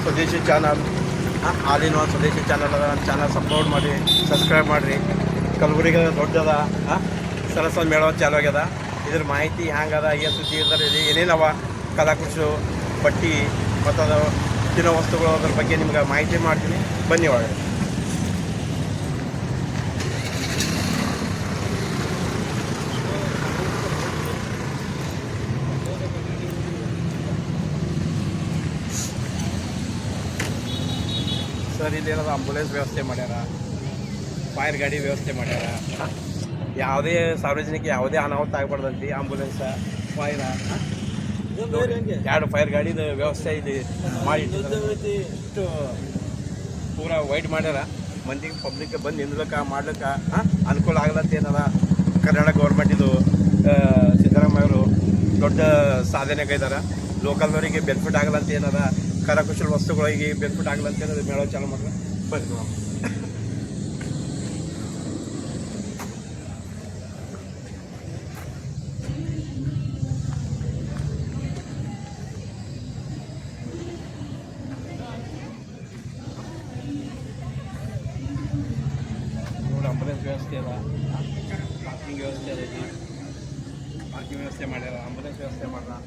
ಸ್ವದೇಶಿ channel, all in one ಸ್ವದೇಶಿ channel ಅದ. ಚಾನಲ್ ಸಪೋರ್ಟ್ ಮಾಡಿರಿ, ಸಬ್ಸ್ಕ್ರೈಬ್ ಮಾಡಿರಿ. ಕಲಬುರಗಿ ದೊಡ್ಡದ ಸರಸ್ವತಿ ಮೇಳ ಚಾಲು ಆಗ್ಯದ. ಇದ್ರ ಮಾಹಿತಿ ಹ್ಯಾಂಗದ, ಏನು ಸುದ್ದಿ ಇರ್ತಾರೆ, ಏನೇನವ ಕಲಾಕೃಷಿ ಬಟ್ಟಿ ಮತ್ತು ಅದು ತಿನ್ನೋ ವಸ್ತುಗಳು ಅದ್ರ ಬಗ್ಗೆ ನಿಮ್ಗೆ ಮಾಹಿತಿ ಮಾಡ್ತೀನಿ. ಬನ್ನಿ ಒಳಗೆ. ಸರ್ ಇಲ್ಲಿ ಏನಾದ್ರು ಆಂಬುಲೆನ್ಸ್ ವ್ಯವಸ್ಥೆ ಮಾಡ್ಯಾರ, ಫೈರ್ ಗಾಡಿ ವ್ಯವಸ್ಥೆ ಮಾಡ್ಯಾರ. ಯಾವುದೇ ಸಾರ್ವಜನಿಕ ಯಾವುದೇ ಅನಾಹುತ ಆಗಬಾರ್ದಂತೆ ಆಂಬುಲೆನ್ಸ ಫೈರ 2 ಫೈರ್ ಗಾಡಿದ ವ್ಯವಸ್ಥೆ ಇಲ್ಲಿ ಮಾಡಿ ಇಷ್ಟು ಪೂರಾ ವೈಡ್ ಮಾಡ್ಯಾರ. ಮಂದಿಗೆ ಪಬ್ಲಿಕ್ ಬಂದು ನಿಂದ್ಲಕ್ಕೆ ಮಾಡ್ಲಿಕ್ಕೆ ಅನುಕೂಲ ಆಗ್ಲಂತ ಏನದ ಕರ್ನಾಟಕ ಗೌರ್ಮೆಂಟ್ ಇದು ಸಿದ್ದರಾಮಯ್ಯ ಅವರು ದೊಡ್ಡ ಸಾಧನೆ ಕೈದಾರ. ಲೋಕಲ್ದವರಿಗೆ ಬೆನಿಫಿಟ್ ಆಗಲಂತ ಏನದ, ಕರಕುಶಲ ವಸ್ತುಗಳಿಗೆ ಬೆನಿಫಿಟ್ ಆಗಲಂತ ಏನದು ಮೇಳ ಚಾಲು ಮಾಡಿದ್ರೆ ಬನ್ನಿ ನೋಡಿ. ಆಂಬುಲೆನ್ಸ್ ವ್ಯವಸ್ಥೆ ಅದ, ಪಾರ್ಕಿಂಗ್ ವ್ಯವಸ್ಥೆ ಅದ, ಪಾರ್ಕಿಂಗ್ ವ್ಯವಸ್ಥೆ ಮಾಡ್ಯಾರ, ಆಂಬುಲೆನ್ಸ್ ವ್ಯವಸ್ಥೆ ಮಾಡ್ಯಾರ.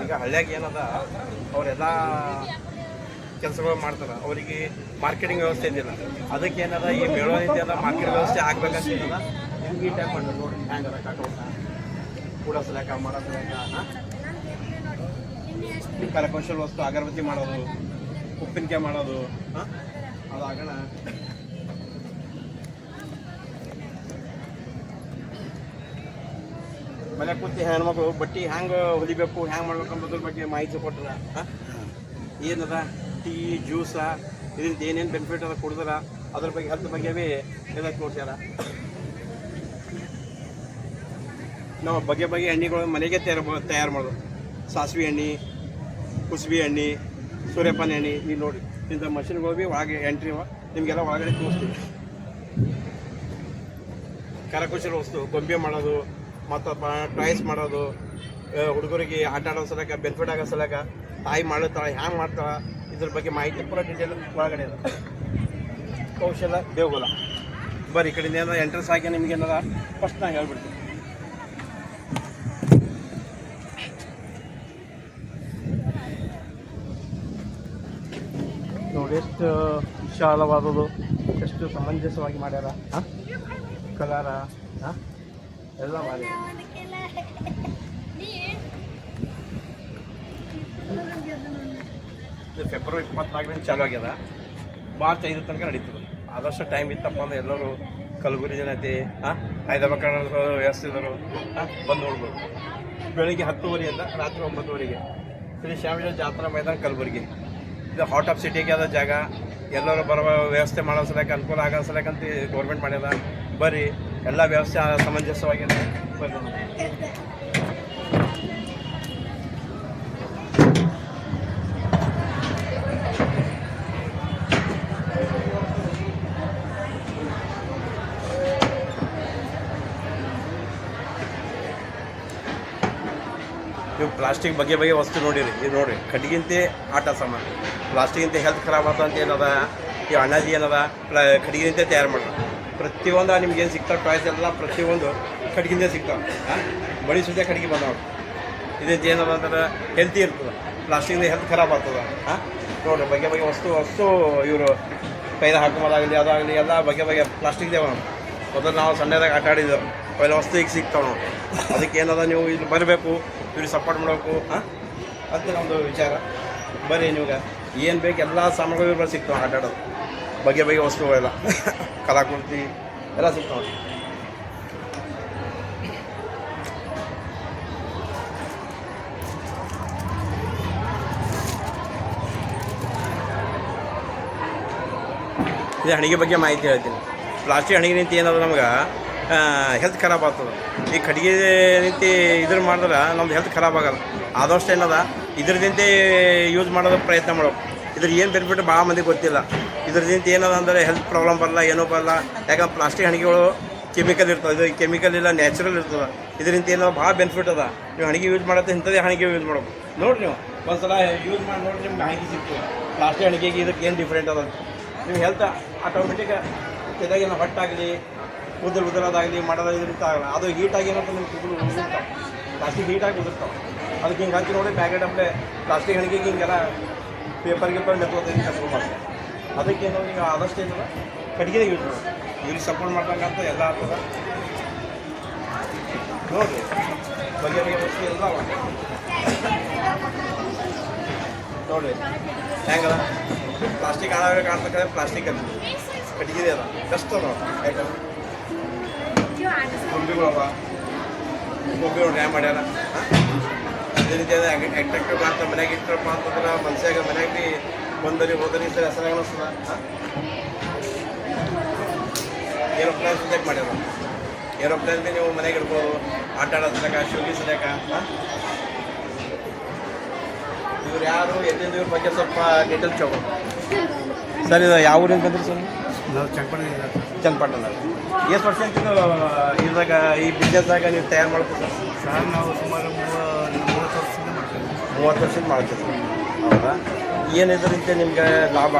ಈಗ ಹಳ್ಳಿಯಾಗ ಏನದ ಅವರೆಲ್ಲ ಕೆಲಸಗಳು ಮಾಡ್ತಾರೆ, ಅವರಿಗೆ ಮಾರ್ಕೆಟಿಂಗ್ ವ್ಯವಸ್ಥೆ ಇದ್ದಿಲ್ಲ. ಅದಕ್ಕೆ ಏನದ ಈ ಮೇಳೋ ಇದೆಯಲ್ಲ ಮಾರ್ಕೆಟ್ ವ್ಯವಸ್ಥೆ ಆಗ್ಬೇಕಂತ ಏನದ ನಿಮ್ಗೆ ಈ ಟೈಪ್ ಮಾಡ್ತಾರೆ ನೋಡಿ. ಹ್ಯಾಂಗದ ಕಟೋಟ ಕೂಡಸ್ಲಾಕ ಮಾಡಸ್ಲಾಕ, ಕರಕೌಶಲ ವಸ್ತು ಅಗರಬತ್ತಿ ಮಾಡೋದು, ಉಪ್ಪಿನಕಾಯಿ ಮಾಡೋದು, ಅದಾಗಣ ಮನೆ ಕೂತಿ ಹೆಣ್ಮಕ್ಳು ಬಟ್ಟೆ ಹ್ಯಾಂಗೆ ಹೊಲಿಬೇಕು, ಹ್ಯಾಂಗೆ ಮಾಡ್ಬೇಕು ಅನ್ನೋದ್ರ ಬಗ್ಗೆ ಮಾಹಿತಿ ಕೊಟ್ಟರ. ಏನದ ಟೀ ಜ್ಯೂಸ ಇದರಿಂದ ಏನೇನು ಬೆನಿಫಿಟ್ ಅದ ಕೊಡ್ದಾರ, ಅದ್ರ ಬಗ್ಗೆ ಹೆಲ್ತ್ ಬಗ್ಗೆ ಎಲ್ಲ ತೋರಿಸ್ಯಾರ. ನಾವು ಬಗೆ ಬಗೆ ಎಣ್ಣೆಗಳು ಮನೆಗೆ ತಯಾರು ಮಾಡೋದು. ಸಾಸಿವೆ ಎಣ್ಣೆ, ಕುಸುಬಿ ಎಣ್ಣೆ, ಸೂರ್ಯಪಾನ ಎಣ್ಣೆ. ನೀವು ನೋಡಿ ಇಂಥ ಮಷಿನ್ಗಳು ಭೀ ಒಳಗೆ ಎಂಟ್ರಿ ನಿಮಗೆಲ್ಲ ಒಳಗಡೆ ತೋರಿಸ್ತೀವಿ. ಕರಕುಶಲ ವಸ್ತು ಗೊಂಬೆ ಮಾಡೋದು ಮತ್ತು ಟಾಯ್ಸ್ ಮಾಡೋದು, ಹುಡುಗರಿಗೆ ಆಟ ಆಡೋ ಸಲಕ ಬೆನಿಫಿಟ್ ಆಗೋ ಸಲಕ ತಾಯಿ ಮಾಡುತ್ತಾಳೆ ಹ್ಯಾಂಗೆ ಮಾಡ್ತಾಳೆ, ಇದ್ರ ಬಗ್ಗೆ ಮಾಹಿತಿ ಪೂರ ಡೀಟೇಲ್ ಒಳಗಡೆ ಇದೆ. ಕೌಶಲ ದೇವಗೋಲ ಬರ್ರಿ ಈ ಕಡೆಯಿಂದ ಏನಾರ ಎಂಟ್ರೆನ್ಸ್ ಆಗಿ ನಿಮ್ಗೆ ಏನಾರ ಫಸ್ಟ್ ನಾನು ಹೇಳ್ಬಿಡ್ತೀನಿ. ನೋಡಿ ಎಷ್ಟು ವಿಶಾಲವಾದದು, ಎಷ್ಟು ಸಮಂಜಸವಾಗಿ ಮಾಡ್ಯಾರ. ಕಲರ ಎಲ್ಲ ಮಾಡಿ ಫೆಬ್ರವರಿ 24ರಿಂದ ಚಾಲು ಆಗ್ಯದ. ಮಾರ್ಚ್ 5 ತನಕ ನಡೀತದೆ. ಆದಷ್ಟು ಟೈಮ್ ಇತ್ತಪ್ಪ ಅಂದ್ರೆ ಎಲ್ಲರೂ ಕಲಬುರಗಿ ಜನತೆ ಹೈದರಾಬಾದ್ ಕನ್ನಡ ವ್ಯವಸ್ಥೆದರು ಬಂದು ನೋಡ್ಬೋದು. ಬೆಳಿಗ್ಗೆ 10:30ಯಿಂದ ರಾತ್ರಿ 9:00ವರೆಗೆ ಶ್ರೀ ಶ್ಯಾಮಜ ಜಾತ್ರಾ ಮೈದಾನ ಕಲಬುರಗಿ. ಇದು ಹಾರ್ಟ್ ಆಫ್ ಸಿಟಿಗೆ ಆದ ಜಾಗ. ಎಲ್ಲರೂ ಬರುವ ವ್ಯವಸ್ಥೆ ಮಾಡೋ ಸಲಕ್ಕೆ ಅನುಕೂಲ ಆಗೋ ಸಲಕ್ಕಂತ ಗೌರ್ಮೆಂಟ್ ಮಾಡ್ಯದ. ಬರ್ರಿ ಎಲ್ಲ ವ್ಯವಸ್ಥೆ ಸಮಂಜಸವಾಗಿದೆ. ಬರ್ರಿ ನೀವು ಪ್ಲಾಸ್ಟಿಕ್ ಬಗ್ಗೆ ವಸ್ತು ನೋಡಿರಿ. ಇದು ನೋಡಿರಿ ಕಟ್ಟಿಗಿಂತೆ ಆಟ ಸಾಮಾನು. ಪ್ಲಾಸ್ಟಿಕ್ಗಿಂತ ಹೆಲ್ತ್ ಖರಾಬ್ ಆತ ಅಂತ ಏನದ ಈ ಅಣ್ಣಾಜಿ ಏನದ ಕಟ್ಟಿಗಿಂತೆ ತಯಾರು ಮಾಡೋದು. ಪ್ರತಿಯೊಂದು ನಿಮ್ಗೆ ಏನು ಸಿಗ್ತಾವೆ ಟಾಯ್ಸ್ ಎಲ್ಲ ಪ್ರತಿಯೊಂದು ಕಟ್ಟಿಗಿಂತ ಸಿಗ್ತಾವೆ. ಬಡಿ ಸುದ್ದಿ ಕಟ್ಟಿಗೆ ಬಂದವ. ಇದಂತ ಏನದ ಅಂದ್ರೆ ಹೆಲ್ತಿ ಇರ್ತದೆ. ಪ್ಲಾಸ್ಟಿಕ್ಕಿಂದ ಹೆಲ್ತ್ ಖರಾಬ್ ಆಗ್ತದೆ. ನೋಡಿರಿ ಬಗೆ ವಸ್ತು ಇವರು ಕೈದ ಹಾಕೋದಾಗಲಿ ಅದಾಗಲಿ ಎಲ್ಲ ಬಗೆ ಪ್ಲಾಸ್ಟಿಕ್ದೇವ. ಮೊದಲು ನಾವು ಸಣ್ಣದಾಗ ಆಟ ಆಡಿದ್ದೆವು. ಅವೆಲ್ಲ ವಸ್ತು ಈಗ ಸಿಗ್ತಾವೆ ನಾವು. ಅದಕ್ಕೆ ಏನದ ನೀವು ಇಲ್ಲಿ ಬರಬೇಕು, ಇವ್ರಿಗೆ ಸಪೋರ್ಟ್ ಮಾಡಬೇಕು ಅಂತ ನಮ್ಮದು ವಿಚಾರ. ಬರ್ರಿ ನೀವಾಗ ಏನು ಬೇಕು ಎಲ್ಲ ಸಾಮಾನುಗಳು ಇವ್ರು ಸಿಗ್ತಾವೆ. ಆಟ ಆಡೋದು ಬಗೆ ವಸ್ತುಗಳೆಲ್ಲ ಕಲಾಕೃತಿ ಎಲ್ಲ ಸಿಗ್ತಾವೆ. ಇದು ಹಣಿಗೆ ಬಗ್ಗೆ ಮಾಹಿತಿ ಹೇಳ್ತೀನಿ. ಪ್ಲಾಸ್ಟಿಕ್ ಹಣಿಗೆ ನಿಂತು ಏನದ ನಮ್ಗೆ ಹೆಲ್ತ್ ಖರಾಬ್ ಆಗ್ತದೆ. ಈ ಕಟ್ಟಿಗೆ ನಿಂತು ಇದ್ರ ಮಾಡಿದ್ರೆ ನಮ್ದು ಹೆಲ್ತ್ ಖರಾಬ್ ಆಗಲ್ಲ. ಆದಷ್ಟು ಏನದ ಇದ್ರದಿಂತೆ ಯೂಸ್ ಮಾಡೋದು ಪ್ರಯತ್ನ ಮಾಡೋದು. ಇದ್ರ ಏನು ಬೆನಿಫಿಟ್ ಭಾಳ ಮಂದಿಗೆ ಗೊತ್ತಿಲ್ಲ. ಇದ್ರದಿಂತ ಏನದ ಅಂದರೆ ಹೆಲ್ತ್ ಪ್ರಾಬ್ಲಮ್ ಬರಲ್ಲ, ಏನೂ ಬರಲ್ಲ. ಯಾಕಂದ್ರೆ ಪ್ಲಾಸ್ಟಿಕ್ ಹಣಿಗೆಗಳು ಕೆಮಿಕಲ್ ಇರ್ತದೆ, ಇದು ಕೆಮಿಕಲ್ ಇಲ್ಲ, ನ್ಯಾಚುರಲ್ ಇರ್ತದೆ. ಇದರಿಂದ ಏನೋ ಭಾಳ ಬೆನಿಫಿಟ್ ಅದ. ನೀವು ಹಣಿಗೆ ಯೂಸ್ ಮಾಡತ್ತೆ ಇಂಥದ್ದೇ ಹಣಿಗೆ ಯೂಸ್ ಮಾಡ್ಬೇಕು. ನೋಡಿರಿ ನೀವು ಒಂದ್ಸಲ ಯೂಸ್ ಮಾಡಿ ನೋಡಿರಿ, ನಿಮ್ಗೆ ಹಣಿಗೆ ಸಿಗ್ತದೆ. ಪ್ಲಾಸ್ಟಿಕ್ ಹಣಿಗೆಗೆ ಇದಕ್ಕೆ ಏನು ಡಿಫ್ರೆಂಟ್ ಅದ. ನೀವು ಹೆಲ್ತ್ ಆಟೋಮೆಟಿಕ್ ಇದಾಗೇನೋ ಹೊಟ್ಟಾಗಲಿ ಉದುರೋದಾಗಲಿ ಮಾಡೋದು ಇದರಿಂದ ಆಗಲ್ಲ. ಅದು ಹೀಟಾಗಿ ಏನಂತ ನಿಮ್ಗೆ ಕೂದಲು ಉದುರ್ತಾವೆ, ಪ್ಲಾಸ್ಟಿಕ್ ಹೀಟಾಗಿ ಉದುರ್ತಾವೆ. ಅದಕ್ಕೆ ಹಿಂಗೆ ಹಾಕಿ ನೋಡಿ ಪ್ಯಾಕೆಟ್ ಅಪ್ಲೆ ಪ್ಲಾಸ್ಟಿಕ್ ಹಣಿಗೆಗೆ ಹಿಂಗೆಲ್ಲ ಪೇಪರ್ ನೆತ್ಕೋತೀನಿ ಕಟ್ಕೊಂಡು ಮಾಡ್ತಾರೆ. ಅದಕ್ಕೆ ಏನೋ ಈಗ ಆದಷ್ಟು ಏನಲ್ಲ ಕಟ್ಟಿಗೆ ಯೂಸ್ ಮಾಡೋದು. ಇವ್ರಿಗೆ ಸಪೋರ್ಟ್ ಮಾಡ್ದಂಗಂತ ಎಲ್ಲ ಆಗ್ತದೆ. ನೋಡಿರಿ ಬಗೆ ಬಗೆ ವಸ್ತು ಎಲ್ಲ ನೋಡಿರಿ ಹೆಂಗದ. ಪ್ಲಾಸ್ಟಿಕ್ ಹಾಳಾಗ ಕಾಣ್ತಕ್ಕಂಥ ಪ್ಲಾಸ್ಟಿಕ್ ಅದು ಕಟ್ಟಿಗೆ ಅದ. ಬೆಸ್ಟ್ ಅದ ಐಟಮ್. ಗೊಂಬೆಗಳವ, ಗೊಂಬೆ ನೋಡಿ ಹ್ಯಾಂಗ ಮಾಡ್ಯಾರ. ಇದರಿಂದ ಅಟ್ರಾಕ್ಟಿವ್ ಮಾಡ್ತಾ ಮನ್ಯಾಗ ಇಟ್ಟರಪ್ಪ ಅಂತಂದ್ರೆ ಮನುಷ್ಯಾಗ ಮನ್ಯಾಗ ಭೀ ಬಂದರಿ ಹೋದರಿ ಸರಿ ಹೆಸರಾಗ ಅನಿಸ್ತದ. ಏರೋಪ್ಲೇನ್ ಸದ್ಯಕ್ಕೆ ಮಾಡ್ಯಾರ. ಏರೋಪ್ಲೇನ್ ಭೀ ನೀವು ಮನೆಗೆ ಇಡ್ಬೋದು, ಆಟ ಆಡೋದ್ರಾಗ, ಶೋಗಿಸೋದಾಗ. ಇವ್ರು ಯಾರು ಎಲ್ಲಿಂದ ಇವ್ರ ಬಗ್ಗೆ ಸ್ವಲ್ಪ ಡೀಟೇಲ್ಸ್ ತಗೋದು. ಸರ್ ಇದು ಯಾವ ಊರಿಂದ ಬಂದ್ರಿ ಸರ್? ನಾವು ಚನ್ನಪಟ್ಟಣ. ಎಷ್ಟು ವರ್ಷ ಅಂತ ಇದ್ರಾಗ ಈ ಬಿಸ್ನೆಸ್ದಾಗ ನೀವು ತಯಾರು ಮಾಡ್ತೀವಿ ಸರ್? ನಾವು ಸುಮಾರು 30 ವರ್ಷದಿಂದ ಮಾಡ್ತೀವಿ. ಹೌದಾ? ಏನಿದ್ರಿಂದ ನಿಮ್ಗೆ ಲಾಭ?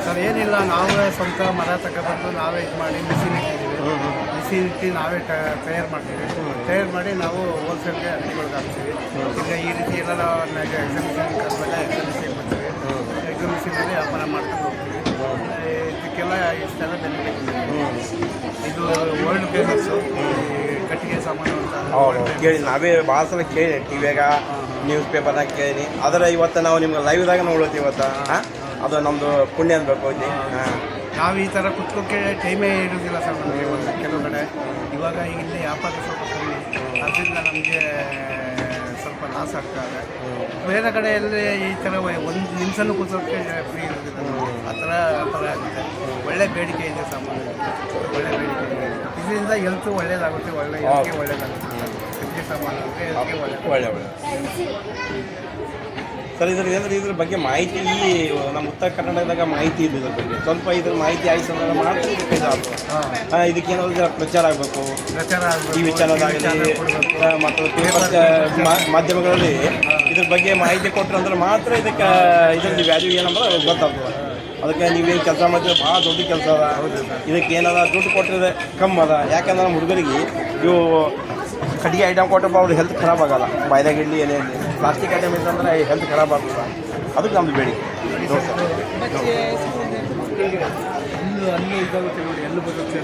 ಸರ್ ಏನಿಲ್ಲ, ನಾವೇ ಸ್ವಂತ ಮರ ತಗೊಬಂದು ನಾವೇ ಇದು ಮಾಡಿ ಮಿಷಿನ್ ಇಟ್ಟಿದ್ದೀವಿ. ಮಿಷಿನ್ ಇಟ್ಟು ನಾವೇ ತಯಾರು ಮಾಡ್ತೀವಿ. ತಯಾರು ಮಾಡಿ ನಾವು ಹೋಲ್ಸೇಲ್ಗೆ ಅಂಗಡಿಗಳಿಗೆ ಹಾಕ್ತೀವಿ. ಈಗ ಈ ರೀತಿ ಎಲ್ಲ ಎಕ್ಸಿಬಿಷನ್ ಕರೆದಾಗ ಎಕ್ಸಿಬಿಷನ್ ಮಾಡ್ತೀವಿ. ಎಕ್ಸಿಬಿಷನಲ್ಲಿ ವ್ಯಾಪಾರ ಮಾಡ್ಕೊಂಡು ಹೋಗ್ತೀವಿ. ಇದಕ್ಕೆಲ್ಲ ಇಷ್ಟೆಲ್ಲ ಬೆನಿಫಿಟ್ ಇದೆ. ಇದು ವರ್ಲ್ಡ್ ಫೇಮಸ್ಸು ಕಟ್ಟಿಗೆ ಸಾಮಾನು ಅಂತ. ಹೌದು ಕೇಳಿ, ನಾವೇ ಭಾಳ ಸಲ ಕೇಳಿ ಟಿವಿಯಾಗ ನ್ಯೂಸ್ ಪೇಪರ್ನಾಗ ಕೇಳಿ. ಆದರೆ ಇವತ್ತು ನಾವು ನಿಮ್ಗೆ ಲೈವ್ದಾಗ ನೋಡ್ತೀವಿ ಇವತ್ತು. ಅದು ನಮ್ಮದು ಪುಣ್ಯ ಅನ್ಬೇಕು ಇಲ್ಲಿ. ನಾವು ಈ ಥರ ಕುತ್ಕೋಕ್ಕೆ ಟೈಮೇ ಇರೋದಿಲ್ಲ ಸರ್ ನಮಗೆ ಒಂದು ಕೆಲವು ಕಡೆ. ಇವಾಗ ಇಲ್ಲಿ ವ್ಯಾಪಾರ ಸ್ವಲ್ಪ ಕಮ್ಮಿ, ಅದರಿಂದ ನಮಗೆ ಸ್ವಲ್ಪ ಲಾಸ್ ಆಗ್ತದೆ. ಬೇರೆ ಕಡೆಯಲ್ಲಿ ಈ ಥರ ಒಂದು ನಿಮಿಷನೂ ಕೂತ್ಕೋಕ್ಕೆ ಫ್ರೀ ಇರೋದಿಲ್ಲ. ಆ ಥರ ವ್ಯಾಪಾರ ಆಗುತ್ತೆ. ಒಳ್ಳೆ ಬೇಡಿಕೆ ಇದೆ ಸಾಮಾನು, ಒಳ್ಳೆ ಬೇಡಿಕೆ ಇದೆ. ಇದರಿಂದ ಹೆಲ್ತು ಒಳ್ಳೇದಾಗುತ್ತೆ, ಹೆಲ್ತ್ಗೆ ಒಳ್ಳೇದಾಗುತ್ತೆ. ಕಟ್ಟಿಗೆ ಸಾಮಾನು ಅಂದರೆ ಹೆಲ್ತ್ಗೆ ಒಳ್ಳೆ ಸರ್. ಇದ್ರ ಬಗ್ಗೆ ಮಾಹಿತಿ ನಮ್ಮ ಉತ್ತರ ಕರ್ನಾಟಕದಾಗ ಮಾಹಿತಿ ಇದೆ. ಇದ್ರ ಬಗ್ಗೆ ಸ್ವಲ್ಪ ಇದ್ರ ಮಾಹಿತಿ ಆಯ್ತು ಅಂದ್ರೆ ಮಾತ್ರ ಇದಕ್ಕೇನಾದ್ರು ಪ್ರಚಾರ ಆಗಬೇಕು. ಟಿವಿ ಚಾನಲ್ದಾಗಲಿ ಮತ್ತು ಮಾಧ್ಯಮಗಳಲ್ಲಿ ಇದ್ರ ಬಗ್ಗೆ ಮಾಹಿತಿ ಕೊಟ್ಟರು ಅಂದ್ರೆ ಮಾತ್ರ ಇದರಲ್ಲಿ ವ್ಯಾಲ್ಯೂ ಏನಂದ್ರೆ ಗೊತ್ತಾಗ್ತದೆ. ಅದಕ್ಕೆ ನೀವೇನು ಕೆಲಸ ಮಾಡಿದ್ರೆ ಭಾಳ ದೊಡ್ಡ ಕೆಲಸ ಅದ. ಇದಕ್ಕೆ ಏನಾದ ದುಡ್ಡು ಕೊಟ್ಟಿದ್ರೆ ಕಮ್ಮಿ ಅದ. ಯಾಕಂದ್ರೆ ನಮ್ಮ ಹುಡುಗರಿಗೆ ಇವು ಕಟ್ಟಿಗೆ ಐಟಮ್ ಕೊಟ್ಟಪ್ಪ ಅವ್ರಿಗೆ ಹೆಲ್ತ್ ಖರಾಬ್ ಆಗಲ್ಲ. ಬಾಯ್ದಾಗ ಇರಲಿ ಏನೇ ಇರಲಿ, ಪ್ಲಾಸ್ಟಿಕ್ ಐಟಮ್ ಇತ್ತಂದ್ರೆ ಹೆಲ್ತ್ ಖರಾಬ್ ಆಗ್ತದೆ. ಅದಕ್ಕೆ ನಮ್ಮದು ಬೇಡಿಕೆ. ಹಣ್ಣು ಇದಾಗುತ್ತೆ ನೋಡಿ, ಎಳ್ಳು ಬರುತ್ತೆ.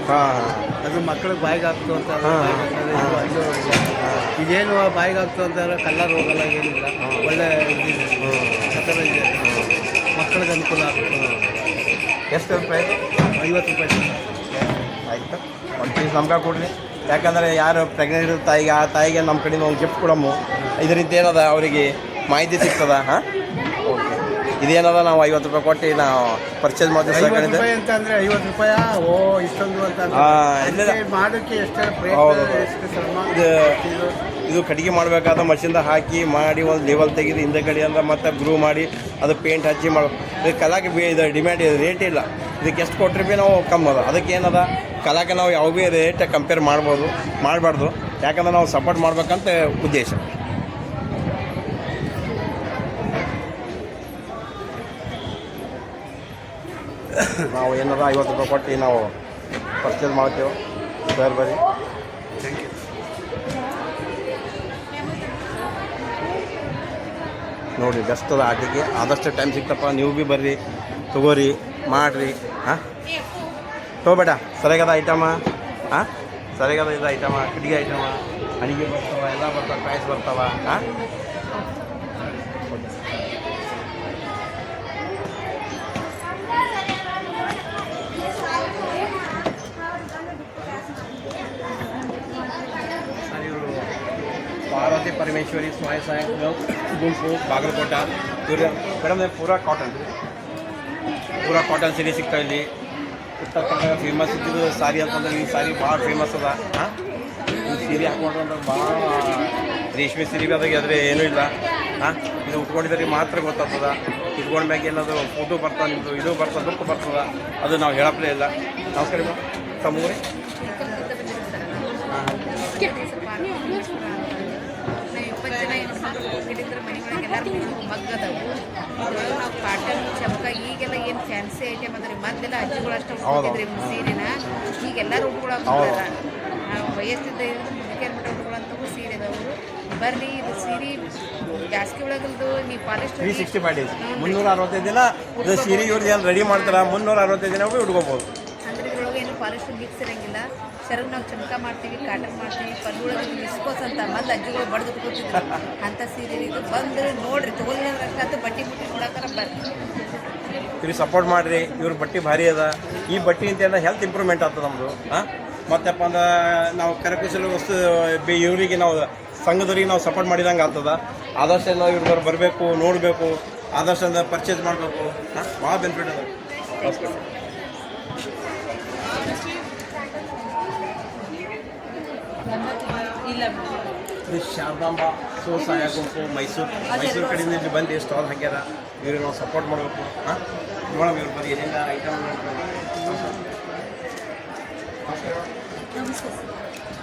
ಅದು ಮಕ್ಕಳಿಗೆ ಬಾಯಿಗೆ ಆಗ್ತು ಅಂತ. ಇದೇನು ಬಾಯಿಗೆ ಆಗ್ತು ಅಂತಾರೆ, ಕಲ್ಲರ್ ಹೋಗಲ್ಲ, ಏನಿಲ್ಲ. ಒಳ್ಳೆ ಇದೆ, ಮಕ್ಕಳಿಗೆ ಅನುಕೂಲ ಆಗುತ್ತೆ. ಎಷ್ಟು ರೂಪಾಯಿ? 50 ರೂಪಾಯಿ. ಆಯ್ತು, ಒಂದು ಪೀಸ್ ನಮ್ಗೆ ಕೊಡ್ರಿ. ಯಾಕಂದರೆ ಯಾರು ಪ್ರೆಗ್ನೆಂಟ್ ಇರೋ ತಾಯಿಗೆ, ಆ ತಾಯಿಗೆ ನಮ್ಮ ಕಡೆಯಿಂದ ಒಂದು ಗಿಫ್ಟ್ ಕೊಡಮ್ಮು. ಇದರಿಂದ ಏನದ ಅವರಿಗೆ ಮಾಹಿತಿ ಸಿಗ್ತದ. ಓಕೆ, ಇದೇನದ ನಾವು 50 ರೂಪಾಯಿ ಕೊಟ್ಟು ನಾವು ಪರ್ಚೇಸ್ ಮಾಡ್ತೀವಿ ಸರ್ ಕಡೆಯಿಂದ. ಅಂತಂದರೆ 50 ರೂಪಾಯಿ ಇಷ್ಟೊಂದು ಅಂತ ಮಾಡೋಕ್ಕೆ ಇದು ಕಟ್ಟಿಗೆ ಮಾಡಬೇಕಾದ ಮಷಿನ್ದ ಹಾಕಿ ಮಾಡಿ ಒಂದು ಲೆವೆಲ್ ತೆಗೆದು ಹಿಂದೆ ಕಡೆ ಅಂದ್ರೆ ಮತ್ತೆ ಗ್ರೂ ಮಾಡಿ ಅದು ಪೇಂಟ್ ಹಚ್ಚಿ ಮಾಡಬೇಕು. ಇದು ಕಲಾಕ್ಕೆ ಇದು ಡಿಮ್ಯಾಂಡ್ ಇದೆ, ರೇಟ್ ಇಲ್ಲ. ಇದಕ್ಕೆ ಎಷ್ಟು ಕೊಟ್ಟರೆ ಭೀ ನಾವು ಕಮ್ಮಿ ಅದ. ಅದಕ್ಕೆ ಏನದ ಕಲಾಕ್ಕೆ ನಾವು ಯಾವ ಭೀ ರೇಟ್ ಕಂಪೇರ್ ಮಾಡಬಾರ್ದು. ಯಾಕಂದ್ರೆ ನಾವು ಸಪೋರ್ಟ್ ಮಾಡ್ಬೇಕಂತ ಉದ್ದೇಶ. ನಾವು ಏನದ 50 ರೂಪಾಯಿ ಕೊಟ್ಟು ನಾವು ಪರ್ಚೇಸ್ ಮಾಡ್ತೇವೆ ಸರ್. ಬರ್ರಿ, ಥ್ಯಾಂಕ್ ಯು. ನೋಡಿ ಬೆಸ್ಟ್ ಅದ. ಆಟಿಗೆ ಆದಷ್ಟು ಟೈಮ್ ಸಿಕ್ತಪ್ಪ, ನೀವು ಭೀ ಬರ್ರಿ, ತಗೋರಿ, ಮಾಡಿರಿ. ತಗೋಬೇಡ, ಸರಿಯಾಗದ ಐಟಮ. ಸರಿಯಾಗದ ಇದು ಐಟಮ, ಕಟ್ಟಿಗೆ ಐಟಮ, ಅಡಿಗೆ ಬರ್ತಾವ, ಎಲ್ಲ ಬರ್ತಾವೆ, ಪ್ರೈಸ್ ಬರ್ತಾವ. ಪಾರ್ವತಿ ಪರಮೇಶ್ವರಿ ಸ್ವಯಂ ಸಹಾಯ ಗುಂಪು ಬಾಗಲಕೋಟ. ಇವರು ಮೇಡಮ್ ಪೂರಾ ಕಾಟನ್ ಸೀರೆ ಸಿಗ್ತಾವೆ ಇಲ್ಲಿ. ಉತ್ತರ ಕನ್ನಡ ಫೇಮಸ್ ಇದ್ದಿದ್ದು ಸಾರಿ ಅಂತಂದ್ರೆ ಈ ಸಾರಿ ಭಾಳ ಫೇಮಸ್ ಅದ. ಈ ಸೀರೆ ಹಾಕೊಂಡ್ರೆ ಭಾಳ ರೇಷ್ಮೆ ಸೀರೆ ಅದಾಗ ಅದ್ರೆ ಏನೂ ಇಲ್ಲ. ಇದು ಉಟ್ಕೊಂಡಿದ್ರೆ ಮಾತ್ರ ಗೊತ್ತಾಗ್ತದ. ಇಟ್ಕೊಂಡ ಮ್ಯಾಗ ಏನಾದರೂ ಫೋಟೋ ಬರ್ತದೆ, ನಿಮ್ಮದು ಇದು ಬರ್ತದೆ, ಬುಕ್ ಬರ್ತದೆ, ಅದು ನಾವು ಹೇಳಪ್ಲೇ ಇಲ್ಲ. ನಮಸ್ಕಾರ ಮೇಡಮ್, ತಮ್ಮೂರಿ ಸ್ವಲ್ಪ ನಾವು 20 ಜನ ಹೆಣ್ಮಕ್ಳು ಹೋಗಿದ್ರೆ ಮನೆ ಒಳಗೆ ಎಲ್ಲರೂ ಮಗ್ಗದವು ಅದ್ರೊಳಗೆ ನಾವು ಕಾಟನ್ ಚಮಕ ಈಗೆಲ್ಲ ಏನು ಫ್ಯಾನ್ಸಿ ಐಟಮ್ ಅದ್ರಿ ಮೊದಲೆಲ್ಲ ಅಜ್ಜಿಗಳು ಅಷ್ಟು ಹೋಗಿದ್ರಿ ಸೀರೆನ ಈಗೆಲ್ಲರೂ ಉಟ್ಕೊಳಕ್ತಾರ ವಯಸ್ಸಿದ್ದ ಮುದುಕಿ ಅನ್ಬಿಟ್ಟು ಉಟ್ಕೊಳಂತವು ಸೀರೆ ಅದಾವು ಬರ್ರಿ ಇದು ಸೀರೆ ಜಾಸ್ತಿ ಒಳಗಲ್ದು ನೀವು ಪಾಲಿಸ್ಟರ್ 365 ಡೇಸ್ 365 ದಿನ ಇದು ಸೀರೆ ಇವ್ರದ್ದು ಏನು ರೆಡಿ ಮಾಡ್ತಾರೆ 365 ದಿನ ಉಟ್ಕೋಬೋದು. ಅಂದ್ರೆ ಇದ್ರೊಳಗೆ ಏನು ಪಾಲಿಸ್ಟರ್ ಮಿಕ್ಸ್ ಇರಂಗಿಲ್ಲ. ಸೆರಗ್ ನಾವು ಚಮಕ ಮಾಡ್ತೀವಿ, ಕಾಟನ್ ಮಾಡ್ತೀವಿ, ಪಲ್ಲೊಳಗೆ ಮಿಸ್ಕೋಸ್ ಅಂತ ಮೊದಲು ಅಜ್ಜಿಗಳು ಬಡ್ದು ಕೂತಿದ್ರು ಅಂಥ ಸೀರೆ ಇದು ಬಂದ್ರೆ ನೋಡ್ರಿ ತಗೊಳ್ಳೋದ್ರಷ್ಟು ಬಟ್ಟೆ ಬುಟ್ಟಿ ನೋಡಕ್ಕಾರ ಬರ್ರಿ ಇವ್ರಿಗೆ ಸಪೋರ್ಟ್ ಮಾಡಿರಿ. ಇವ್ರ ಬಟ್ಟೆ ಭಾರಿ ಅದ. ಈ ಬಟ್ಟೆ ಅಂತ ಹೆಲ್ತ್ ಇಂಪ್ರೂವ್ಮೆಂಟ್ ಆಗ್ತದೆ ನಮ್ಮದು. ಮತ್ತಪ್ಪ ಅಂದ್ರೆ ನಾವು ಕರಕುಶಲ ವಸ್ತು ಇವರಿಗೆ ನಾವು ಸಂಘದವ್ರಿಗೆ ನಾವು ಸಪೋರ್ಟ್ ಮಾಡಿದಂಗೆ ಆಗ್ತದ. ಆದಷ್ಟು ಎಲ್ಲ ಇವ್ರು ಬರಬೇಕು, ನೋಡಬೇಕು, ಆದಷ್ಟು ಪರ್ಚೇಸ್ ಮಾಡಬೇಕು. ಭಾಳ ಬೆನಿಫಿಟ್ ಅದ. ಇದು ಶಾರದಾಂಬ ಸ್ವಸಹಾಯ ಗುಂಪು ಮೈಸೂರು ಕಡೆಯಿಂದ ಇಲ್ಲಿ ಬಂದು ಸ್ಟಾಲ್ ಹಾಕ್ಯಾರ. ಇವ್ರಿಗೆ ನಾವು ಸಪೋರ್ಟ್ ಮಾಡಬೇಕು. ಮೇಡಮ್ ಇವ್ರ ಬಗ್ಗೆ ಏನೇನು ಐಟಮ್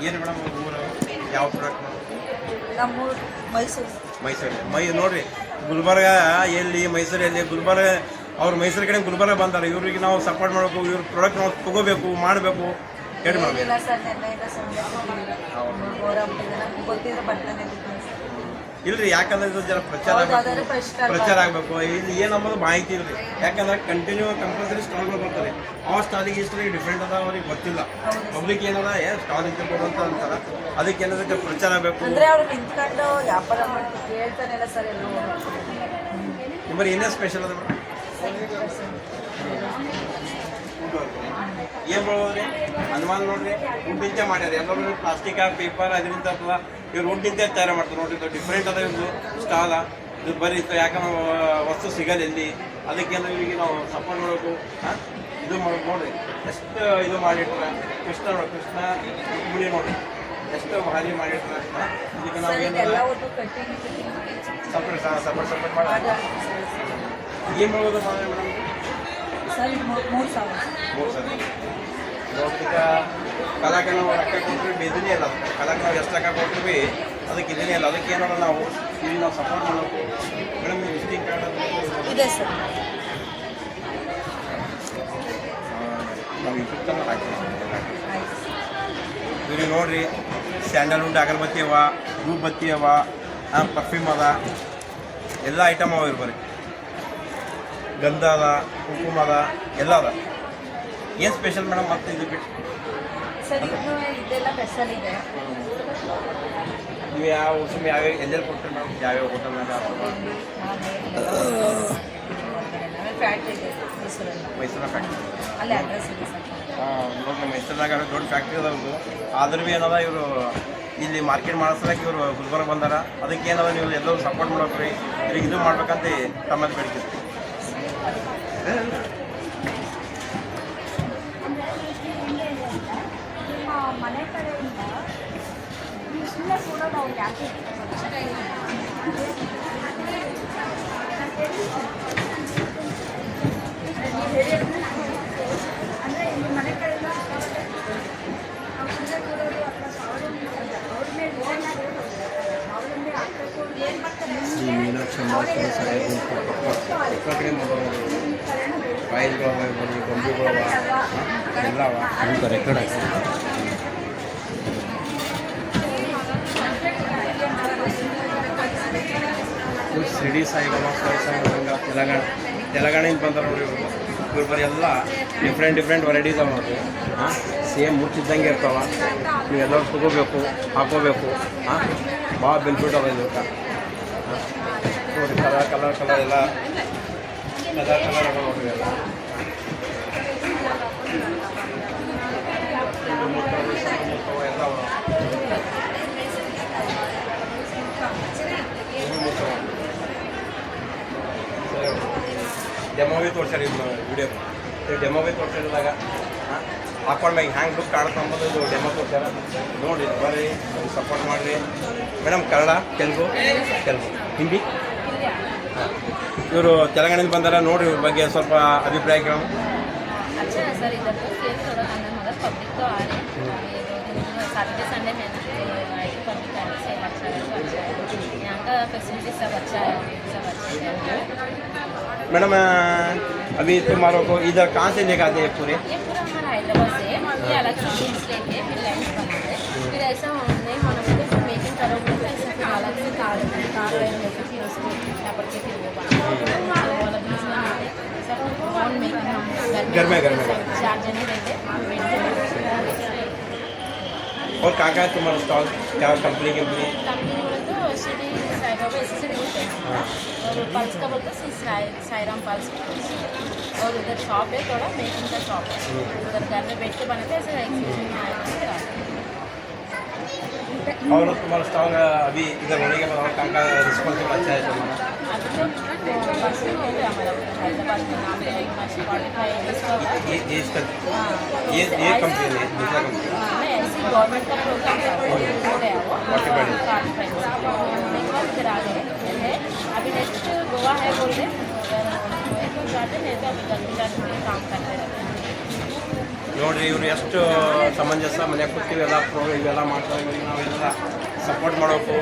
ಏನು ಮೇಡಮ್ ಊರು ಯಾವ ಪ್ರಾಡಕ್ಟ್? ನಮ್ಮೂರು ಮೈಸೂರು ನೋಡಿರಿ. ಗುಲ್ಬರ್ಗ ಎಲ್ಲಿ, ಮೈಸೂರಲ್ಲಿ ಗುಲ್ಬರ್ಗ. ಅವ್ರು ಮೈಸೂರು ಕಡೆ ಗುಲ್ಬರ್ಗ ಬಂದಾರೆ. ಇವ್ರಿಗೆ ನಾವು ಸಪೋರ್ಟ್ ಮಾಡಬೇಕು. ಇವ್ರ ಪ್ರಾಡಕ್ಟ್ ನಾವು ತೊಗೋಬೇಕು, ಮಾಡಬೇಕು. ಹೇಳಿ ಮೇಡಮ್. ಇಲ್ರಿ, ಯಾಕಂದ್ರೆ ಇದು ಜರ ಪ್ರಚಾರ ಆಗಬೇಕು. ಇದು ಏನಂಬುದು ಮಾಹಿತಿ ಇಲ್ರಿ. ಯಾಕಂದ್ರೆ ಕಂಟಿನ್ಯೂ ಕಂಪಲ್ಸರಿ ಸ್ಟಾಲ್ಗಳು ಬರ್ತಾರೆ. ಆ ಸ್ಟಾಲಿಗೆ ಇಷ್ಟು ಡಿಫ್ರೆಂಟ್ ಅದ ಅವ್ರಿಗೆ ಗೊತ್ತಿಲ್ಲ. ಪಬ್ಲಿಕ್ ಏನದ ಸ್ಟಾಲ್ ಇರ್ಬೋದು ಅಂತ ಅಂತಾರೆ. ಅದಕ್ಕೆ ಏನದಕ್ಕೆ ಪ್ರಚಾರ ಆಗಬೇಕು. ನಿಮ್ಮಲ್ಲಿ ಏನೇ ಸ್ಪೆಷಲ್ ಅದ ಮೇಡಮ್? ಏನು ಮಾಡೋದ್ರಿ ಹನುಮಾನ್ ನೋಡ್ರಿ, ಉಡ್ಡಿಂತೆ ಮಾಡ್ಯಾರ. ಎಲ್ಲರೂ ಪ್ಲಾಸ್ಟಿಕ್ ಪೇಪರ್ ಅದರಿಂದ ಅಥವಾ ಇವ್ರು ಉಡ್ಡಿಂತೆ ತಯಾರು ಮಾಡ್ತಾರೆ. ನೋಡ್ರಿ, ಇದು ಡಿಫ್ರೆಂಟ್ ಅದ ಇವ್ರದ್ದು ಸ್ಟಾಲ. ಇದು ಬರೀ ಯಾಕಂದ್ರೆ ವಸ್ತು ಸಿಗಲ್ಲ ಎಲ್ಲಿ. ಅದಕ್ಕೆ ಇವರಿಗೆ ನಾವು ಸಪೋರ್ಟ್ ಮಾಡಬೇಕು. ಇದು ನೋಡ್ರಿ ಎಷ್ಟು ಇದು ಮಾಡಿಟ್ರ. ಕೃಷ್ಣ ಮುಡಿ ನೋಡ್ರಿ ಎಷ್ಟು ಭಾರಿ ಮಾಡಿಟ್ರ. ಇದಕ್ಕೆ ನಾವು ಏನು ಸಪೋರ್ಟ್ ಮಾಡಿ ಏನು ಮಾಡೋದು ಮೇಡಮ್? ಮೂರು ಸಾವಿರ ನೋಡ್ಲಿಕ್ಕ ಕಲಾಕ್ಕೆ ನಾವು ರೊಕ್ಕ ಕೊಟ್ಟರೆ ಬೇದಿನೇ ಇಲ್ಲ. ಕಲಾಕ್ಕೆ ನಾವು ಎಷ್ಟು ರೊಕ್ಕ ಕೊಟ್ಟರು ಅದಕ್ಕೆ ಇದನ್ನೇ ಇಲ್ಲ. ಅದಕ್ಕೆ ಏನೋ ನಾವು ಇಲ್ಲಿ ನಾವು ಸಪೋರ್ಟ್ ಮಾಡಬೇಕು. ಮೇಡಮ್ ವಿಸಿಟಿಂಗ್ ಕಾರ್ಡ್ ಇದೆ ಸರ್. ನಾವು ಯೂಟ್ಯೂಬ್ ಚಾನಲ್ ಹಾಕ್ತೀವಿ. ಇವ್ರಿಗೆ ನೋಡಿರಿ, ಸ್ಯಾಂಡಲ್ವುಡ್ ಅಗರಬತ್ತಿ ಅವ, ಧೂಪ್ ಬತ್ತಿ ಅವ, ಪರ್ಫ್ಯೂಮ್ ಅದ, ಎಲ್ಲ ಐಟಮ್ ಅವ. ಇವ್ರು ಬರೀ ಗಂಧ ಅದ, ಕುಂಕುಮ ಅದ, ಎಲ್ಲ ಅದ. ಏನು ಸ್ಪೆಷಲ್ ಮೇಡಮ್? ಮತ್ತೆ ಇದು ಬಿಟ್ಟು ಸರ್ ಇದೆಲ್ಲ ಸ್ಪೆಷಲ್ ಇದೆ. ನೀವು ಯಾವ ಎಲ್ಲೆಲ್ಲಿ ಕೊಡ್ತೀರಿ ಮೇಡಮ್? ಯಾವ್ಯಾವ ಹೋಟೆಲ್ ಮೈಸೂರಿನ ಫ್ಯಾಕ್ಟ್ರಿ? ಅಲ್ಲಿ ಅಡ್ರೆಸ್ ಇದೆ ಸರ್. ನೋಡ್ರಿ, ಮೈಸೂರಿನಾಗ ದೊಡ್ಡ ಫ್ಯಾಕ್ಟ್ರಿ ಅದಾವ್ದು. ಆದ್ರೂ ಭೀ ಏನದ ಇವರು ಇಲ್ಲಿ ಮಾರ್ಕೆಟ್ ಮಾಡಿಸಲಿಕ್ಕೆ ಇವರು ಗುಲ್ಬರ್ಗ ಬಂದಾರ. ಅದಕ್ಕೆ ಏನದ ನೀವು ಎಲ್ಲರೂ ಸಪೋರ್ಟ್ ಮಾಡ್ಬೇಕ್ರಿ. ಇವ್ರಿಗೆ ಇದು ಮಾಡ್ಬೇಕಂತ ತಮ್ಮಲ್ಲಿ ಬೇಡಿಕೆ. ಮನೆ ಕಡೆಯಿಂದ ಸುಮ್ಮನೆ ಕೊಡೋದು ಅವ್ರು ಯಾಕೆ ಅಂದರೆ ಇಲ್ಲಿ ಮನೆ ಕಡೆಯಿಂದ ನಾವು ಸುಮ್ಮನೆ ಕೊಡೋದು ಅಥವಾ ಅವ್ರ ಮೇಲೆ ಅವಲಂಬನೆ ಆಗಬೇಕು. ಏನು ಮಾಡ್ತಾರೆ ಈ ಮೀನಾಕ್ಷಿ ಕಡೆ ಕಾಯಿಲ್ಗಳು ಗೊಂಬೆಗಳು ಎಲ್ಲ ರೆಕಾರ್ಡ್ ಆಗ್ತದೆ. ಶಿರ್ಡಿ ಸಾಯಿಬಾಬಾ ಸಂಘ ತೆಲಂಗಾಣದಿಂದ ಬಂದಾರ ನೋಡಿ. ಇವ್ರು ಬರೀ ಎಲ್ಲ ಡಿಫ್ರೆಂಟ್ ವೆರೈಟೀಸ್ ಅವ ನೋಡಿರಿ. ಸೇಮ್ ಮುಚ್ಚಿದ್ದಂಗೆ ಇರ್ತಾವ. ನೀವೆಲ್ಲರೂ ತಗೋಬೇಕು, ಹಾಕೋಬೇಕು. ಭಾಳ ಬೆನಿಫಿಟ್ ಅದ ಇದಕ್ಕೆ. ನೋಡಿ, ಕಲರ್ ಎಲ್ಲ ಕಲರ್ ಅವ ನೋಡ್ರಿ. ಎಲ್ಲ ಎಲ್ಲ ಡೆಮೋವೇ ತೋರ್ಸ್ಯಾರ. ಇದು ವಿಡಿಯೋ ಡೆಮೋವೇ ತೋರ್ಸಿದಾಗ ಹಾಕೊಂಡ್ಮ್ಯಾಗ ಹ್ಯಾಂಗೆ ಲುಕ್ ಕಾಣುತ್ತೆ ಅಂಬೋದು ಇದು ಡೆಮೋ ತೋರ್ಸ್ಯಾರ. ನೋಡಿ ಬರ್ರಿ, ಸಪೋರ್ಟ್ ಮಾಡಿರಿ ಮೇಡಮ್. ಕನ್ನಡ, ತೆಲುಗು, ಹಿಂದಿ. ಇವರು ತೆಲಂಗಾಣದಿಂದ ಬಂದಾರ. ನೋಡಿರಿ, ಇವ್ರ ಬಗ್ಗೆ ಸ್ವಲ್ಪ ಅಭಿಪ್ರಾಯ ಕೇಳೋಣ. अच्छा है सर, इधर तो सेल थोड़ा करना मगर पब्लिक तो आ रहे हैं। सैटरडे संडे है ना, 6 लाख अच्छा है। यहाँ का फैसिलिटी सब अच्छा है, सब अच्छे है। मैडम अभी तुम्हारे को इधर कहाँ से लेकर आते हैं पूरे? ये पूरा हमारा हैदराबाद से है, ये अलग से बीन्स लेके फिर लाइन बनाते हैं, फिर ऐसा नहीं होना चाहिए फिर मेकिंग करोगे तो ऐसा फिर अलग से कार लेके फिर उसको यहाँ पर के फिर वो बनाते हैं वाला बीन्स बनाते हैं सब ऑन मेकिंग हम घर में 4 जने रहते हैं। और कहाँ है तुम्हारा स्टॉल? क्या कंपनी कंपनी बोले तो श्री साई बाबा ऐसे से बोलते हैं और पल्स का बोलते हैं श्री साईराम पल्स, और उधर शॉप है थोड़ा मेकिंग का शॉप है, उधर घर में बैठ के बनाते हैं ऐसे एग्जीबिशन में आए थे। और तुम्हारा स्टॉल अभी इधर होने के बाद और कहाँ का रिस्पॉन्सिबल अच्छा है तुम्हारा? अभी तो फर्स्ट हो गया हमारा हैदराबाद में नाम है स्पॉटिफाई इसका ये इसका ये कंपनी है दूसरा कंपनी नहीं ऐसी गवर्नमेंट का प्रोग्राम हो गया वो Spotify। इधर आ गए है। अभी नेक्स्ट गोवा है बोल रहे जाते नहीं तो अभी जल्दी काम करते रहते हैं। ನೋಡ್ರಿ ಇವ್ರು ಎಷ್ಟು ಸಮಂಜಸ ಮನೆಯಾಗ ಕೂತೀವಿ ಎಲ್ಲ ಇವೆಲ್ಲ ಮಾಡ್ತಾರೆ, ಇವ್ರಿಗೆ ನಾವೆಲ್ಲ ಸಪೋರ್ಟ್ ಮಾಡಬೇಕು,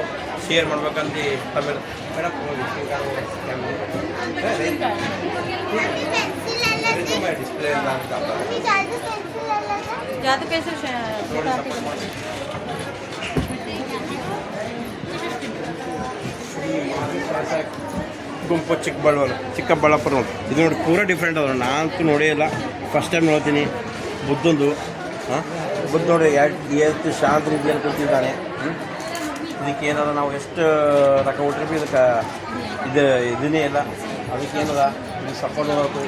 ಶೇರ್ ಮಾಡ್ಬೇಕಂತ ತಮ್ಮೆಲ್ಲ ಮೇಡಮ್ ಡಿಸ್ಪ್ಲೇ ಎಲ್ಲ ಅಂತ ज़्यादा पैसे ನೋಡಿ ಸಪೋರ್ಟ್ ಮಾಡಿ. ಗುಂಪು ಚಿಕ್ಕಬಳ್ಳಾಪುರ ನೋಡಿ, ಇದು ನೋಡಿ ಪೂರ ಡಿಫ್ರೆಂಟ್ ಅದ. ನಾನಂತೂ ನೋಡೇ ಇಲ್ಲ, ಫಸ್ಟ್ ಟೈಮ್ ನೋಡ್ತೀನಿ. ಬುದ್ಧಂದು ಬುದ್ಧ ನೋಡಿ ಎಷ್ಟು ಶಾಂತ ರೀತಿಯಲ್ಲಿ ಕೂತಿದ್ದಾನೆ. ಇದಕ್ಕೆ ಏನದ ನಾವು ಎಷ್ಟು ರೊಕ್ಕ ಕೊಟ್ಟರೆ ಇದಕ್ಕೆ ಇದನ್ನೇ ಇಲ್ಲ, ಅದಕ್ಕೇನದ ಇದು ಸಪೋರ್ಟ್ ಮಾಡಬೇಕು,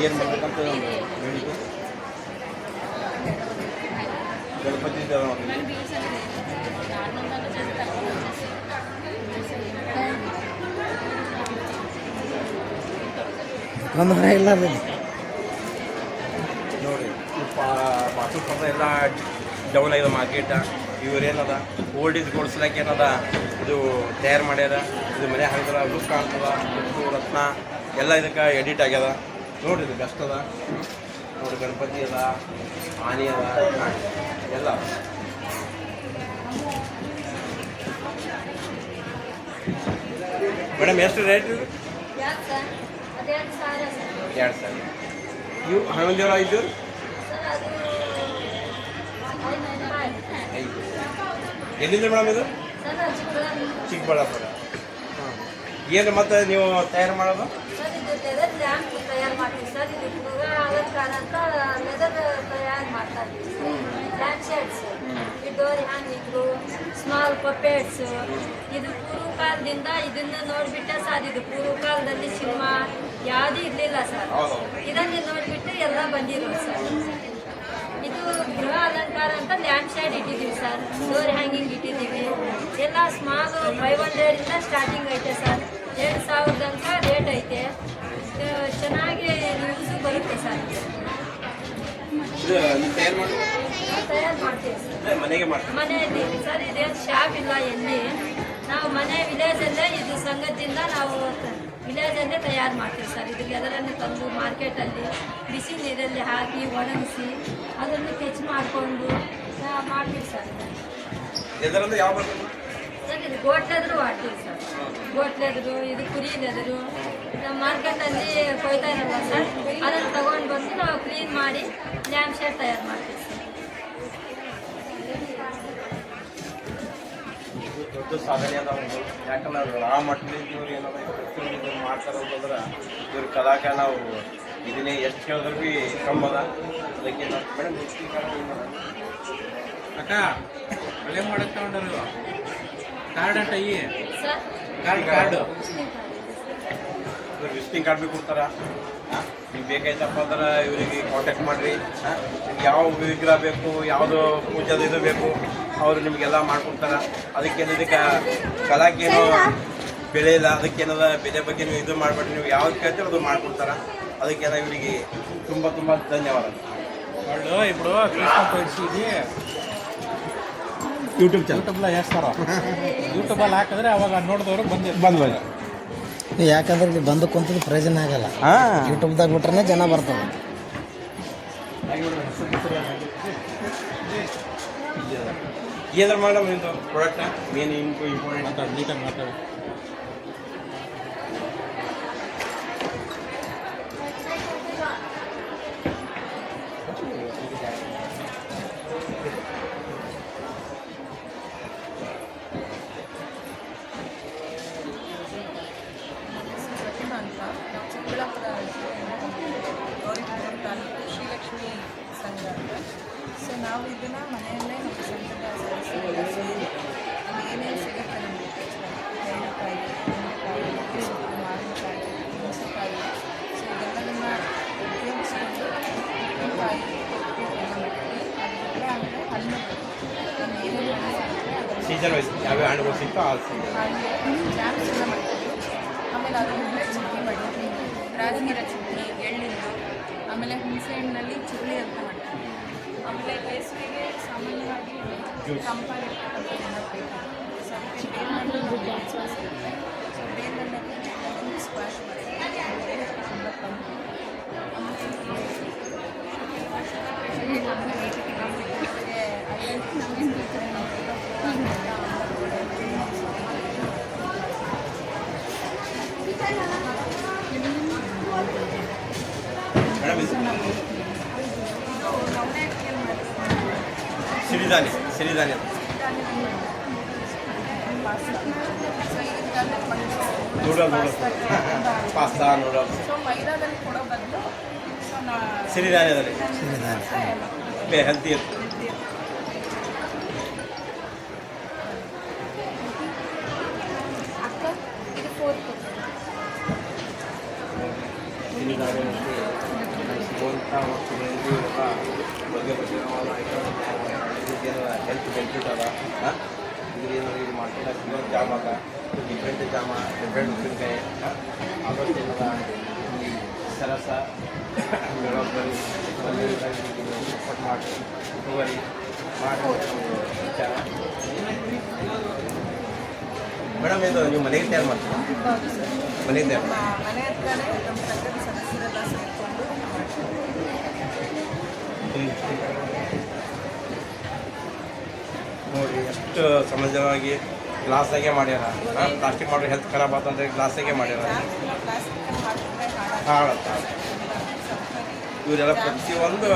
ಏನು ಮಾಡ್ಬೇಕಂತ ಒಂದು ಹೇಳಿಕೆ. ಗಣಪತಿ ಇದ್ದಾವೆ ನೋಡಿ. ತೊಂದರೆ ಇಲ್ಲ ರೀ ನೋಡಿ ಬಾಸು ಪದ ಎಲ್ಲ ಡೌನ್ ಆಗಿದೆ ಮಾರ್ಕೆಟ. ಇವ್ರೇನದ ಓಲ್ಡ್ ಈಸ್ ಗೋಲ್ಡ್ಸ್ಲಾಕ ಏನದ ಇದು ತಯಾರು ಮಾಡ್ಯಾರ, ಇದು ಮನೆ ಹಾಕಿದ್ರ ಲುಕ್ ಕಾಣ್ತದ, ಮುತ್ತು ರತ್ನ ಎಲ್ಲ ಇದಕ್ಕೆ ಎಡಿಟ್ ಆಗ್ಯದ. ನೋಡಿರಿ ಇದು ಬೆಸ್ಟ್ ಅದ ನೋಡಿ, ಗಣಪತಿ ಅದ, ಆನೆ ಅದ, ಎಲ್ಲ ಮೇಡಮ್ ಎಷ್ಟು ರೇಟ್ ಇದು? 2,000. ಇವು ಹನ್ನೊಂದು ಐದು ಎಲ್ಲಿಂದ ಮೇಡಮ್ ಇದು? ಚಿಕ್ಕಬಳ್ಳಾಪುರ. ಹಾಂ, ಏನು ಮತ್ತೆ ನೀವು ತಯಾರು ಮಾಡೋದು? ಸರ್ ಇದು ಲೆದರ್ ಲ್ಯಾಂಪ್ ತಯಾರು ಮಾಡ್ತೀವಿ ಸರ್. ಇದು ಗೃಹ ಅಲಂಕಾರ ಅಂತ ಲೆದರ್ ತಯಾರು ಮಾಡ್ತಾ ಇದ್ದೀವಿ. ಲ್ಯಾಂಪ್ ಶೇಡ್ಸ್, ಈ ಡೋರ್ ಹ್ಯಾಂಗಿಂಗು, ಸ್ಮಾಲ್ ಪಪೆಟ್ಸ್. ಇದು ಪೂರ್ವ ಕಾಲದಿಂದ ಇದನ್ನ ನೋಡ್ಬಿಟ್ಟೆ ಸರ್. ಇದು ಪೂರ್ವ ಕಾಲದಲ್ಲಿ ಸಿನಿಮಾ ಯಾವುದೂ ಇರಲಿಲ್ಲ ಸರ್, ಇದನ್ನೇ ನೋಡಿಬಿಟ್ಟು ಎಲ್ಲ ಬಂದಿರೋದು ಸರ್. ಇದು ಗೃಹ ಅಲಂಕಾರ ಅಂತ ಲ್ಯಾಂಪ್ ಶೇಡ್ ಇಟ್ಟಿದ್ದೀವಿ ಸರ್, ಡೋರ್ ಹ್ಯಾಂಗಿಂಗ್ ಇಟ್ಟಿದ್ದೀವಿ. ಎಲ್ಲ ಸ್ಮಾಲ್ 500 ಸ್ಟಾರ್ಟಿಂಗ್ ಐತೆ ಸರ್, 2,000 ತನಕ ರೇಟ್ ಐತೆ. ಚೆನ್ನಾಗಿ ಯೂಸ್ ಬರುತ್ತೆ ಸರ್. ಇದು ನೀವು ತಯಾರು ಮಾಡಿ ತಯಾರು ಮಾಡ್ತೀವಿ ಸರ್ ಮನೆಗೆ ಮಾಡ್ತೀವಿ. ಮನೆಯಲ್ಲಿ ಸರ್. ಇದೇನು ಶಾಪ್ ಇಲ್ಲ ಎಲ್ಲಿ, ನಾವು ಮನೆ ವಿಲೇಜಲ್ಲೇ ಇದು ಸಂಘದಿಂದ ನಾವು ವಿಲೇಜಲ್ಲೇ ತಯಾರು ಮಾಡ್ತೀವಿ ಸರ್. ಇದು ಲೆದರನ್ನು ತಂದು ಮಾರ್ಕೆಟಲ್ಲಿ ಬಿಸಿ ನೀರಲ್ಲಿ ಹಾಕಿ ಒಣಗಿಸಿ ಅದನ್ನು ಕೆಚ್ ಮಾಡಿಕೊಂಡು ಮಾಡ್ತೀವಿ ಸರ್. ಎದರಂದ್ರೆ ಯಾವ ಬರ್ತದೆ? ಸರ್ ಇದು ಗೋಟ್ ಲೆದರು ಮಾಡ್ತೀವಿ ಸರ್. ಗೋಟ್ ಲೆದರು, ಇದು ಕುರಿ ಲೆದರು. ನಮ್ಮ ಮಾರ್ಕೆಟಲ್ಲಿ ಕೊಯ್ತಾ ಇರಲ್ಲ ಸರ್, ಅದನ್ನು ತಗೊಂಡು ಬಂದು ನಾವು ಕ್ಲೀನ್ ಮಾಡಿ ಲ್ಯಾಂಪ್ ಶೇಡ್ ತಯಾರು ಮಾಡ್ತೀವಿ ಸರ್. ದೊಡ್ಡ ಸಾಧನೆ ಅದ ಒಂದು. ಯಾಕಂದ್ರೆ ಆ ಮಟ್ಟದಿಂದ ಇವ್ರು ಏನದ ಪ್ರತಿಯೊಂದು ಮಾಡ್ತಾರೆ ಅಂತಂದ್ರೆ ಇವ್ರ ಕಲಾಕ ನಾವು ಇದನ್ನೇ ಎಷ್ಟು ಕೇಳಿದ್ರು ಭೀ ಕಮ್ಮಿ ಅದ. ಅದಕ್ಕೆ ನಾವು ಮೇಡಮ್ ಅಕ್ಕ ಒಳ್ಳೆ ಮಾಡಕ್ ತಗೊಂಡ್ರು ಕಾರ್ಡ್ ಅಂತ ಈ ಸರ್ ಕಾರ್ಡ್ ವಿಸಿಟಿಂಗ್ ಕಾರ್ಡ್ ಭೀ ಕೊಡ್ತಾರ. ನೀವು ಬೇಕಾಯ್ತಪ್ಪ ಅಂದ್ರೆ ಇವರಿಗೆ ಕಾಂಟ್ಯಾಕ್ಟ್ ಮಾಡಿರಿ. ನಿಮ್ಗೆ ಯಾವ ವಿಗ್ರಹ ಬೇಕು, ಯಾವುದು ಪೂಜಾದ ಇದು ಬೇಕು, ಅವರು ನಿಮಗೆಲ್ಲ ಮಾಡ್ಕೊಡ್ತಾರೆ. ಅದಕ್ಕೆ ಕಲಾಕೇನು ಬೆಲೆ ಇಲ್ಲ, ಅದಕ್ಕೇನದ ಬೆಲೆ ಬಗ್ಗೆ ನೀವು ಇದು ಮಾಡ್ಬೇಡಿ, ನೀವು ಯಾವ್ದು ಕೇಳ್ತೀರೋ ಅದು ಮಾಡ್ಕೊಡ್ತಾರೆ. ಅದಕ್ಕೆಲ್ಲ ಇವರಿಗೆ ತುಂಬ ತುಂಬ ಧನ್ಯವಾದ. వాళ్ళు ఇప్పుడు తీసుకొని ఇది ಯೂಟ್ಯೂಬ್ ಚಾನಲ್ ಯೂಟ್ಯೂಬ್లో వేస్తారు. ಯೂಟ್ಯೂಬಲ್ಲಿ ಹಾಕಿದ್ರೆ ಅವಾಗ ನೋಡಿದವರು ಬಂದ್ವಿ. ಯಾಕಂದ್ರೆ ಇಲ್ಲಿ ಬಂದು ಕುಂತದ್ದು ಪ್ರಯೋಜನ ಆಗಲ್ಲ. ಹಾಂ, ಯೂಟ್ಯೂಬ್ದಾಗ ಬಿಟ್ರೆ ಜನ ಬರ್ತಾರೆ. ಏನಾರು ಮೇಡಮ್ ಇದು ಪ್ರಾಡಕ್ಟ ಮೇನ್ ಇಂಪಾರ್ಟೆಂಟ್ ಮಾತಾಡಿ ನೀಟಾಗಿ ಮಾತಾಡಿ. ಪ್ರತಿಮಾ ಅಂತ ನಾವು ಚಿಕ್ಕಬಳ್ಳಾಪುರ ಗೌರಿಬಿದನೂರು ತಾಲೂಕು ಶ್ರೀಲಕ್ಷ್ಮಿ ಸಂಘ ಅಂತ. ಸೊ ನಾವು ಇದನ್ನು ಮನೆಯಲ್ಲೇ ನಮ್ಮ ಸಂಘದ ಸದಸ್ಯರೆಲ್ಲ ಸೇರಿ ಏನೇನು ಸಿಗುತ್ತೆ ನಮಗೆ ಬೆಂಡೆಕಾಯಿ ಬೆಂಡೆಕಾಯಿ ಸೊಪ್ಪು ಮಾವಿನಕಾಯಿ ಮೆಣಸಿನಕಾಯಿ ಸೊ ಇದೆಲ್ಲದನ್ನು ಉಪಯೋಗಿಸ್ಕೊಂಡು ಉಪ್ಪಿನಕಾಯಿ ಎಲ್ಲ ಮಾಡ್ತೀವಿ. ಅದೆಲ್ಲ ಅಂದರೆ ಹಣ್ಣು ನಮ್ಮ ಏನೇನು ಹಣ್ಣು ಸಿಗುತ್ತೆ ಅದನ್ನು ಸೀಸನ್ ವೈಸ್ ಯಾವ್ಯಾವ ಹಣ್ಣುಗಳು ಸಿಗ್ತೋ ಆ ಸೀಸನ್. ಹಣ್ಣು ಜಾಮ್ಸ್ ಎಲ್ಲ ಮಾಡ್ತೀವಿ. ಆಮೇಲೆ ಅದ್ರ ಮೇಲೆ ಚಟ್ನಿ ಮಾಡಿದ್ವಿ, ರಾಜಗಿರ ಚಟ್ನಿ, ಎಳ್ಳಿಂದು, ಆಮೇಲೆ ಹುಣಸೆಹಣ್ಣಲ್ಲಿ ಚಿರುಳಿ ಅಂತ ಮಾಡ್ತೀವಿ. ಆಮೇಲೆ ಬೇಸಿಗೆಗೆ ಸಾಮಾನ್ಯವಾಗಿ ತಂಪಾಗಿರ್ತಕ್ಕಂಥ ಏನಾದ್ರು ಬೇಕು. ಸೊ ಅದಕ್ಕೆ ಬೇವಿನಹಣ್ಣು ಸಿಗುತ್ತೆ. ಸೊ ಬೇವಿನಹಣ್ಣಲ್ಲಿ ಸ್ಕ್ವಾಶ್ ಮಾಡ್ತೀವಿ, ದೇಹಕ್ಕೆ ತುಂಬ ತಂಪು. ಆಮೇಲೆ ಮೇಡಮ್ ಇದು ಸಿರಿಧಾನ್ಯ ಸಿರಿಧಾನ್ಯ ನೂಡಲ್ಸ್ ಪಾಸ್ತಾ ನೂಡಲ್ಸ್ ಸೊ ಮೈದಾದಲ್ಲಿ ಕೊಡೋ ಬದಲು ಸೊ ಸಿರಿಧಾನ್ಯದಲ್ಲಿ ಹೆಲ್ತಿ ಇರ್ತದೆ. ಇದು 4 ಹೆಲ್ತ್ ಬೆನಿಫಿಟ್ ಅದ ಇದ್ರೇನಾದ್ರು ಇದು ಮಾಡ್ತಿಲ್ಲ ಇನ್ನೊಂದು ಜಾಮ್ ಅದ ಡಿಫ್ರೆಂಟ್ ಜಾಮ ಡಿಫ್ರೆಂಟ್ ಉಪ್ಪಿನಕಾಯಿ ಆದಷ್ಟು ಏನದ ಈ ಸರಸ ಬೆಳಗ್ಗರಿ ಸಪೋರ್ಟ್ ಮಾಡಿ ತಗೋರಿ ಮಾಡಿ ವಿಚಾರ. ಮೇಡಮ್ ಇದು ನೀವು ಮನೆಗೆ ತಯಾರು ಮಾಡ್ತೀರಾ? ಮನೆಗೆ ತಯಾರು ಮಾಡಿ ಮನೆ ಹತ್ರನೇ ನಮ್ಮ ಸಂಘದ ಸದಸ್ಯರೆಲ್ಲ ಸೇರಿಕೊಂಡು ನೋಡಿ ಎಷ್ಟು ಸಮಂಜಸವಾಗಿ ಗ್ಲಾಸಾಗೆ ಮಾಡ್ಯಾರ. ಪ್ಲಾಸ್ಟಿಕ್ ಮಾಡಿ ಹೆಲ್ತ್ ಖರಾಬ್ ಆತಂದ್ರೆ ಗ್ಲಾಸಾಗೆ ಮಾಡ್ಯಾರ. ಪ್ಲಾಸ್ಟಿಕ್ ಹಾಕಿದ್ರೆ ಹಾಳತ್ತ ಇವರೆಲ್ಲ ಪ್ರತಿಯೊಂದು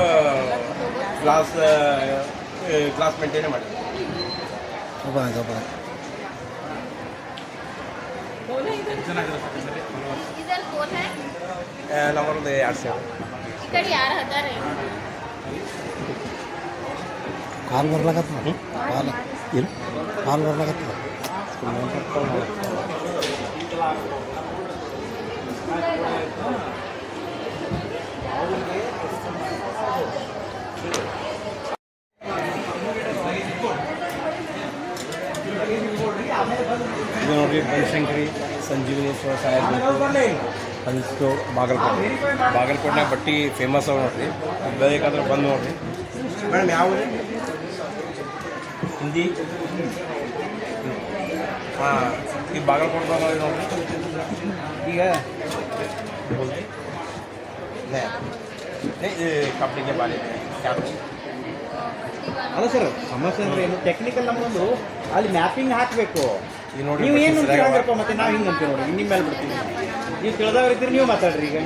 ಗ್ಲಾಸ್ ಮೇಂಟೈನ್ ಮಾಡ್ಯಾರ. ಇದರ ಕೋನ್ ಹೈ ನಮ್ಮೊಂದು 2,000 ಈ ಕಡೆ ಯಾರು ಹದಾರೆ ಕಾಲು ಬರ್ಲಾಕತ್ತ ಕಾಲು ಏನು ಕಾಲು ಬರ್ಲಾಕತ್ತ ಇದು ನೋಡಿರಿ ಬನಶಂಕರಿ ಸಂಜೀವಿನಿ ಸ್ವಸಹಾಯ ಹಂಚ್ ಸ್ಟೋರ್ ಬಾಗಲಕೋಟೆನಾಗ ಬಟ್ಟೆ ಫೇಮಸ್ ಅವ ನೋಡಿರಿ. ಬೇಕಾದ್ರೆ ಬಂದು ನೋಡಿರಿ. ಮೇಡಮ್ ಯಾವ ಹಿಂದಿ ಹಾಂ ಈ ಬಾಗಲಕೋಟೆದಾಗ ನೋಡಿರಿ. ಈಗ ಕಪ್ಪಡಿಗೆ ಬಾರಿ ಕ್ಯಾಪ್ ಅಲ್ಲ ಸರ್, ಸಮಸ್ಯೆ ಅಂದ್ರೆ ಏನು ಟೆಕ್ನಿಕಲ್ ನಮ್ಮೊಂದು ಅಲ್ಲಿ ಮ್ಯಾಪಿಂಗ್ ಹಾಕಬೇಕು. ಈಗ ನೋಡಿ ನೀವು ಏನು ಅಂತೀರಪ್ಪ, ಮತ್ತೆ ನಾವು ಹಿಂಗೆ ಅಂತೀವಿ ನೋಡಿ, ನಿಮ್ಮ ಮೇಲೆ ಬಿಡ್ತೀವಿ. ನೀವು ತಿಳಿದವ್ರು ಇದ್ದೀರಿ, ನೀವು ಮಾತಾಡ್ರಿ. ಈಗ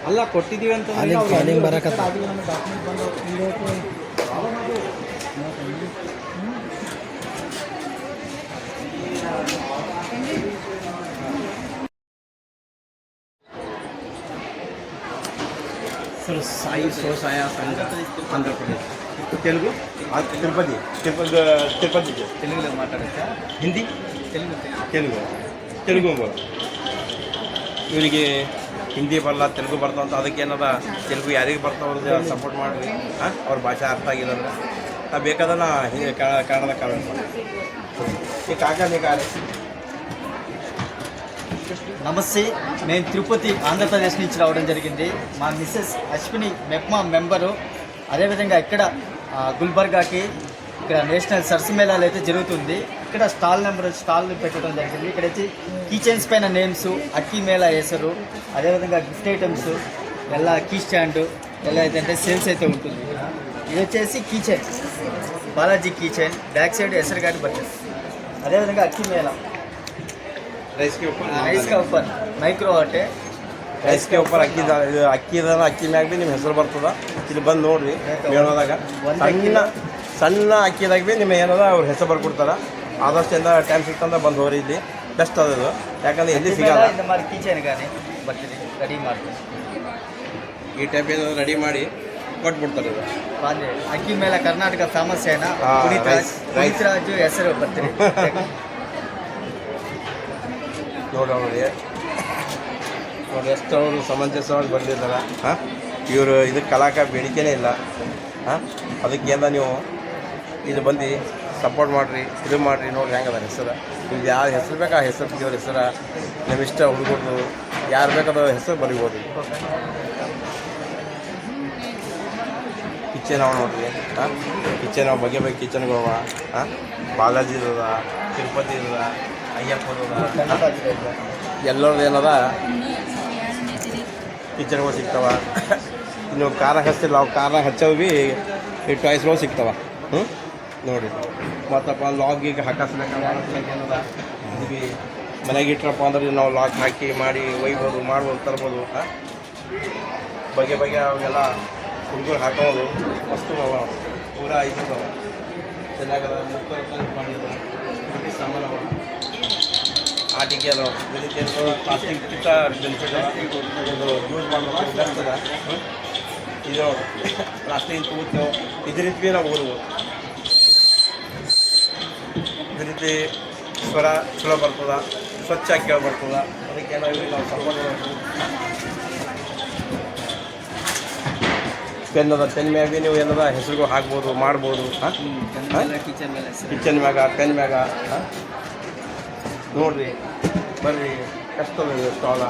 ಅಲ್ಲ ಕೊಟ್ಟಿದ್ದೀವಿ ಅಂತ ಕಾಲಿಂಗ್ ಬರಕತ್ತ ಸರ್ ಸಾಯಿ ಸ್ವಸಹಾಯ ಸಂಘ ಆಂಧ್ರ ಪ್ರದೇಶ್. ತೆಲುಗು ತಿರುಪತಿ ತೆಲುಗುలో ಮಾತಾಡುತ್ತಾ? ಹಿಂದಿ తెలుగు ತೆಲುಗು ಇವರಿಗೆ ಹಿಂದಿ ಬರಲ್ಲ, ತೆಲುಗು ಬರ್ತಾವಂತ. ಅದಕ್ಕೆ ಏನದ ತೆಲುಗು ಯಾರಿಗೆ ಬರ್ತಾವ್ರದ್ದು ಸಪೋರ್ಟ್ ಮಾಡಿರಿ. ಅವ್ರ ಭಾಷೆ ಅರ್ಥ ಆಗಿಲ್ಲ ಅಂದ್ರೆ ನಾವು ಬೇಕಾದ್ರೆ ಕನ್ನಡದ ಕಾಮೆಂಟ್ ಮಾಡ್ತೀವಿ. ఈ కాకా మీ కాదు. నమస్తే, మేము తిరుపతి ఆంధ్రప్రదేశ్ నుంచి రావడం జరిగింది. మా మిస్సెస్ అశ్విని మెప్మా మెంబరు. అదేవిధంగా ఇక్కడ గుల్బర్గాకి ఇక్కడ నేషనల్ సరస్సు మేళాలు అయితే జరుగుతుంది. ఇక్కడ స్టాల్ పెట్టడం జరిగింది. ఇక్కడ వచ్చి కీచైన్స్ పైన నేమ్స్, అక్కి మేళా వేసారు. అదేవిధంగా గిఫ్ట్ ఐటమ్స్, ಎಲ್ಲ ಕೀ ಸ್ಟ್ಯಾಂಡು ఎలా అయితే అంటే సేల్స్ అయితే ఉంటుంది. ఇది వచ్చేసి kitchen, Balaji kitchen, back side ఎసరుగాడి బట్టలు. అదేవిధంగా అక్కి మేళ, ರೈಸ್ಗೆ ಉಪ್ಪರ್ ರೈಸ್ಗೆ ಉಪ್ಪರ್ ಮೈಕ್ರೋ ಹೊಟ್ಟೆ, ರೈಸ್ಗೆ ಉಪ್ಪರ್ ಅಕ್ಕಿ ಮ್ಯಾಗ ಭೀ ನಿಮ್ಮ ಹೆಸರು ಬರ್ತದ. ಇಲ್ಲಿ ಬಂದು ನೋಡ್ರಿ ಮೇಳದಾಗ ಸಣ್ಣ ಅಕ್ಕಿದಾಗ ಭೀ ನಿಮ್ಮ ಏನದ ಅವ್ರ ಹೆಸರು ಬರ್ಕೊಡ್ತಾರೆ. ಆದಷ್ಟು ಎಲ್ಲ ಟೈಮ್ ಸಿಗ್ತಂದ ಬಂದು ಹೋಗ್ರಿ, ಇಲ್ಲಿ ಬೆಸ್ಟ್ ಅದು. ಯಾಕಂದ್ರೆ ಎಲ್ಲಿ ಸಿಗಲ್ಲ. இந்த மாதிரி ಕಿಚನ್ ಗಾನಿ ಬರ್ತೀರಿ ರೆಡಿ ಮಾಡ್ತೀವಿ. ಈ ಟೈಪ್ ಏನಾದ್ರು ರೆಡಿ ಮಾಡಿ ಕೊಟ್ಬಿಡ್ತಾರೆ. ಬಾಂದ್ರೆ ಅಕ್ಕಿ ಮೇಲೆ ಕರ್ನಾಟಕ ಫೇಮಸ್ ಏನ ರೈಸ್ ಪುನೀತ್ ಹೆಸರು ಬರ್ತೀರಿ. ನೋಡಿ ಎಷ್ಟು ಅವರು ಸಮಂಜಸವಾಗಿ ಬಂದಿದ್ದಾರೆ. ಇವರು ಇದಕ್ಕೆ ಕಲಾಕ ಬೇಡಿಕೆನೇ ಇಲ್ಲ. ಅದಕ್ಕೆಲ್ಲ ನೀವು ಇದು ಬಂದು ಸಪೋರ್ಟ್ ಮಾಡಿರಿ, ಇದು ಮಾಡಿರಿ. ನೋಡಿರಿ ಹೆಂಗದ ಹೆಸರು. ನಿಮ್ಗೆ ಯಾರು ಹೆಸರು ಬೇಕು ಆ ಹೆಸರು ಇವ್ರ ಹೆಸರು ನಿಮ್ಮ ಇಷ್ಟ. ಹುಡುಗರು ಯಾರು ಬೇಕಾದ ಹೆಸರು ಬರಿಬೋದು. ಕಿಚನ್ ಅವ ನೋಡ್ರಿ. ಕಿಚನ್ ಅವ ಬಗೆ ಬಗೆ ಕಿಚನ್ಗಳವ. ಬಾಲಾಜಿ ಇರದ, ತಿರುಪತಿ ಇರದ, ಅಯ್ಯಪ್ಪದ, ಎಲ್ಲರದ್ದು ಏನದ ಕಿಚನ್ಗಳು ಸಿಗ್ತಾವ. ಇನ್ನು ಕಾರ್ನಾಗ ಹಚ್ತಿಲ್ಲ, ಅವು ಕಾರ್ನಾಗ ಹಚ್ಚವು ಭೀ ಈ ಟಾಯ್ಸ್ಗಳು ಸಿಗ್ತಾವ. ನೋಡಿರಿ ಮತ್ತಪ್ಪ ಲಾಗಿಗೆ ಹಾಕಿಸ್ಬೇಕಂದ್ರೆ ಏನದ ಇದು ಭೀ ಮನೆಗೆ ಇಟ್ರಪ್ಪ ಅಂದ್ರೆ ನಾವು ಲಾಕ್ ಹಾಕಿ ಮಾಡಿ ಒಯ್ಬೋದು, ಮಾಡ್ಬೋದು, ತರ್ಬೋದು. ಬಗೆ ಬಗೆ ಅವೆಲ್ಲ ಹುಡುಗರು ಹಾಕೋದು ವಸ್ತು ಅವ ಪೂರ ಇದು ಅವ ಚೆನ್ನಾಗದ. ಮುಖ ಮಾಡಿದ್ರು ಸಾಮಾನು ಅವ ಆಟಿಕೆ ಅದಾವ. ಇದಕ್ಕೆ ಪ್ಲಾಸ್ಟಿಕ್ ಕಿತ್ತ ಬೆನಿಫಿಟ್ ಇದು ಯೂಸ್ ಮಾಡಬೇಕು ಬೆಸ್ತದ. ಇದು ಪ್ಲಾಸ್ಟಿಕ್ ತಗೋತೇವೆ ಇದರಿಂದ ಭೀ ನಾವು ಓದ್ಬೋದು. ಇದೇ ರೀತಿ ಸ್ವರ ಚಲೋ ಬರ್ತದ, ಸ್ವಚ್ಛ ಕೇಳಿ ಬರ್ತದ. ಅದಕ್ಕೆ ಏನಾಗಿ ನಾವು ಸಪೋರ್ಟ್ ಮಾಡಬೇಕು. ಪೆನ್ ಅದ, ಪೆನ್ ಮ್ಯಾಗ ಭೀ ನೀವು ಏನದ ಹೆಸರುಗಳು ಹಾಕ್ಬೋದು, ಮಾಡ್ಬೋದು. ಕಿಚನ್ ಮ್ಯಾಗ, ಪೆನ್ ಮ್ಯಾಗ ನೋಡ್ರಿ ಬರ್ರಿ. ಕಷ್ಟದ ಸ್ಟಾಲ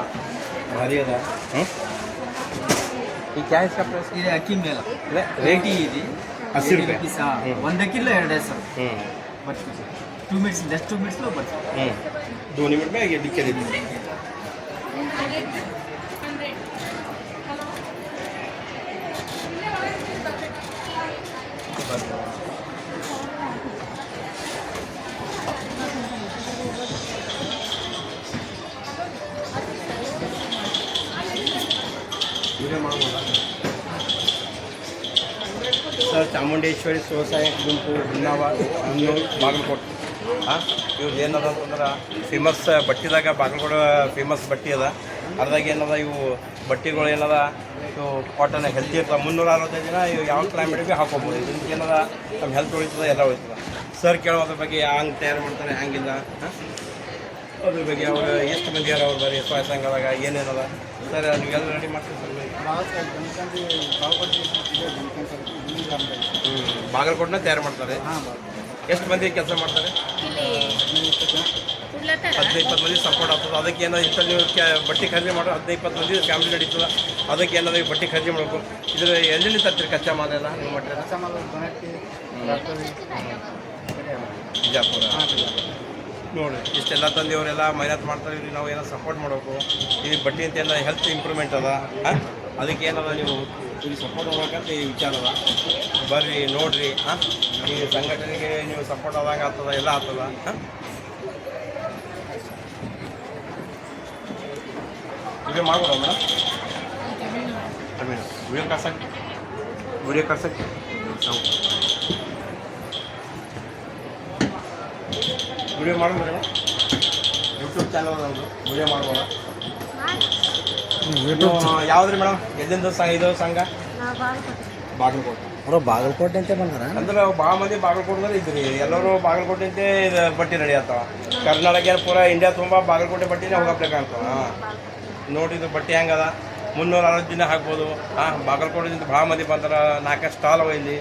ಭಾರಿ ಅದ. ಈ ಕ್ಯಾಶ್ ಕಪ್ರೆಸ್ ಇದು ಅಕ್ಕಿ ಮೇಲೆ ರೇಟಿ ಇದೆ 80 ರೂಪಾಯಿ. 1 ಕಿಲೋ 2 ಹೆಸರು ಬರ್ತೀವಿ. 2 ಮಿನಿಟ್ಸ್ ಜಸ್ಟ್ 2 ಮಿನಿಟ್ಸ್లో ಬರ್ತೀವಿ. 2 ಮಿನಿಟ್ ಮ್ಯಾಗ ಡಿಕ್ಕೆ ಇದೆ. ಸರ್ ಚಾಮುಂಡೇಶ್ವರಿ ಸ್ವಸಹಾಯ ಗುಂಪು ಹುನ್ನಾವ, ಹುನ್ನೂರು, ಬಾಗಲಕೋಟೆ. ಇವ್ರು ಏನದ ಅಂತಂದ್ರೆ ಫೇಮಸ್ ಬಟ್ಟೆದಾಗ ಬಾಗಲಕೋಟೆ ಫೇಮಸ್ ಬಟ್ಟೆ ಅದ. ಅದ್ರಾಗ ಏನದ ಇವು ಬಟ್ಟೆಗಳು ಏನದ ಇವು ಕಾಟನ್ ಹೆಲ್ತಿ ಇರ್ತವೆ. 365 ದಿನ ಇವು ಯಾವ ಕ್ಲೈಮೇಟ್ಗೆ ಹಾಕೋಬೋದು. ಇದರಿಂದ ಏನದ ನಮ್ಮ ಹೆಲ್ತ್ ಉಳಿತದೆ, ಎಲ್ಲ ಉಳಿತದೆ. ಸರ್ ಕೇಳೋದ್ರ ಬಗ್ಗೆ ಹಂಗೆ ತಯಾರು ಮಾಡ್ತಾರೆ, ಹ್ಯಾಂಗಿಲ್ಲ ಅದ್ರ ಬಗ್ಗೆ ಅವ್ರು ಎಷ್ಟು ಮಂದಿ ಯಾರು ಅವ್ರು ಬರೀ ಸ್ವಯಂ ಸಂಘದಾಗ ಏನೇನದ ಸರ್ ನೀವೆಲ್ಲ ರೆಡಿ ಮಾಡ್ತೀವಿ ಸರ್. ಬಾಗಲಕೋಟೆನ ತಯಾರು ಮಾಡ್ತಾರೆ. ಎಷ್ಟು ಮಂದಿ ಕೆಲಸ ಮಾಡ್ತಾರೆ? 15-20 ಮಂದಿ ಸಪೋರ್ಟ್ ಆಗ್ತದೆ. ಅದಕ್ಕೆ ಏನಾದ್ರು ಇಂಥ ನೀವು ಬಟ್ಟೆ ಖರೀದಿ ಮಾಡೋ 15-20 ಮಂದಿ ಫ್ಯಾಮಿಲಿ ನಡೀತದೆ. ಅದಕ್ಕೆ ಏನಾದ್ರು ಬಟ್ಟೆ ಖರೀದಿ ಮಾಡಬೇಕು. ಇದ್ರ ಎಲ್ಲಿ ತರ್ತೀರಿ ಕಚ್ಚಾ ಮಾಲೆಲ್ಲ ನೀವು ಮಟೀರಿಯಲ್? ಬಿಜಾಪುರ. ನೋಡಿರಿ ಇಷ್ಟೆಲ್ಲ ತಂದು ಇವರೆಲ್ಲ ಮೆಹನತ್ ಮಾಡ್ತಾರೆ. ಇವ್ರಿಗೆ ನಾವು ಏನೋ ಸಪೋರ್ಟ್ ಮಾಡಬೇಕು. ಈ ಬಟ್ಟೆ ಅಂತ ಏನೋ ಹೆಲ್ತ್ ಇಂಪ್ರೂವ್ಮೆಂಟ್ ಅದ. ಅದಕ್ಕೆ ಏನದ ನೀವು ಇಲ್ಲಿ ಸಪೋರ್ಟ್ ಹೋಗ್ಬೇಕಂತ ಈ ವಿಚಾರ ಅದ. ಬರ್ರಿ ನೋಡಿರಿ. ಈ ಸಂಘಟನೆಗೆ ನೀವು ಸಪೋರ್ಟ್ ಆದಂಗೆ ಆಗ್ತದ, ಎಲ್ಲ ಆಗ್ತದ. ವಿಡಿಯೋ ಮಾಡ್ಬೋದ ಮೇಡಮ್? ವಿಡಿಯೋ ಕಳ್ಸಕ್ಕೆ ವಿಡಿಯೋ ಮಾಡ್ಬೋದು. ಯೂಟ್ಯೂಬ್ ಚಾನಲ್ ನಮ್ಮದು. ವಿಡಿಯೋ ಮಾಡ್ಬೋದ? ಯಾವ್ದ್ರಿ ಮೇಡಮ್? ಎಲ್ಲಿಂದ ಇದು ಸಂಘ? ಬಾಗಲಕೋಟೆ. ಅವರು ಬಾಗಲಕೋಟೆ ಅಂತ ಬಂದಾರ ಅಂದ್ರೆ ಭಾಳ ಮಂದಿ ಬಾಗಲಕೋಟೆದಲ್ಲಿ ಇದ್ರಿ. ಎಲ್ಲರೂ ಬಾಗಲಕೋಟೆ ಅಂತ ಇದು ಬಟ್ಟೆ ರೆಡಿ ಆಗ್ತಾವ. ಕರ್ನಾಟಕ ಪೂರ ಇಂಡಿಯಾ ತುಂಬ ಬಾಗಲಕೋಟೆ ಬಟ್ಟೆನೇ ಹೋಗಬೇಕಾಗ್ತಾವ. ನೋಡಿ ಇದು ಬಟ್ಟೆ ಹೆಂಗದ. 360 ದಿನ ಹಾಕ್ಬೋದು. ಬಾಗಲಕೋಟೆದಿಂದ ಭಾಳ ಮಂದಿ ಬಂದ್ರೆ 4 ಸ್ಟಾಲ್ ಅವ ಇಲ್ಲಿ.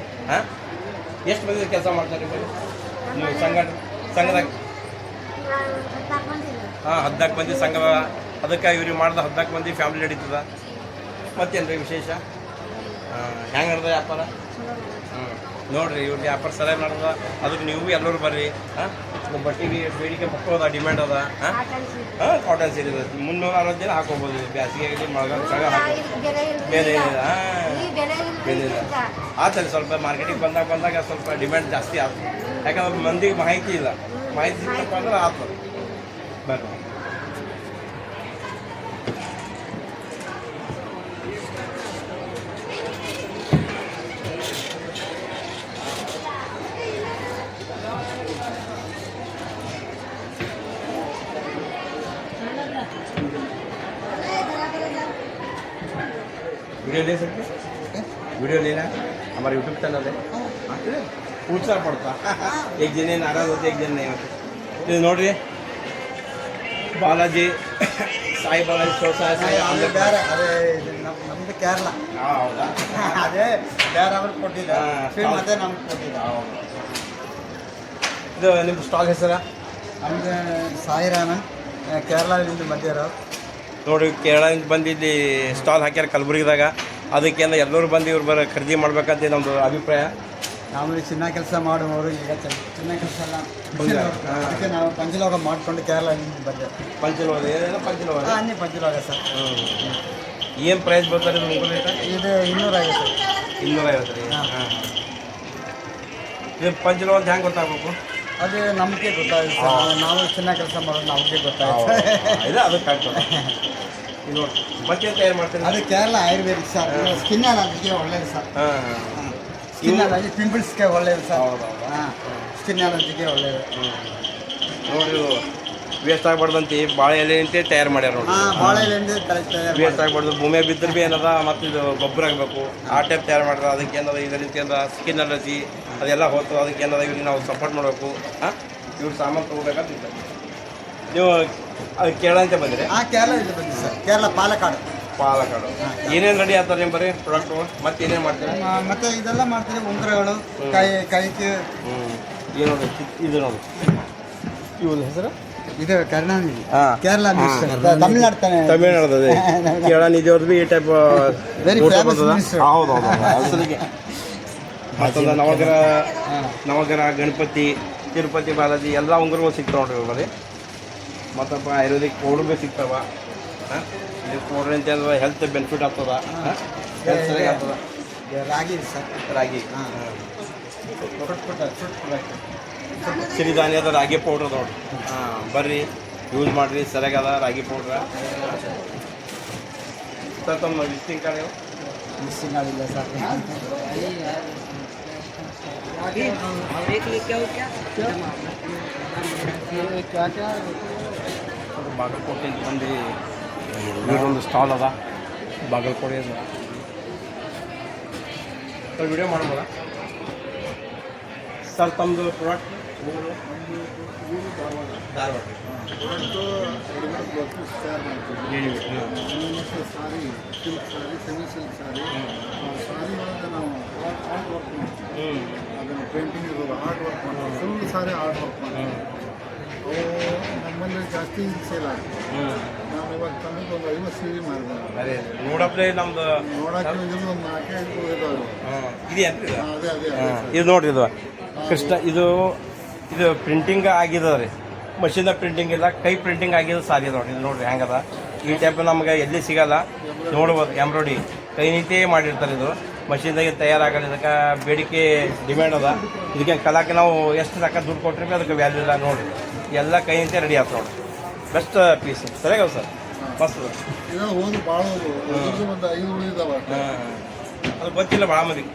ಎಷ್ಟು ಮಂದಿ ಕೆಲಸ ಮಾಡ್ತಾರೆ ನೀವು ಸಂಘದಾಗ? 14 ಮಂದಿ ಸಂಘದ. ಅದಕ್ಕೆ ಇವ್ರಿಗೆ ಮಾಡಿದ 14 ಮಂದಿ ಫ್ಯಾಮಿಲಿ ನಡೀತದ. ಮತ್ತೇನು ರೀ ವಿಶೇಷ? ಹೆಂಗೆ ನಡೆದ ವ್ಯಾಪಾರ? ನೋಡಿರಿ ಇವ್ರು ವ್ಯಾಪಾರ ಸರಿಯಾಗಿ ಮಾಡೋದ, ಅದಕ್ಕೆ ನೀವು ಎಲ್ಲರೂ ಬರ್ರಿ. ಹಾಂ ಬಟ್ಟೆಗೆ ಬೇಡಿಕೆ ಮಕ್ಕಳು ಡಿಮ್ಯಾಂಡ್ ಅದ. ಹಾಂ ಕಾಟನ್ ಸೀರೆ 360 ದಿನ ಹಾಕೋಬೋದು. ಬೇಸಿಗೆ ಆಗಲಿ ಮಳೆಗಾಲ ಹಾಕೋಬೋದು. ಬೇರೆ ಇಲ್ಲ. ಬೇರೆ ಇಲ್ಲ ಆತಲ್ಲಿ ಸ್ವಲ್ಪ ಮಾರ್ಕೆಟಿಗೆ ಬಂದಾಗ ಸ್ವಲ್ಪ ಡಿಮ್ಯಾಂಡ್ ಜಾಸ್ತಿ ಆಗ್ತದೆ. ಯಾಕಂದ್ರೆ ಮಂದಿಗೆ ಮಾಹಿತಿ ಇಲ್ಲ. ಮಾಹಿತಿ ಸಿಕ್ಕಪ್ಪ ಅಂದ್ರೆ ಆಗ್ತದೆ. ಬರ್ರಿ वीडियो ले सकते वीडियो लेना हमारे यूट्यूब चैनल है. पूछना पड़ता. एक जन नाराज होते, एक जन नहीं होते. ಇದು ನೋಡ್ರಿ ಬಾಲಾಜಿ ಸಾಯಿ ಬಾಲಾಜಿ ಸಾಯಿ ಆಂಧ್ರ ಬೇರೆ ಅದೇ ನಮ್ದು ಕೇರಳ. ಹೌದಾ? ಅದೇ ಬೇರೆ ಅವ್ರಿಗೆ ಕೊಟ್ಟಿದ್ದೆ, ಮತ್ತೆ ನಮ್ಗೆ ಕೊಟ್ಟಿದ್ದೆ. ಇದು ನಿಮ್ಮ ಸ್ಟಾಲ್ ಹೆಸರ? ನಮ್ದು ಸಾಯಿರಾಮನ್, ಕೇರಳದಿಂದ ಬಂದಿರೋ. ನೋಡಿ ಕೇರಳದಿಂದ ಬಂದಿಲ್ಲಿ ಸ್ಟಾಲ್ ಹಾಕ್ಯಾರ ಕಲಬುರಗಿದಾಗ. ಅದಕ್ಕೆಲ್ಲ ಎಲ್ಲರೂ ಬಂದು ಇವ್ರು ಖರೀದಿ ಮಾಡ್ಬೇಕಂತ ನಮ್ಮದು ಅಭಿಪ್ರಾಯ. ನಾವು ಚಿನ್ನ ಕೆಲಸ ಮಾಡುವವರು ಈಗ ಚಿನ್ನ ಕೆಲಸ ಎಲ್ಲ ಅದಕ್ಕೆ ನಾವು ಪಂಚಲೋಕ ಮಾಡಿಕೊಂಡು ಕೇರಳದಿಂದ ಬಂದೆ. ಪಂಚಲೋಕ ಏನೇನೋ ಪಂಚಲೋಕ ಅನ್ನಿ ಪಂಚಲೋಕ ಸರ್. ಏನು ಪ್ರೈಸ್ ಬರ್ತಾರೆ ಇದು? ಇದು 250. 250 ರೀ. ಹಾಂ ಇದು ಪಂಚಲೋಕ ಅಂತ ಹೆಂಗೆ ಗೊತ್ತಾಗಬೇಕು? ಅದು ನಮಗೆ ಗೊತ್ತಾಗುತ್ತೆ ಸರ್. ನಾವು ಚಿನ್ನ ಕೆಲಸ ಮಾಡೋದು ನಮಗೆ ಗೊತ್ತಾಗುತ್ತೆ. ಇಲ್ಲ ಅದಕ್ಕೆ ಆಗ್ತದೆ. ಇದು ಮತ್ತೆ ತಯಾರು ಮಾಡ್ತೀನಿ. ಅದು ಕೇರಳ ಆಯುರ್ವೇದಿಕ್ ಸರ್. ಸ್ಕಿನ್ ಅಲರ್ಜಿಗೆ ಒಳ್ಳೇದು ಸರ್. ಹಾಂ ಸ್ಕಿನ್ ಅಲರ್ಜಿ ಪಿಂಪಲ್ಸ್ಗೆ ಒಳ್ಳೇದು ಸರ್. ಹೌದೌದು. ಹಾಂ ಸ್ಕಿನ್ ಅಲರ್ಜಿಗೆ ಒಳ್ಳೇದು. ನೋಡಿ ವೇಸ್ಟ್ ಆಗ್ಬಾರ್ದಂತ ಬಾಳೆ ಎಲೆಂತೆ ತಯಾರು ಮಾಡ್ಯಾರ ನೋಡಿ. ಹಾಂ ಬಾಳೆ ಎಲೆಯಿಂದ ತಯಾರು ವೇಸ್ಟ್ ಆಗ್ಬಾರ್ದು. ಭೂಮಿ ಬಿದ್ದರೆ ಭೀ ಏನದ ಮತ್ತು ಇದು ಗೊಬ್ಬರ ಆಗಬೇಕು. ಆ ಟೈಪ್ ತಯಾರು ಮಾಡ್ತಾರೆ. ಅದಕ್ಕೆ ಏನದ ಇದರಿಂದ ಏನದ ಸ್ಕಿನ್ ಅಲರ್ಜಿ ಅದೆಲ್ಲ ಹೋಗ್ತದೆ. ಅದಕ್ಕೆ ಏನದ ಇವ್ರಿಗೆ ನಾವು ಸಪೋರ್ಟ್ ಮಾಡಬೇಕು. ಹಾಂ ಇವ್ರು ಸಾಮಾನು ತೊಗೋಬೇಕಂತ ಇದ್ದಾರೆ. ನೀವು ಅದು ಕೇರಳ ಅಂತ ಬಂದರೆ? ಹಾಂ ಕೇರಳದಿಂದ ಬಂದಿದೆ ಸರ್. ಕೇರಳ ಪಾಲಕ್ಕಾಡು. ಏನೇನು ರೆಡಿ ಆಗ್ತಾರೆ ನಿಮ್ಮ ಬರೀ ಪ್ರಾಡಕ್ಟು? ಮತ್ತೆ ಏನೇನು ಮಾಡ್ತೀರಾ? ಮತ್ತೆ ಇದೆಲ್ಲ ಮಾಡ್ತೀವಿ. ಉಂಗುರಗಳು, ಕೈಗೆ. ಏನು ನೋಡಿ ಇದು ನೋಡಿ ಇವ್ರ ಹೆಸರು? ಇದು ಕರುಣಾನಿಧಿ. ಹಾಂ ಕೇರಳ ತಮಿಳ್ನಾಡು ತಾನೆ. ತಮಿಳ್ನಾಡು ಕೇರಳ ನಿಧಿ ಅವ್ರದ್ದು ಈ ಟೈಪ್ ವೆರಿ ಫೇಮಸ್ ಮಿನಿಸ್ಟರ್. ಹೌದು ಅಸಲಿಗೆ. ಮತ್ತೊಂದು ನವಗ್ರಹ ಗಣಪತಿ ತಿರುಪತಿ ಬಾಲಾಜಿ ಎಲ್ಲ ಉಂಗುರಗಳು ಸಿಗ್ತಾವೆ ನೋಡ್ರಿ ಇವ್ರು ಬರೀ. ಮತ್ತಪ್ಪ ಆಯುರ್ವೇದಿಕ್ ಪೌಡ್ರ್ ಭೀ ಸಿಗ್ತಾವ. ಹಾಂ ಇದು ಪೌಡ್ರ್ ಅಂತ ಹೆಲ್ತ್ ಬೆನಿಫಿಟ್ ಆಗ್ತದ. ಹೆಲ್ತ್ ಸರಿಯಾಗಿ ಆಗ್ತದ. ರಾಗಿ ಸರ್. ರಾಗಿ ಸಿರಿಧಾನ್ಯದ ರಾಗಿ ಪೌಡ್ರ್ ನೋಡ್ರಿ. ಹಾಂ ಬರ್ರಿ ಯೂಸ್ ಮಾಡಿರಿ. ಸರಿಯಾಗದ ರಾಗಿ ಪೌಡ್ರ. ಸರ್ ತಮ್ಮ ವಿಸಿಟಿಂಗ್ ಕಾರ್ಡ್ ಯಾವ? ಮಿಸ್ಸಿಂಗ್ ಆಗಿಲ್ಲ ಸರ್. ಬಾಗಲಕೋಟೆಯಿಂದ ಬಂದು ಇವ್ರೊಂದು ಸ್ಟಾಲ್ ಅದ ಬಾಗಲಕೋಟೆ ಅದ. ಸರ್ ವಿಡಿಯೋ ಮಾಡ್ಬೋದಾ ಸರ್? ತಮ್ಮದು ಪ್ರಾಡಕ್ಟ್ ಧಾರವಾಡ ಸಾರಿ, ಸಿಲ್ಕ್ ಸಾರಿ, ಸೆಮಿ ಸಿಲ್ಕ್ ಸಾರಿ, ಸಾರಿ ಒಳಗೆ ನಾವು ಆರ್ಟ್ ವರ್ಕ್ ಮಾಡ್ತೀವಿ. ಅದನ್ನು ಪೇಂಟಿಂಗ್ ಇರೋದು ಆರ್ಟ್ ವರ್ಕ್ ಮಾಡ್ತೀವಿ. ಫುಲ್ ಸಾರಿ ಆರ್ಟ್ ವರ್ಕ್ ಮಾಡ್ತೀವಿ. ಅವು ನಮ್ಮಲ್ಲಿ ಜಾಸ್ತಿ ಸೇಲ್ ಆಗ್ತದೆ. ನಾವು ಇವಾಗ ತಂದು ಒಂದು 50 ಸೀರೆ ಮಾಡಿದೆ. ಅದೇ ನೋಡಪ್ಲೆ ನಮ್ದು ನೋಡೋಕೆ ಒಂದು 4-5 ಇದಾವೆ. ಇದೆ ಅಂತ ಅದೇ ಇದು ನೋಡ್ರಿ. ಇದು ಕೃಷ್ಣ ಇದು ಪ್ರಿಂಟಿಂಗ್ ಆಗಿದೆ ರೀ. ಮಷಿನ್ದಾಗ ಪ್ರಿಂಟಿಂಗ್ ಇಲ್ಲ, ಕೈ ಪ್ರಿಂಟಿಂಗ್ ಆಗಿದ್ದು ಸಾರಿ ನೋಡ್ರಿ. ಇದು ನೋಡ್ರಿ ಹೆಂಗದ. ಈ ಟೈಪ್ ನಮ್ಗೆ ಎಲ್ಲಿ ಸಿಗಲ್ಲ. ನೋಡ್ಬೋದು ಎಂಬ್ರಾಯ್ಡಿ ಕೈ ನಿಂತೇ ಮಾಡಿರ್ತಾರೆ. ಇದು ಮಷಿನ್ದಾಗೆ ತಯಾರಾಗಲ್ಲ. ಇದಕ್ಕೆ ಬೇಡಿಕೆ ಡಿಮ್ಯಾಂಡ್ ಅದ. ಇದಕ್ಕೆ ಕಲಾಕ್ಕೆ ನಾವು ಎಷ್ಟು ರೊಕ್ಕ ದುಡ್ಡು ಕೊಟ್ಟರೆ ಅದಕ್ಕೆ ವ್ಯಾಲ್ಯೂ ಇಲ್ಲ. ನೋಡಿರಿ ಎಲ್ಲ ಕೈ ನಿಂತೇ ರೆಡಿ ಆಗ್ತದೆ ನೋಡಿರಿ. ಬೆಸ್ಟ್ ಪೀಸ್ ಸರಿಯಾಗವ ಸರ್. ಮಸ್ತ್ ಈಗ ಹೋದು ಭಾಳ ಹೋದು ಒಂದು 5 ಉಳಿದಾವೆ. ಅದು ಗೊತ್ತಿಲ್ಲ ಭಾಳ ಮಂದಿಗೆ.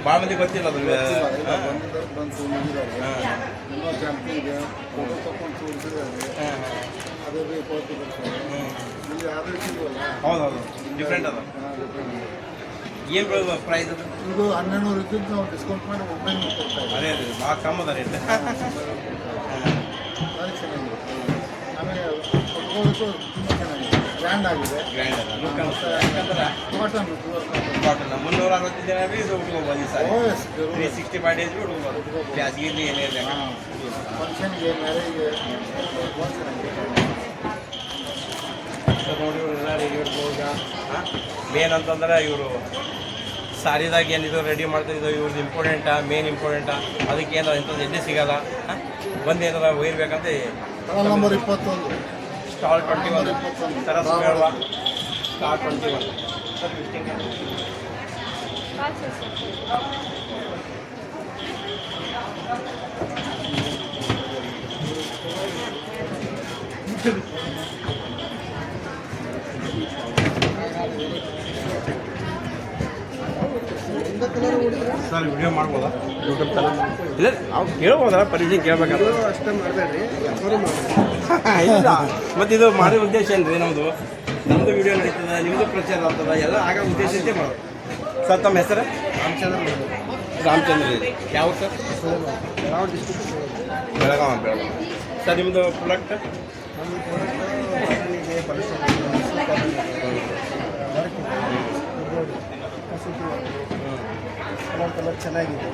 ಭಾಳ ಮಂದಿಗೆ ಗೊತ್ತಿಲ್ಲ ಅದು. ಬಂತು ಮುಗಿದಾವೆ. ಇನ್ನೂ ಜಾಸ್ತಿ ಇದೆ. ಫೋಟೋ ತಗೊಂಡು ತೋರಿಸಿದ್ದಾರೆ. ಅದೇ ಬೇಕು ಅಂತ ಬರ್ತಾರೆ. ಇಲ್ಲಿ ಯಾರು ಸಿಗುವಲ್ಲ. ಹೌದೌದು ಡಿಫ್ರೆಂಟ್ ಅದ. ಏನು ಪ್ರೈಸ್ ಅದು? ಇದು 1200 ಇದ್ದಿದ್ದು ನಾವು ಡಿಸ್ಕೌಂಟ್ ಮಾಡಿ 900 ಕೊಡ್ತಾ ಇದ್ದೀವಿ. ಅದೇ ಅದೇ ಭಾಳ ಕಮ್ಮಿ ಅದ ರೇಟ್. ಭಾಳ ಚೆನ್ನಾಗಿದೆ. ಆಮೇಲೆ ಕೊಟ್ಕೊಳ್ಳೋದಕ್ಕೂ ತುಂಬ ಚೆನ್ನಾಗಿದೆ. ಗ್ರ್ಯಾಂಡ್ ಆಗಿದೆ. ಗ್ರ್ಯಾಂಡ್ ಅದ. ಯಾಕಂದ್ರೆ ಕಾಟನ್ ಕಾಟನ್ 360 ದಿನ ಭೀ ಇದು ಉಟ್ಕೋಬೋದು. ಈ ಸಾರಿ ಓಎಸ್ 365 ಡೇಸ್ ಭೀ ಉಟ್ಕೋಬೋದು. ಬ್ಯಾಸಿಗೆಯಲ್ಲಿ ಏನೇ ಇಲ್ಲ. ಫಂಕ್ಷನ್ಗೆ ಮ್ಯಾರೇಜ್ಗೆ ಭಾಳ ಚೆನ್ನಾಗಿದೆ. ನೋಡಿ ಇವರೆಲ್ಲ ರೆಡಿ ಇಡ್ಬೋದು. ಮೇನ್ ಅಂತಂದ್ರೆ ಇವರು ಸಾರಿದಾಗ ಏನಿದು ರೆಡಿ ಮಾಡ್ತಿದ್ದು ಇವ್ರದ್ದು ಇಂಪಾರ್ಟೆಂಟಾ ಮೇನ್ ಇಂಪಾರ್ಟೆಂಟಾ ಅದಕ್ಕೆ ಏನೋ ಇಂಥದ್ದು ಎಲ್ಲಿ ಸಿಗಲ್ಲ ಬಂದೇನದ ಒಯ್ಯಬೇಕಂತ ನಂಬರ್ 21 ಸ್ಟಾಲ್ 21 ಸರಸ್ ಮೇಳವ stall 21 sir visiting sir video ಮಾಡ್ಬೋದಾ ಯೂಟ್ಯೂಬ್ ಚಾನಲ್ ಇಲ್ಲ ನಾವು ಕೇಳ್ಬೋದಾ ಪರಿಚಯ ಕೇಳ್ಬೇಕಾದ್ರೆ ಅಷ್ಟೇ ಮಾಡಬೇಡ್ರಿ ಯಾರು ಮಾಡಬೇಡಿ ಇಲ್ಲ ಮತ್ತು ಇದು ಮಾಡೋ ಉದ್ದೇಶ ಏನ್ರಿ ನಮ್ಮದು ವಿಡಿಯೋ ನಡೀತದೆ ನಿಮ್ಮದು ಪ್ರಚಾರ ಆಗ್ತದೆ ಎಲ್ಲ ಆಗೋ ಉದ್ದೇಶ ಇದ್ದೇ ಮಾಡೋದು ಸರ್ ತಮ್ಮ ಹೆಸರು ರಾಮಚಂದ್ರ ಯಾವ ಸರ್ ಯಾವ ಡಿಸ್ಟ್ರಿಕ್ಟ್ ಬೆಳಗಾವಿ ಸರ್ ನಿಮ್ಮದು ಪ್ರಾಡಕ್ಟ್ ಕಲರ್ ಚೆನ್ನಾಗಿದೆ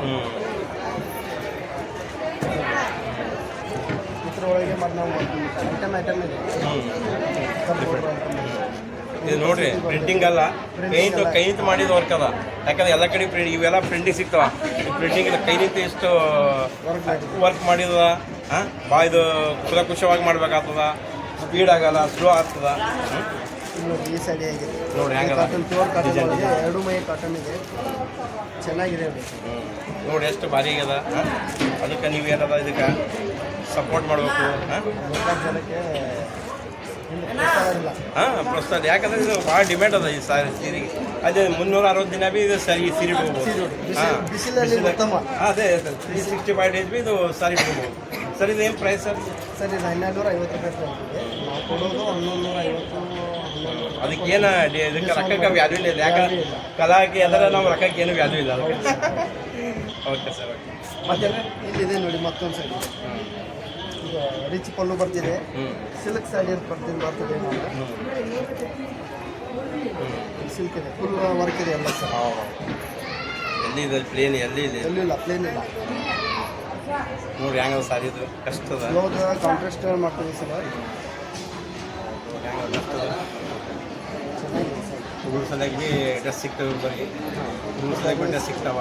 ಇದ್ರೊಳಗೆ ಮತ್ತು ನಾವು ಐಟಮ್ ಇದೆ ಇದು ನೋಡ್ರಿ ಪ್ರಿಂಟಿಂಗ್ ಅಲ್ಲ ಕೈನಿಂತ ಮಾಡಿದ ವರ್ಕ್ ಅದ ಯಾಕಂದ್ರೆ ಎಲ್ಲ ಕಡೆ ಇವೆಲ್ಲ ಪ್ರಿಂಟಿಂಗ್ ಸಿಗ್ತಾವ ಪ್ರಿಂಟಿಂಗ್ ಕೈನಿಂತ ಎಷ್ಟು ವರ್ಕ್ ಮಾಡಿದ ಭಾಳ ಇದು ಕುಶವಾಗಿ ಮಾಡ್ಬೇಕಾಗ್ತದ ಸ್ಪೀಡ್ ಆಗಲ್ಲ ಸ್ಲೋ ಆಗ್ತದ ನೋಡಿ ಈ ಸೈಡ್ ಹೇಗಿದೆ ನೋಡಿ ಹೆಂಗದ ಕಾಟನ್ ಪ್ಯೂರ್ ಕಾಟನ್ ಒಳಗೆ 2 ಮೈ ಕಾಟನ್ ಇದೆ ಚೆನ್ನಾಗಿದೆ ಅದು ನೋಡಿ ಎಷ್ಟು ಭಾರಿ ಆಗ್ಯದ ಅದಕ್ಕೆ ನೀವು ಏನದ ಇದಕ್ಕೆ ಸಪೋರ್ಟ್ ಮಾಡಬೇಕು ಜನಕ್ಕೆ ಪ್ರೋತ್ಸಾಹ ಯಾಕಂದ್ರೆ ಇದು ಭಾಳ ಡಿಮ್ಯಾಂಡ್ ಅದ ಈ ಸೀರೆಗೆ ಅದೇ 360 ದಿನ ಭೀ ಇದು ಸರಿ ಸೀರೆ ಹೋಗ್ಬೋದು ಬಿಸಿಲಲ್ಲಿ ಉತ್ತಮ ಅದೇ 365 ಡೇಸ್ ಭೀ ಇದು ಸಾರಿ ಹೋಗ್ಬೋದು ಸರ್ ಇದು ಏನು ಪ್ರೈಸ್ ಸರ್ ಸರ್ ಇದು 1250 ರೂಪಾಯಿ ನಾವು ಕೊಡೋದು 1150 ಅದಕ್ಕೇನು ಇದಕ್ಕೆ ರೊಕ್ಕಕ್ಕೆ ವ್ಯಾಲ್ಯೂ ಇಲ್ಲ ಯಾಕಂದ್ರೆ ಕಲಾಕ್ಕೆ ಅದರ ನಾವು ರೊಕ್ಕಕ್ಕೆ ಏನು ವ್ಯಾಲ್ಯೂ ಇಲ್ಲ ಅದಕ್ಕೆ ಓಕೆ ಸರ್ ಓಕೆ ಮತ್ತೆ ಇಲ್ಲಿದೆ ನೋಡಿ ಮತ್ತೊಂದು ಸೈಡ್ ಈಗ ರಿಚ್ ಪಲ್ಲು ಬರ್ತಿದೆ ಸಿಲ್ಕ್ ಸ್ಯಾರಿ ಬರ್ತದೆ ಸಿಲ್ಕ್ ಇದೆ ಫುಲ್ ವರ್ಕ್ ಇದೆ ಎಲ್ಲ ಸರ್ ಎಲ್ಲಿ ಇದೆ ಪ್ಲೇನ್ ಎಲ್ಲಿ ಇದೆ ಎಲ್ಲಿಲ್ಲ ಪ್ಲೇನ್ ಇಲ್ಲ ನೋಡಿ ಹೆಂಗ ಸಾರಿ ಇದು ಕಷ್ಟದ ಬ್ಲೌಸ್ ಕಾಂಟ್ರಾಸ್ಟ್ ಮಾಡ್ತೀವಿ ಸರ್ ಚೆನ್ನಾಗಿದೆ ಸರ್ ಹುಡುಗ ಸಲುವಾಗಿ ಭೀ ಡ್ರೆಸ್ ಸಿಗ್ತವೆ ಇವ್ರಿಗೆ ಹುಡುಗ ಸಲುವಾಗಿ ಭೀ ಡ್ರೆಸ್ ಸಿಗ್ತಾವ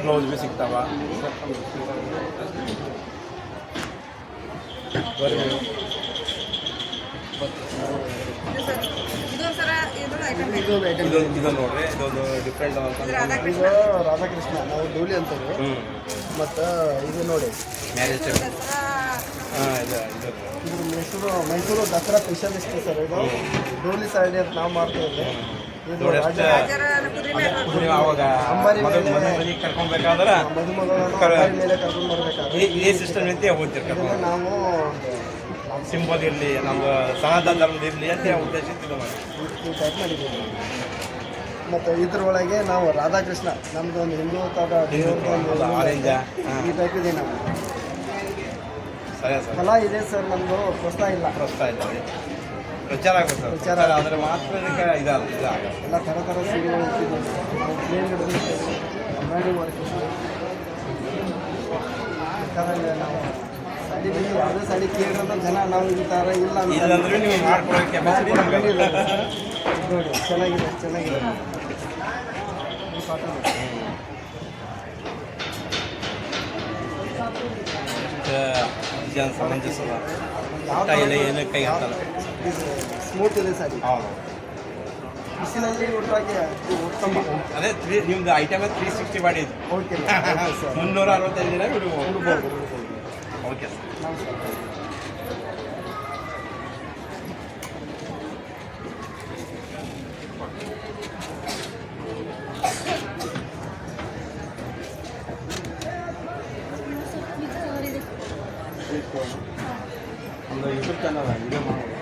ಬ್ಲೌಸ್ ಭೀ ಸಿಗ್ತಾವ ಇದು ನೋಡ್ರಿ ಇದೊಂದು ಡಿಫ್ರೆಂಟ್ ಅಂತ ಇದು ರಾಧಾಕೃಷ್ಣ ನಾವು ಡೋಲಿ ಅಂತೀವಿ ಮತ್ತು ಇದು ನೋಡಿ ಮ್ಯಾರೇಜ್ ಟೈಮ್ ಹಾಂ ಇದು ಇದು ಮೈಸೂರು ದಸರಾ ಸ್ಪೆಷಲಿಸ್ಟ್ ಸರ್ ಇದು ಡೋಲಿ ಸಾಡಿ ಅಂತ ನಾವು ಮಾಡ್ತೀವಿ ಇದು ನೋಡಿ ಅಷ್ಟು ನೀವು ಅವಾಗ ಮದುವೆ ಕರ್ಕೊಬೇಕಾದ್ರೆ ಮದುಮಗಳನ್ನು ಮೇಲೆ ಕರ್ಕೊಂಡು ಬರ್ಬೇಕಾದ್ರೆ ಇದೇ ಸಿಸ್ಟಮ್ ನಿಂತೆ ಹೋಗ್ತಿರ್ತಾರೆ ನಾವು ಸಿಂಬಲ್ ಇರಲಿ ನಮ್ಮದು ಸನಾತನ ಧರ್ಮದ ಇರಲಿ ಅಂತ ಉದ್ದೇಶ ಈ ಟೈಪ್ ಮಾಡಿದ್ದೀವಿ ಮತ್ತು ಇದ್ರೊಳಗೆ ನಾವು ರಾಧಾಕೃಷ್ಣ ನಮ್ಮದು ಒಂದು ಹಿಂದೂ ಥರ ದೇವ್ರದ್ದು ಆರೆಂಜ ಈ ಟೈಪ್ ಇದೆ ನಾವು ಸರಿ ಸರ್ ಕಲಾ ಇದೆ ಸರ್ ನಮ್ಮದು ಪ್ರೋತ್ಸಾಹ ಇಲ್ಲ ಪ್ರಸ್ತಾವ ಇಲ್ಲ ಪ್ರಚಾರ ಆಗುತ್ತೆ ಸರ್ ಪ್ರಚಾರ ಆದರೆ ಮಾತ್ರ ಇದಕ್ಕೆ ಇದಾಗಲ್ಲ ಎಲ್ಲ ಥರ ಥರ ಸೀರೆಗಳು ಪ್ಲೇನ್ ಎಂಬ್ರಾಯ್ಡ್ರಿ ವರ್ಕ್ ಬೇಕಾದ್ರೆ ನಾವು ಸಾಡಿ ಮೇಲೆ ಯಾವುದೇ ಸಾಡಿ ಕೇಳಿದ್ರೆ ಜನ ನಾವು ಈ ಥರ ಇಲ್ಲ ಇಲ್ಲಾಂದ್ರೆ ನೀವು ಮಾಡ್ಕೊಳ್ಳೋ ಕೆಪಾಸಿಟಿ ನಮಗೆ ನೋಡಿ ಚೆನ್ನಾಗಿದೆ ಚೆನ್ನಾಗಿದೆ ಕಾಟನ್ ಜನ ಸಮಂಜಸದ ಊಟ ಇಲ್ಲ ಏನು ಕೈ ಹಾಕಲ್ಲ ಸ್ಮೂತ್ ಇದೆ ಸಾರಿ ಹೌದು ಬಿಸಿಲಲ್ಲಿ ಊಟಕ್ಕೆ ಉತ್ತಮ ಅದೇ ನಿಮ್ದು ಐಟಮ್ 360 ಮಾಡಿದ್ದು ಓಕೆ 365 ದಿನ ಬಿಡ್ಬೋದು ಓಕೆ ಸರ್ ಒಂದು ಯೂಟ್ಯೂಬ್ ಚಾನಲ್ ವಿಡಿಯೋ ಮಾಡೋದು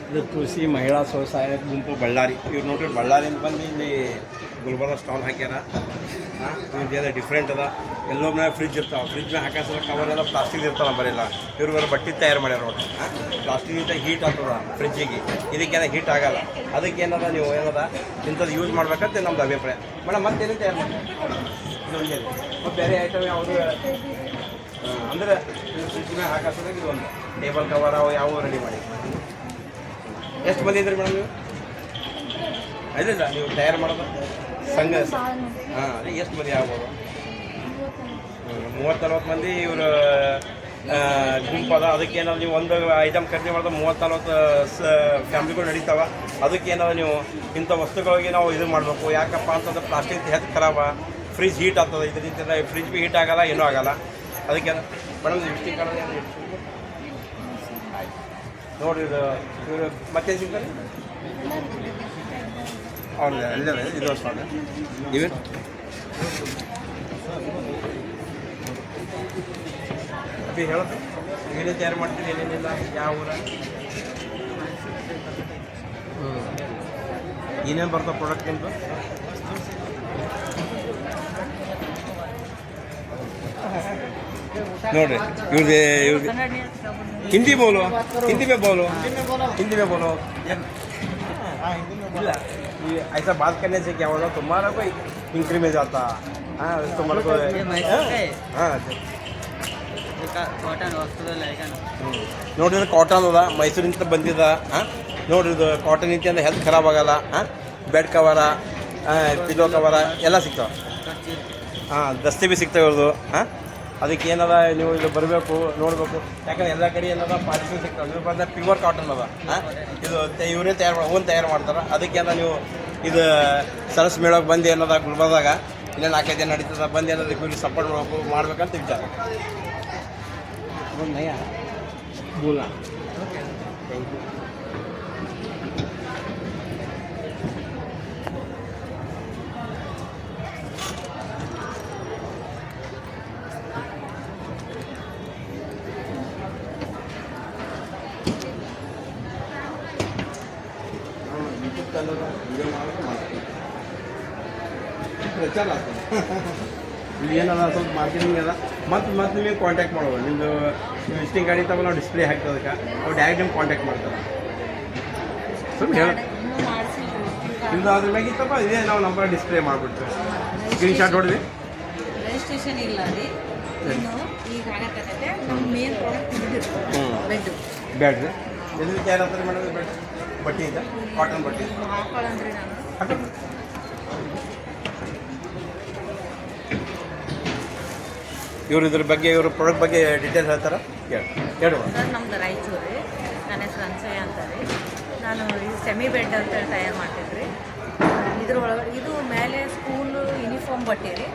ಇದು ಕೃಷಿ ಮಹಿಳಾ ಸ್ವಸಹಾಯ ಗುಂಪು ಬಳ್ಳಾರಿ ಇವ್ರು ನೋಡ್ರಿ ಬಳ್ಳಾರಿಯಿಂದ ಬಂದು ಇಲ್ಲಿ ಗುಲ್ಬರ್ಗ ಸ್ಟಾಲ್ ಹಾಕ್ಯಾರ ಇವ್ರದ್ದು ಡಿಫ್ರೆಂಟ್ ಅದ ಎಲ್ಲೊಮ್ಮೆ ಫ್ರಿಜ್ ಇರ್ತಾವೆ ಫ್ರಿಜ್ ಮೇಲೆ ಹಾಕಿದ್ರೆ ಕವರ್ ಎಲ್ಲ ಪ್ಲಾಸ್ಟಿಕ್ ಇರ್ತಾವೆ ಬರೀಲ್ಲ ಇವ್ರು ಬಟ್ಟೆ ತಯಾರು ಮಾಡ್ಯಾರ ನೋಡ್ರಿ ಪ್ಲಾಸ್ಟಿಕ್ಗಿಂತ ಹೀಟ್ ಆಗ್ತದ ಫ್ರಿಜ್ಜಿಗೆ ಇದಕ್ಕೇನೋ ಹೀಟ್ ಆಗಲ್ಲ ಅದಕ್ಕೇನದ ನೀವು ಏನದ ಇಂಥದ್ದು ಯೂಸ್ ಮಾಡ್ಬೇಕಂತ ನಮ್ದು ಅಭಿಪ್ರಾಯ ಮೇಡಮ್ ಮತ್ತೇನು ತಯಾರು ಮಾಡಿ ಇದು ಒಂದೇ ಮತ್ತು ಬೇರೆ ಐಟಮ್ ಯಾವುದು ಅಂದರೆ ಫ್ರಿಜ್ ಮೇಲೆ ಹಾಕಿಸೋದಾಗ ಇದು ಒಂದು ಟೇಬಲ್ ಕವರ್ ಅವು ಯಾವ ರೆಡಿ ಮಾಡಿ. ಎಷ್ಟು ಮಂದಿ ಇದ್ರಿ ಮೇಡಮ್ ನೀವು? ಅದಿಲ್ಲ ನೀವು ತಯಾರು ಮಾಡೋದು ಸಂಘ? ಹಾಂ, ಅದೇ ಎಷ್ಟು ಮಂದಿ ಆಗ್ಬೋದು? 30-40 ಮಂದಿ ಇವರು ಗುಂಪದ. ಅದಕ್ಕೇನಾದ್ರು ನೀವು ಒಂದು ಐಟಮ್ ಖರೀದಿ ಮಾಡಿದ್ರೆ 30-40 ಫ್ಯಾಮ್ಲಿಗಳು ನಡೀತಾವ. ಅದಕ್ಕೇನಾದ್ರು ನೀವು ಇಂಥ ವಸ್ತುಗಳಿಗೆ ನಾವು ಇದು ಮಾಡಬೇಕು. ಯಾಕಪ್ಪ ಅಂತಂದ್ರೆ ಪ್ಲಾಸ್ಟಿಕ್ ಹೆಲ್ತ್ ಖರಾಬ, ಫ್ರಿಜ್ ಹೀಟ್ ಆಗ್ತದೆ. ಇದರಿಂದ ಫ್ರಿಜ್ ಭೀ ಹೀಟ್ ಆಗಲ್ಲ, ಏನೂ ಆಗಲ್ಲ. ಅದಕ್ಕೆ ಮೇಡಮ್ ವಿಸಿಟಿಂಗ್ ಕಾರ್ಡ್ ಆಯ್ತು ನೋಡಿರಿ. ಇದು ಇವರು ಮತ್ತೇನು ಸಿಗ್ತಾರೆ ಅವ್ರದ್ದು ಎಲ್ಲ ಇದು ವರ್ಷ ಇವೆ ಅಭಿ ಹೇಳೋದು ಏನೇನು ತಯಾರು ಮಾಡ್ತೀರಿ, ಏನೇನಿಲ್ಲ, ಯಾವ ಊರ, ಏನೇನು ಬರ್ತಾವೆ ಪ್ರಾಡಕ್ಟ್ ನಿಮ್ಮದು? ನೋಡ್ರಿ ಇವ್ರದ್ದು ಹಿಂದಿ ಬೋಲು, ಹಿಂದಿ में बोलो, हिंदी में बोलो. ಇಲ್ಲ ऐसा बात करने से क्या होगा, तुम्हारा कोई इंक्रीमेंट आता. हाँ तुम्हारा को हाँ ನೋಡಿದ್ರೆ ಕಾಟನ್ ಅದ, ಮೈಸೂರಿಂದ ಬಂದಿದ. ಹಾಂ ನೋಡ್ರಿ, ಇದು ಕಾಟನ್ ಐತಿ ಅಂದ್ರೆ ಹೆಲ್ತ್ ಖರಾಬ್ ಆಗಲ್ಲ. ಹಾಂ ಬೆಡ್ ಕವರ, ಪಿಲೋ ಕವರ ಎಲ್ಲ ಸಿಗ್ತಾವೆ. ಹಾಂ ದಸ್ತಿ ಭೀ ಸಿಗ್ತಾವೆ ಇವ್ರದ್ದು. ಹಾಂ ಅದಕ್ಕೆ ಏನದ, ನೀವು ಇಲ್ಲಿ ಬರಬೇಕು, ನೋಡಬೇಕು. ಯಾಕಂದ್ರೆ ಎಲ್ಲ ಕಡೆ ಏನದ ಪಾರ್ಟಿಷನ್ ಸಿಗ್ತಾವೆ. ಇದು ಬಂದ ಪ್ಯೂರ್ ಕಾಟನ್ ಅದ. ಹಾಂ ಇದು ಇವರೇ ತಯಾರು ಮಾಡ್ತಾರೆ. ಅದಕ್ಕೆ ಏನದ ನೀವು ಇದು ಸರಸ್ ಮೇಳಕ್ಕೆ ಬಂದು ಏನದ ಗುಲ್ಬರ್ದಾಗ ಇನ್ನೂ 4-5 ದಿನ ನಡೀತದ. ಬಂದು ಏನದ ಇವ್ರಿಗೆ ಸಪೋರ್ಟ್ ಮಾಡ್ಬೇಕಂತ ವಿಚಾರ. ನಯ ಬೋಲ ಥ್ಯಾಂಕ್ ಯು. ಪ್ರಚಾರ ಆಗ್ತದೆ. ಇಲ್ಲಿ ಏನದ ಸ್ವಲ್ಪ ಮಾರ್ಕೆಟಿಂಗ್ ಅದ. ಮತ್ತು ನಿಮಗೆ ಕಾಂಟ್ಯಾಕ್ಟ್ ಮಾಡೋದು. ನಿಮ್ಮದು ನೀವು ವಿಸಿಟಿಂಗ್ ಕಾರ್ಡ್ ಇರ್ತಾವಲ್ಲ, ನಾವು ಡಿಸ್ಪ್ಲೇ ಹಾಕ್ತದಕ್ಕೆ ಅವ್ರು ಡೈರೆಕ್ಟ್ ನಿಮ್ಗೆ ಕಾಂಟ್ಯಾಕ್ಟ್ ಮಾಡ್ತಾರೆ. ಸ್ವಲ್ಪ ಹೇಳಿ ನಿಮ್ಮದು ಅದ್ರ ಮ್ಯಾಗ ಇತ್ತಪ್ಪ, ಇದೇ ನಾವು ನಂಬರ್ ಡಿಸ್ಪ್ಲೇ ಮಾಡಿಬಿಡ್ತೀವಿ. ಸ್ಕ್ರೀನ್ ಶಾಟ್ ಹೊಡೆದು ರಿಜಿಸ್ಟ್ರೇಷನ್ ಇಲ್ಲ ರೀ. ಇನ್ನು ಈಗ ಆಗತ್ತೆ ನಮ್ಮ ಮೇನ್ ಪ್ರಾಡಕ್ಟ್ ಬೆಡ್. ಬ್ಯಾಡ್ ರೀ ಎಲ್ಲಿ ತಯಾರು ಆಗ್ತದೆ ಮೇಡಮ್? ಬೆಡ್ ಬಟ್ಟೆಯಿಂದ, ಕಾಟನ್ ಬಟ್ಟೆ ಹಾಕೊಳ್ಳಂದ್ರಿ ನಾನು ಹಾಕೋದು. ಇವರು ಇದ್ರ ಬಗ್ಗೆ, ಇವರು ಪ್ರಾಡಕ್ಟ್ ಬಗ್ಗೆ ಡೀಟೇಲ್ಸ್ ಹೇಳ್ತಾರ? ಹೇಳುವ ಸರ್, ನಮ್ದು ರಾಯಚೂರು ರೀ. ನನ್ನ ಹೆಸರು ಅನ್ಸೂಯ ಅಂತಾರೆ. ನಾನು ಇದು ಸೆಮಿ ಬೆಡ್ ಅಂತೇಳಿ ತಯಾರು ಮಾಡ್ತಿದ್ರಿ. ಇದ್ರೊಳಗೆ ಇದು ಮೇಲೆ ಸ್ಕೂಲು ಯೂನಿಫಾರ್ಮ್ ಬಟ್ಟೆ ರೀ.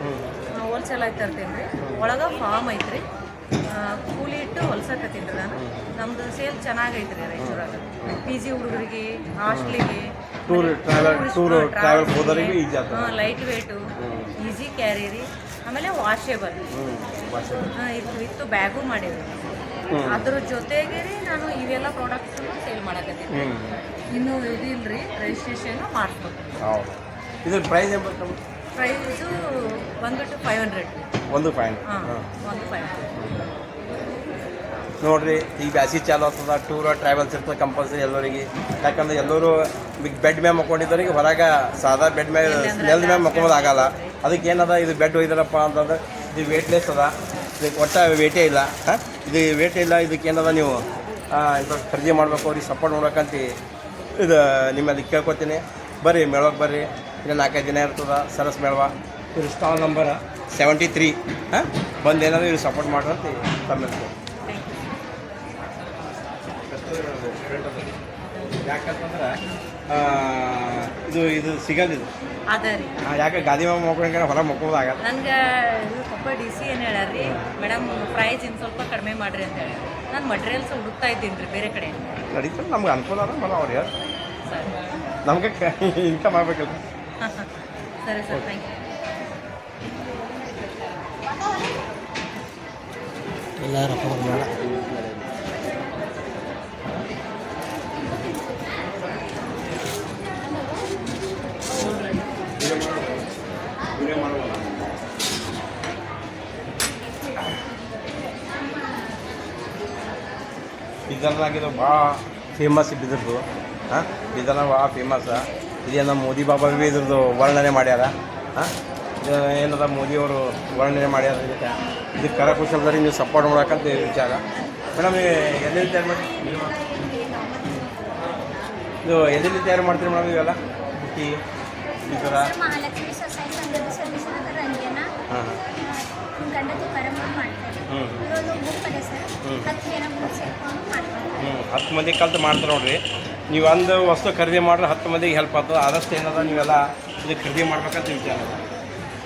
ಹೋಲ್ಸೇಲ್ ಆಗಿ ತರ್ತೀನಿ ರೀ. ಒಳಗೆ ಫಾರ್ಮ್ ಐತ್ರಿ. ಕೂಲಿ ಇಟ್ಟು ಹೊಲ್ಸಕತ್ತೀನಿ ರೀ ನಾನು. ನಮ್ಮದು ಸೇಲ್ ಚೆನ್ನಾಗೈತೆ ರೀ ರಾಯಚೂರಾಗ. PG ಹುಡುಗರಿಗೆ, ಹಾಸ್ಟ್ಲಿಗೆ, ಟ್ರಾವೆಲ್ ಹೋದವರಿಗೆ ಈಜಿ ಆಗ್ತದೆ. ಲೈಟ್ ವೇಟು, ಈಸಿ ಕ್ಯಾರಿ ರೀ. ಆಮೇಲೆ ವಾಷೇಬಲ್ ಇತ್ತು ಬ್ಯಾಗು ಮಾಡಿದ್ರಿ. ಅದ್ರ ಜೊತೆಗೆ ರೀ ನಾನು ಇವೆಲ್ಲ ಪ್ರಾಡಕ್ಟ್ಸ್ ಸೇಲ್ ಮಾಡಕತ್ತೀನಿ. ಇನ್ನೂ ಇದು ಇಲ್ರಿ, ರಿಜಿಸ್ಟ್ರೇಷನ್ ಮಾಡಿಸ್ಬೇಕು. ಹೌದು. ಇದ್ರ ಪ್ರೈಸ್ ಏನು ಬರ್ತದೆ? ಪ್ರೈಸು ಬಂದ್ಬಿಟ್ಟು 500 ಒಂದು ಫೈನ್. ಹಾಂ, 500. ನೋಡಿರಿ, ಈಗ ಬ್ಯಾಸಿಗೆ ಚಾಲು ಆಗ್ತದೆ. ಟೂರ್ ಟ್ರಾವೆಲ್ಸ್ ಇರ್ತದೆ ಕಂಪಲ್ಸರಿ ಎಲ್ಲರಿಗೆ. ಯಾಕಂದ್ರೆ ಎಲ್ಲರೂ ಬೆಡ್ ಮೇಲೆ ಮಕ್ಕೊಂಡಿದ್ದವ್ರಿಗೆ ಹೊರಗೆ ಸಾದಾ ಬೆಡ್ ಮೇಲೆ ನೆಲದ ಮೇಲೆ ಮಕ್ಕೋದಾಗಲ್ಲ. ಅದಕ್ಕೆ ಏನದ, ಇದು ಬೆಡ್ ಒಯ್ದಾರಪ್ಪ ಅಂತಂದ್ರೆ ಇದು ವೇಟ್ಲೆಸ್ ಅದ. ಇದಕ್ಕೆ ಒಟ್ಟ ವೇಟೇ ಇಲ್ಲ. ಹಾಂ ಇದು ವೇಟೇ ಇಲ್ಲ. ಇದಕ್ಕೆ ಏನದ, ನೀವು ಖರೀದಿ ಮಾಡಬೇಕು, ಅವ್ರಿಗೆ ಸಪೋರ್ಟ್ ಮಾಡ್ಬೇಕಂತ ಇದು ನಿಮ್ಮಲ್ಲಿ ಕೇಳ್ಕೊತೀನಿ. ಬರ್ರಿ, ಮೇಳಕ್ಕೆ ಬರ್ರಿ. ಇನ್ನು 4-5 ದಿನ ಇರ್ತದೆ ಸರಸ್ ಮೇಳವ. ಇವ್ರ ಸ್ಟಾಲ್ ನಂಬರ್ 73. ಹಾಂ ಬಂದು ಏನಾದರೂ ಇವ್ರು ಸಪೋರ್ಟ್ ಮಾಡ್ರಂತ ತಮ್ಮ ಯಾಕಂತಂದ್ರೆ ಇದು ಸಿಗೋದು ಇದು ಅದ ರೀ. ಯಾಕೆ ಗಾದಿ ಮೇಲೆ ಮಕ್ಕೊಂಡ್ರೆ ಹೊರ ಮಕ್ಕೋದಾಗಲ್ಲ. ನನಗೆ ಕೊಪ್ಪ DC ಏನು ಹೇಳ್ಯಾರ್ರಿ, ಮೇಡಮ್ ಪ್ರೈಸ್ ಇನ್ನು ಸ್ವಲ್ಪ ಕಡಿಮೆ ಮಾಡಿರಿ ಅಂತ ಹೇಳಿ. ನಾನು ಮಟೀರಿಯಲ್ಸ್ ಹುಡುಕ್ತಾ ಇದ್ದೀನಿ ರೀ ಬೇರೆ ಕಡೆ. ನಡೀತದೆ, ನಮ್ಗೆ ಅನುಕೂಲ ಅದ. ಮರ ಅವ್ರು ಹೇಳಿ ಸರಿ, ನಮಗೆ ಇನ್ಕಮ್ ಆಗಬೇಕಲ್ಲ. ಸರಿ ಸರ್, ಥ್ಯಾಂಕ್ ಯು. ಎಲ್ಲಾರಪ್ಪ ಬೇಡ. ಬೀದರ್ನಾಗಿದ್ದು ಭಾಳ ಫೇಮಸ್ ಬಿದ್ರದ್ದು. ಹಾಂ ಬೀದರ್ನಾಗ ಭಾಳ ಫೇಮಸ್. ಇದೇನು ಮೋದಿ ಬಾಬಾ ಭೀ ಇದ್ರದ್ದು ವರ್ಣನೆ ಮಾಡ್ಯಾರ. ಹಾಂ ಇದು ಏನದ, ಮೋದಿಯವರು ವರ್ಣನೆ ಮಾಡ್ಯಾರ. ಇದಕ್ಕೆ ಕರಕುಶಲದವ್ರಿಗೆ ನೀವು ಸಪೋರ್ಟ್ ಮಾಡೋಕ್ಕಂತ ವಿಚಾರ. ಮೇಡಮ್ ಎಲ್ಲಿ ತಯಾರು ಮಾಡಿ ಇದು ಎಲ್ಲಿ ತಯಾರು ಮಾಡ್ತೀರಿ ಮೇಡಮ್ ಇವೆಲ್ಲ ಬುಟ್ಟಿ ಈ ಥರ? ಮಹಾಲಕ್ಷ್ಮಿ ಸೊಸೈಟಿ ಸಂಘದ ಸದಸ್ಯರಾದ ರಂಜನಾ ಹಾಂ ಗಂಡ ತುಕಾರಾಮ್ ಮಾಡ್ತಾರೆ. ಇವರೊಂದು ಗುಂಪು ಇದೆ ಸರ್, 10 ಜನ ಗುಂಪು ಸೇರ್ಕೊಂಡು ಮಾಡ್ತಾರೆ. 10 ಮಂದಿ ಕಲ್ತು ಮಾಡ್ತಾರೆ ನೋಡಿರಿ. ನೀವು ಒಂದು ವಸ್ತು ಖರೀದಿ ಮಾಡಿದ್ರೆ 10 ಮಂದಿಗೆ ಹೆಲ್ಪ್ ಆಗ್ತದೆ. ಆದಷ್ಟು ಏನದ ನೀವೆಲ್ಲ ಇದು ಖರೀದಿ ಮಾಡ್ಬೇಕಂತ ವಿಚಾರ ಅದ.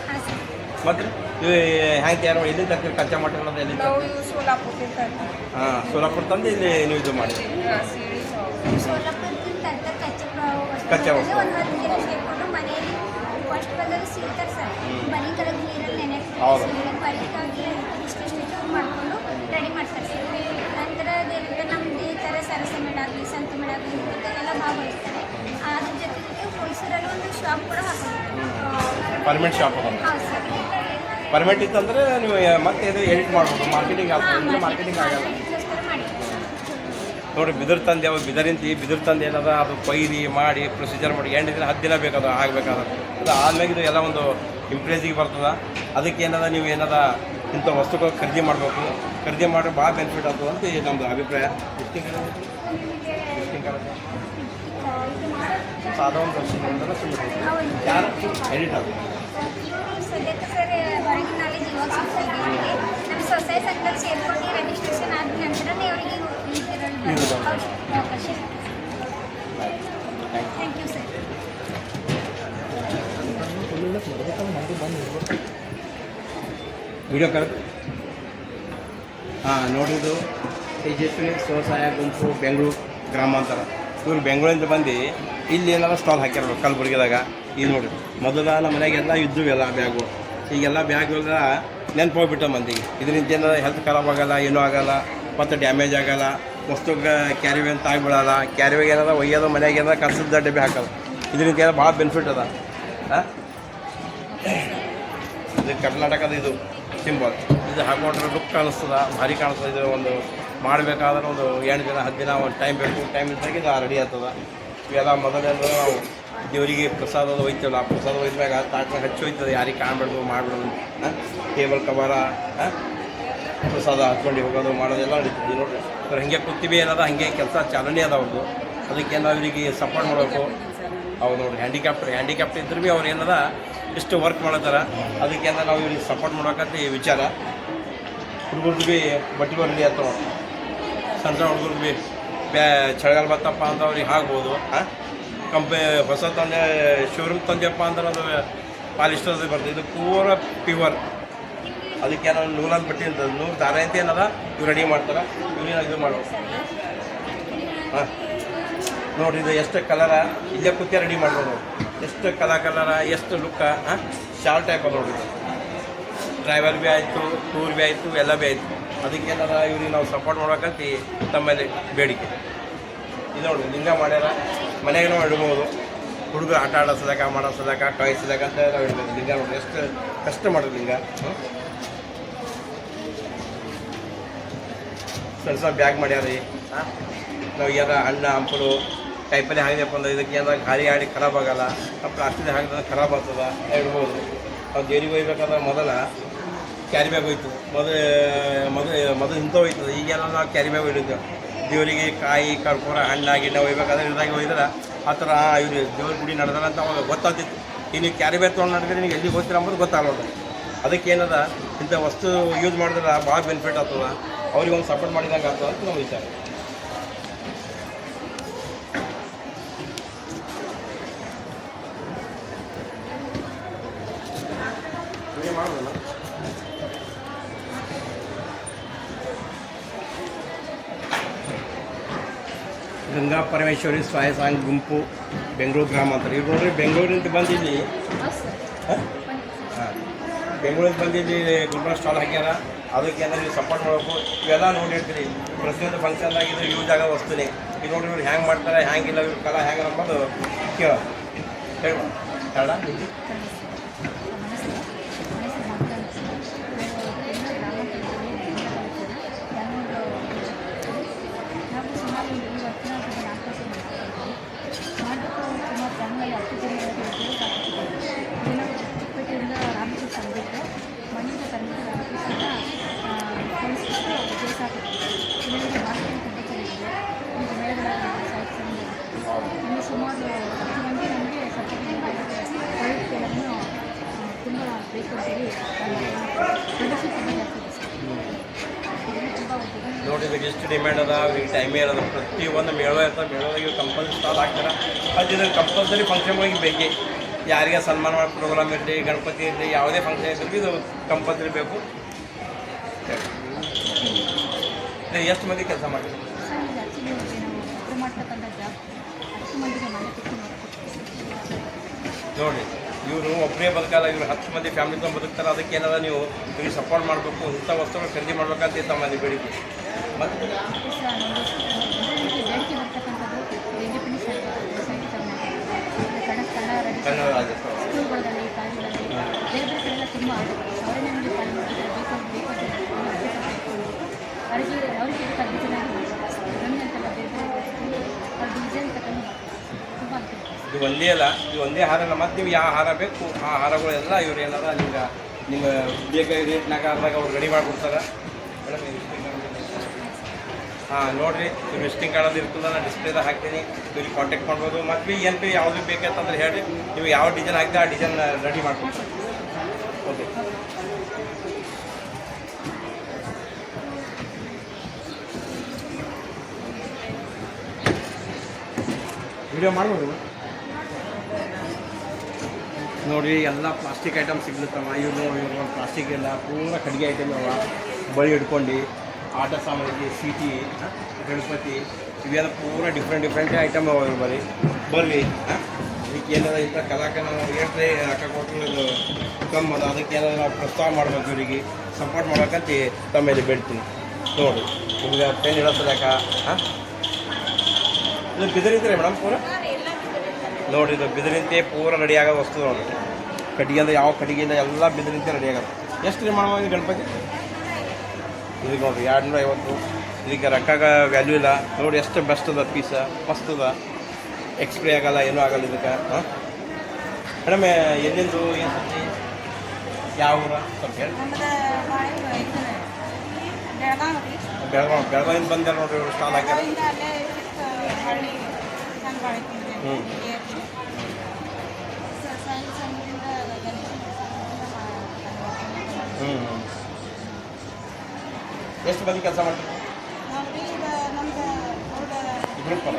ಹಾಂ ಸರ್. ಮತ್ತು ಇವು ಹೆಂಗೆ ತಯಾರು ಎಲ್ಲಿ ತರ್ತೀರಿ ಕಚ್ಚಾ ಮಟೀರಿಯಲ್ ಎಲ್ಲಿ? ನಾವು ಇವು ಸೋಲಾಪುರದಿಂದ ತರ್ತೀವಿ. ಹಾಂ, ಸೋಲಾಪುರ ತಂದು ಇಲ್ಲಿ ನೀವು ಇದು ಮಾಡಿ. ಸೀಳಿ ಸೋಲಾಪುರದಿಂದ ಕಚ್ಚಾ ಕಚ್ಚಾ ವಸ್ತು ವಸ್ತು. ಒಂದು 10 ಜನ ಸೇರ್ಕೊಂಡು ಮನೆಯಲ್ಲಿ ಫಸ್ಟ್ ಬಂದಾಗ ಸೀಳ್ತಾರೆ ಸರ್. ಮನೆ ಕೆಳಗೆ ನೀರಲ್ಲಿ ಹೌದು. ಪರಿಕಾಗಿ ಇಷ್ಟು ಮಾಡಿಕೊಂಡು ರೆಡಿ ಮಾಡ್ತಾರೆ ಸರ್. ನಂತರ ಅದೇನಂದ್ರೆ ನಮ್ದು ಈ ಥರ ಸರಸ ಮೇಳ ಆಗಲಿ ಸಂತ ಮೇಳ ಆಗಲಿ ಎಲ್ಲ ಭಾಗವಹಿಸ್ತಾರೆ. ಅದ್ರ ಜೊತೆಗೆ ಮೈಸೂರಲ್ಲಿ ಒಂದು ಶಾಪ್ ಕೂಡ ಹಾಕೊಂಡಿದ್ದಾರೆ. ಪರ್ಮನೆಂಟ್ ಶಾಪ್ ಅದ. ಹೌದು ಸರ್. ಪರ್ಮನೆಂಟ್ ಇತ್ತಂದರೆ ನೀವು ಮತ್ತೆ ಇದು ಎಡಿಟ್ ಮಾಡ್ಬೋದು. ಮಾರ್ಕೆಟಿಂಗ್ ಆಗ್ತದೆ, ಮಾರ್ಕೆಟಿಂಗ್ ಆಗಲ್ಲ ನೋಡಿರಿ. ಬಿದಿರು ತಂದೆವು, ಬಿದಿರು ತಂದು ಏನದ ಅದು ಕೊಯ್ದು ಮಾಡಿ ಪ್ರೊಸೀಜರ್ ಮಾಡಿ 8 ದಿನ 10 ದಿನ ಬೇಕದು ಆಗಬೇಕಾದ್ರೆ. ಅದು ಆದ್ಮೇಲೆ ಇದು ಎಲ್ಲ ಒಂದು ಇಂಪ್ರೆಸಿಗೆ ಬರ್ತದೆ. ಅದಕ್ಕೆ ಏನದ ನೀವು ಏನದ ಇಂಥ ವಸ್ತುಗಳು ಖರೀದಿ ಮಾಡಬೇಕು. ಖರೀದಿ ಮಾಡಿದ್ರೆ ಭಾಳ ಬೆನಿಫಿಟ್ ಆಗ್ತದೆ ಅಂತ ನಮ್ಮದು ಅಭಿಪ್ರಾಯ. ಸಾಧ ಒಂದು ಯಾರು ಎಡಿಟ್ ಆಗ್ತದೆ. ಸದ್ಯಕ್ಕೆ ಸರ್ ಹೊರಗಿನ ನಾಲೆಜ್ ಇವಾಗ ಸಿಗ್ತಿದೆ. ನಮ್ಮ ಸೊಸೈಟಿ ಸಂಘದಲ್ಲಿ ಸೇರ್ಕೊಂಡು ರಿಜಿಸ್ಟ್ರೇಷನ್ ಆದ ನಂತರನೇ ಅವರಿಗೆ ಅವಕಾಶ. Thank you sir. Video correct. ಹಾಂ, ನೋಡಿದ್ದು ತೇಜಸ್ವಿನಿ ಸ್ವಸಹಾಯ ಗುಂಪು ಬೆಂಗಳೂರು ಗ್ರಾಮಾಂತರ. ಇವರು ಬೆಂಗಳೂರಿಂದ ಬಂದು ಇಲ್ಲಿ ಏನಾರ ಸ್ಟಾಲ್ ಹಾಕ್ಯಾರ ಕಲಬುರ್ಗಿದಾಗ. ಇದು ನೋಡಿ, ಮೊದಲ ನಮ್ಮ ಮನೆಗೆಲ್ಲ ಇದ್ದು ಎಲ್ಲ ಬ್ಯಾಗು. ಈಗೆಲ್ಲ ಬ್ಯಾಗುಗಳ ನೆನಪು ಹೋಗ್ಬಿಟ್ಟು ಮಂದಿಗೆ. ಇದರಿಂದ ಏನಾರ ಹೆಲ್ತ್ ಖರಾಬ್ ಆಗೋಲ್ಲ, ಏನೂ ಆಗೋಲ್ಲ, ಮತ್ತು ಡ್ಯಾಮೇಜ್ ಆಗೋಲ್ಲ. ವಸ್ತು ಕ್ಯಾರಿವೆ ಅಂತ ಆಗಿಬಿಡಲ್ಲ. ಕ್ಯಾರಿವೆಗೆ ಏನಾರ ಒಯ್ಯೋದು, ಮನೆಯಾಗ ಏನಾರ ಕಸದ ಡಬ್ಬಿ ಹಾಕೋದು. ಇದರಿಂದ ಏನೋ ಭಾಳ ಬೆನಿಫಿಟ್ ಅದ. ಹಾಂ, ಇದು ಕರ್ನಾಟಕದ ಇದು ಸಿಂಬಲ್. ಇದು ಹಾಕೊಂಡ್ರೆ ಲುಕ್ ಕಾಣಿಸ್ತದ, ಭಾರಿ ಕಾಣಿಸ್ತದೆ. ಇದು ಒಂದು ಮಾಡಬೇಕಾದ್ರೆ ಒಂದು 8 ದಿನ 10 ದಿನ ಒಂದು ಟೈಮ್ ಬೇಕು. ಟೈಮ್ ಇದ್ದಾಗ ಇದು ರೆಡಿ ಆಗ್ತದೆ. ಇವೆಲ್ಲ ಮೊದಲೆಲ್ಲ ನಾವು ದೇವರಿಗೆ ಪ್ರಸಾದ ಒಯ್ತೇವಲ್ಲ, ಆ ಪ್ರಸಾದ ಒಯ್ದಾಗ ತಾಟ್ನಾಗ ಹಚ್ಚಿ ಹೋಯ್ತದೆ, ಯಾರಿಗೆ ಕಾಣಬಾರ್ದು ಮಾಡ್ಬಿಡೋದು. ಟೇಬಲ್ ಕವರ ಪ್ರಸಾದ ಹಚ್ಕೊಂಡು ಹೋಗೋದು ಮಾಡೋದೆಲ್ಲ ನಡೀತದೆ ನೋಡಿರಿ. ಅವ್ರು ಹಾಗೆ ಕೂತೀವಿ ಏನದ ಹಾಗೆ ಕೆಲಸ ಚಾಲನೆ ಅದ ಅವ್ರದ್ದು. ಅದಕ್ಕೆ ನಾವು ಇವರಿಗೆ ಸಪೋರ್ಟ್ ಮಾಡಬೇಕು. ಅವ್ರು ನೋಡಿ ಹ್ಯಾಂಡಿಕ್ಯಾಪ್ಟ್ ಇದ್ರೂ ಭೀ ಅವ್ರು ಏನದ ಇಷ್ಟು ವರ್ಕ್ ಮಾಡತ್ತಾರ. ಅದಕ್ಕೆ ನಾವು ಇವ್ರಿಗೆ ಸಪೋರ್ಟ್ ಮಾಡ್ಬೇಕಂತ ಈ ವಿಚಾರ. ಹುಡುಗರ್ದು ಭೀ ಬಟ್ಟೆಗಳು ರೆಡಿ ಆಗ್ತಾವ. ಸಣ್ಣ ಹುಡುಗರು ಭೀ ಚಳಿಗಾಲ ಬತ್ತಪ್ಪ ಅಂತ ಅವ್ರಿಗೆ ಆಗ್ಬೋದು. ಹೊಸ ತಂದೆ ಶೋರೂಮ್ ತಂದೆಯಪ್ಪ ಅಂದ್ರೆ ಅದು ಪಾಲಿಸ್ಟರ್ ಬರ್ತದೆ. ಇದು ಪೂರ ಪ್ಯೂರ್. ಅದಕ್ಕೆ ಏನೋ ನೂಲಂತ ಬಟ್ಟೆ ಅಂತ ನೂರು ದಾರ ಅಂತ ಏನದ ಇವ್ರು ರೆಡಿ ಮಾಡ್ತಾರೆ. ಇವ್ರೇನು ಇದು ಮಾಡ್ಬೇಕು. ಹಾಂ, ನೋಡಿರಿ ಇದು ಎಷ್ಟು ಕಲರ ಇಲ್ಲೇ ಕೂತೇ ರೆಡಿ ಮಾಡ್ಬೋದು. ಎಷ್ಟು ಕಲರ ಎಷ್ಟು ಲುಕ್ಕ. ಶಾರ್ಟ್ ಟೈಪ್ ಅದು ನೋಡಿರಿ. ಡ್ರೈವರ್ ಭೀ ಆಯಿತು, ಟೂರ್ ಭೀ ಆಯಿತು, ಎಲ್ಲ ಭೀ ಆಯಿತು. ಅದಕ್ಕೆ ಏನದ ಇವ್ರಿಗೆ ನಾವು ಸಪೋರ್ಟ್ ಮಾಡ್ಬೇಕಂತ ತಮ್ಮಲ್ಲಿ ಬೇಡಿಕೆ. ಇದು ನೋಡಿ ಲಿಂಗ ಮಾಡ್ಯಾರ. ಮನೆಗೆ ನಾವು ಇಡ್ಬೋದು. ಹುಡುಗರು ಆಟ ಆಡಿಸೋದಕ್ಕ ಮಾಡಿಸೋದಕ್ಕ ಕಾಯಿಸೋದಕ್ಕ ಅಂತ ನಾವು ಇಡ್ಬೋದು. ಲಿಂಗ ನೋಡಿ ಎಷ್ಟು ಕಷ್ಟ ಮಾಡೋದು ಲಿಂಗ. ಸಣ್ಣ ಬ್ಯಾಗ್ ಮಾಡ್ಯಾರ ರೀ. ನಾವು ಏನಾರ ಹಣ್ಣು ಹಂಪಲು ಕಾಯಿಪಲ್ಲೆ ಹಾಕಿದೆಪ್ಪ ಅಂದ್ರೆ ಇದಕ್ಕೆ ಏನಾರ ಗಾಳಿ ಆಡಿ ಖರಾಬ್ ಆಗೋಲ್ಲ. ಪ್ಲಾಸ್ಟಿಕ್ ಹಾಕಿದ್ರೆ ಖರಾಬ್ ಆಗ್ತದೆ, ಇಡ್ಬೋದು. ನಾವು ದೇವ್ರಿಗೆ ಒಯ್ಬೇಕಾದ್ರೆ ಮೊದಲ ಕ್ಯಾರಿ ಬ್ಯಾಗ್ ಹೋಯ್ತು. ಮೊದಲು ಇಂಥ ಹೋಯ್ತದೆ. ಈಗೆಲ್ಲ ನಾವು ಕ್ಯಾರಿ ಬ್ಯಾಗ್ ಇಡಿದ್ದೇವೆ. ದೇವರಿಗೆ ಕಾಯಿ ಕರ್ಪೂರ ಹಣ್ಣಾಗಿ ನಾವು ಒಯ್ಬೇಕಾದ್ರೆ ಇದಾಗಿ ಒಯ್ದ್ರೆ ಆ ಥರ ಇವ್ರು ದೇವ್ರ ಗುಡಿ ನಡೆದಾರ ಅಂತ ಅವಾಗ ಗೊತ್ತಾಗ್ತಿತ್ತು. ಈಗ ನೀವು ಕ್ಯಾರಿ ಬ್ಯಾಗ್ ತೊಗೊಂಡು ನಡೆದ್ರೆ ನೀವು ಎಲ್ಲಿ ಹೋಗ್ತೀರ ಅಂಬೋದು ಗೊತ್ತಾಗಲ್ಲ. ಅದಕ್ಕೆ ಏನದ ಇಂಥ ವಸ್ತು ಯೂಸ್ ಮಾಡಿದ್ರೆ ಭಾಳ ಬೆನಿಫಿಟ್ ಆಗ್ತದೆ. ಅವ್ರಿಗೆ ಒಂದು ಸಪೋರ್ಟ್ ಮಾಡಿದಂಗೆ ಆಗ್ತದೆ ಅಂತ ನಾವು ವಿಚಾರ. ಮಾಡೋದಲ್ಲ ಗಂಗಾ ಪರಮೇಶ್ವರಿ ಸ್ವಯಂ ಸಹಾಯ ಗುಂಪು ಬೆಂಗಳೂರು ಗ್ರಾಮಾಂತರ. ಇವ್ರು ನೋಡ್ರಿ ಬೆಂಗಳೂರಿಂದ ಬಂದಿಲ್ಲಿ ಬೆಂಗಳೂರಿಗೆ ಬಂದಿಲ್ಲಿ ಗುಲ್ಬರ್ಗ ಸ್ಟಾಲ್ ಹಾಕ್ಯಾರ. ಅದಕ್ಕೆ ಏನಾದ್ರು ನೀವು ಸಪೋರ್ಟ್ ಮಾಡಬೇಕು. ಇವೆಲ್ಲ ನೋಡಿರ್ತೀರಿ ಪ್ರತಿಯೊಂದು ಫಂಕ್ಷನ್ದಾಗಿದ್ದು ಯೂಸ್ ಆಗೋ ವಸ್ತುನೇ. ಈಗ ನೋಡ್ರಿ ಇವ್ರು ಹ್ಯಾಂಗೆ ಮಾಡ್ತಾರೆ, ಹ್ಯಾಂಗಿಲ್ಲ, ಇವ್ರ ಕಲಾ ಹ್ಯಾಂಗೆ ಅಂಬೋದು ಕೇಳ ಹೇಳ್ಬೋದು. ಕನ್ನಡ ಹಿಂದಿ ಇನ್ನು ಸುಮಾರು 10 ಮಂದಿ ನಮಗೆ ಸಪೋರ್ಟ್ ಪ್ರೈವೇಟ್ ಕೆಲವನ್ನು ತುಂಬ ಬೇಕಂತೇಳಿ ಪ್ರೊಡಕ್ಷನ್ ತುಂಬ ಜಾಸ್ತಿ ಇದೆ ಸರ್. ಇದನ್ನು ತುಂಬ ಒಳ್ಳೆಯದು. ನೋಡಿ ಇದಕ್ಕೆ ಎಷ್ಟು ಡಿಮ್ಯಾಂಡ್ ಅದ, ಈಗ ಟೈಮೇ ಇರೋದು. ಪ್ರತಿಯೊಂದು ಮೇಳ ಇರ್ತದೆ, ಮೇಳದಾಗ ಇವ್ರು ಕಂಪಲ್ಸರಿ ಸ್ಟಾಲ್ ಹಾಕ್ತಾರೆ. ಅದು ಇದು ಕಂಪಲ್ಸರಿ ಫಂಕ್ಷನ್ಗಳಿಗೆ ಬೇಕೇ. ಯಾರಿಗೆ ಸನ್ಮಾನ ಮಾಡೋ ಪ್ರೋಗ್ರಾಮ್ ಇರಲಿ, ಗಣಪತಿ ಇರಲಿ, ಯಾವುದೇ ಫಂಕ್ಷನ್ ಇರಲಿ ಇದು ಕಂಪಲ್ಸರಿ ಬೇಕು. ಎಷ್ಟು ಮಂದಿ ಕೆಲಸ ಮಾಡ್ತೀವಿ ಸರ್ ಇದು ಆ್ಯಕ್ಚುಲಿ ನಾವು ಒಬ್ಬರು ಮಾಡ್ತಕ್ಕಂಥ ಜಾಬ್ 10 ಮಂದಿಗೆ ಮನೆ ಕೊಟ್ಟು ನೋಡಿ ಇವರು ಒಬ್ಬರೇ ಬದುಕಲ್ಲ, ಇವರು 10 ಮಂದಿ ಫ್ಯಾಮಿಲಿ ತೊಗೊಂಡು ಬದುಕ್ತಾರೆ. ಅದಕ್ಕೆ ಏನಾರ ನೀವು ಇವ್ರಿಗೆ ಸಪೋರ್ಟ್ ಮಾಡಬೇಕು, ಇಂಥ ವಸ್ತುಗಳು ಖರೀದಿ ಮಾಡ್ಬೇಕಂತ ತಮ್ಮಲ್ಲಿ ಬೇಡಿಕೆ. ಮತ್ತು ಸರ್ ನಮ್ಮದು ಬೇಡಿಕೆ ಬರ್ತಕ್ಕಂಥದ್ದು ಇಂಡಿಪೆಂಡೆನ್ಸ್ ಸೊಸೈಟಿ ಕರ್ನಾಟಕ ಕನ್ನಡ ರಾಜ್ಯೋತ್ಸವ ಸ್ಕೂಲ್ಗಳಲ್ಲಿ ಕಾಲೇಜಲ್ಲಿ ಬೇರೆ ಬೇರೆ ಕಡೆಲ್ಲ ತುಂಬ ಅವರೇ ನಮಗೆ ಕಾಲ್ ಮಾಡಿದ್ದಾರೆ ಅವರಿಗೆ ಬೇಕಾದ ಡಿಸೈನಾಗಿ ರಮ್ಮಿ ಅಂತೆಲ್ಲ ಬೇರೆ ಬೇರೆ ಅವ್ರ ಡಿಸೈನ್ ತಗೊಂಡು ತುಂಬ ಅನುಕೂಲ. ಇದು ಒಂದೇ ಅಲ್ಲ, ಇದು ಒಂದೇ ಹಾರಲ್ಲ. ಮತ್ತು ನೀವು ಯಾವ ಹಾರ ಬೇಕು ಆ ಹಾರಗಳೆಲ್ಲ ಇವ್ರು ಏನಾರ ನಿಮ್ಮ ಬೇಗ ರೇಟ್ನಾಗ ಆದಾಗ ಅವ್ರು ರೆಡಿ ಮಾಡಿಕೊಡ್ತಾರೆ. ಹಾಂ ನೋಡಿರಿ, ನೀವು ವಿಸಿಟಿಂಗ್ ಕಾರ್ಡಲ್ಲಿ ಇರ್ತದೆ, ನಾನು ಡಿಸ್ಪ್ಲೇದಾಗ ಹಾಕ್ತೀನಿ, ಇವ್ರಿಗೆ ಕಾಂಟ್ಯಾಕ್ಟ್ ಮಾಡ್ಬೋದು. ಮತ್ತು ಭೀ ಏನು ಭೀ ಯಾವುದು ಬೇಕಂತಂದ್ರೆ ಹೇಳಿ, ನೀವು ಯಾವ ಡಿಸೈನ್ ಹಾಕಿದ್ರೆ ಆ ಡಿಸೈನ್ ರೆಡಿ ಮಾಡ್ಕೊಡ್ತಾರೆ. ಓಕೆ ವಿಡಿಯೋ ಮಾಡ್ಬೋದು ನೋಡಿ. ಎಲ್ಲ ಪ್ಲಾಸ್ಟಿಕ್ ಐಟಮ್ ಸಿಗ್ಲತ್ತವ. ಇವ್ರು ಪ್ಲಾಸ್ಟಿಕ್ ಎಲ್ಲ ಪೂರ ಕಡಿಗೆ ಐಟಮ್ ಅವ. ಬಳಿ ಹಿಡ್ಕೊಂಡು ಆಟ ಸಾಮಾನಿಗೆ ಸೀಟಿ, ಗಣಪತಿ ಇವೆಲ್ಲ ಪೂರ ಡಿಫ್ರೆಂಟ್ ಐಟಮ್ ಅವ ಇವ್ರು. ಬರ್ರಿ ಇದಕ್ಕೆ ಏನಾರ ಇಂಥ ಕಲಾಕನ ಏನ್ರಿ ಹಾಕೋದು ಇದು ಕಮ್ಮಿ ಅದ, ಅದಕ್ಕೆ ಏನಾದ್ರು ನಾವು ಪ್ರೋತ್ಸಾಹ ಮಾಡ್ಬೇಕು, ಇವರಿಗೆ ಸಪೋರ್ಟ್ ಮಾಡ್ಬೇಕಂತ ತಮ್ಮೇಲೆ ಬೇಡ್ತೀನಿ. ನೋಡಿ ನಿಮ್ಗೆ ಪೇನ್ ಇಡತ್ತದ ಹಾಂ ಇದು ಬಿದಿರಿದ್ರೆ ಮೇಡಮ್ ಪೂರ ನೋಡಿರಿ, ಇದು ಬಿದಿರಿಂತೆ ಪೂರ ರೆಡಿ ಆಗೋ ವಸ್ತು ನೋಡಿರಿ. ಕಟ್ಟಿಗೆ ಅಂದರೆ ಯಾವ ಕಟ್ಟಿಗೆಯಿಂದ ಎಲ್ಲ ಬಿದಿರಿಂತೆ ರೆಡಿ ಆಗೋದು. ಎಷ್ಟು ರೀ ಮಾಡುವ ಗಣಪತಿ ಇದಕ್ಕೆ ನೋಡಿರಿ 250. ಇದಕ್ಕೆ ರೊಕ್ಕಾಗ ವ್ಯಾಲ್ಯೂ ಇಲ್ಲ. ನೋಡಿ ಎಷ್ಟು ಬೆಸ್ಟ್ ಅದ ಪೀಸ, ಮಸ್ತ್ ಅದ, ಎಕ್ಸ್ಪ್ರೇ ಆಗಲ್ಲ, ಏನೂ ಆಗಲ್ಲ ಇದಕ್ಕೆ. ಹಾಂ ಮೇಡಮ್ ಎಲ್ಲಿಂದು ಏನು ಸುದ್ದಿ, ಯಾವ ಊರ ಸ್ವಲ್ಪ ಹೇಳಿ. ಬೆಳಗಾವಿಂದ ಬಂದೆ ನೋಡಿರಿ ಇವರು ಸ್ಟಾಲ್ ಹಾಕ್ಯಾರ. ಹ್ಞೂ ಎಷ್ಟು ಮಂದಿ ಕೆಲಸ ಮಾಡ್ತೀವಿ ಗ್ರೂಪ್ ಅಲ್ಲ?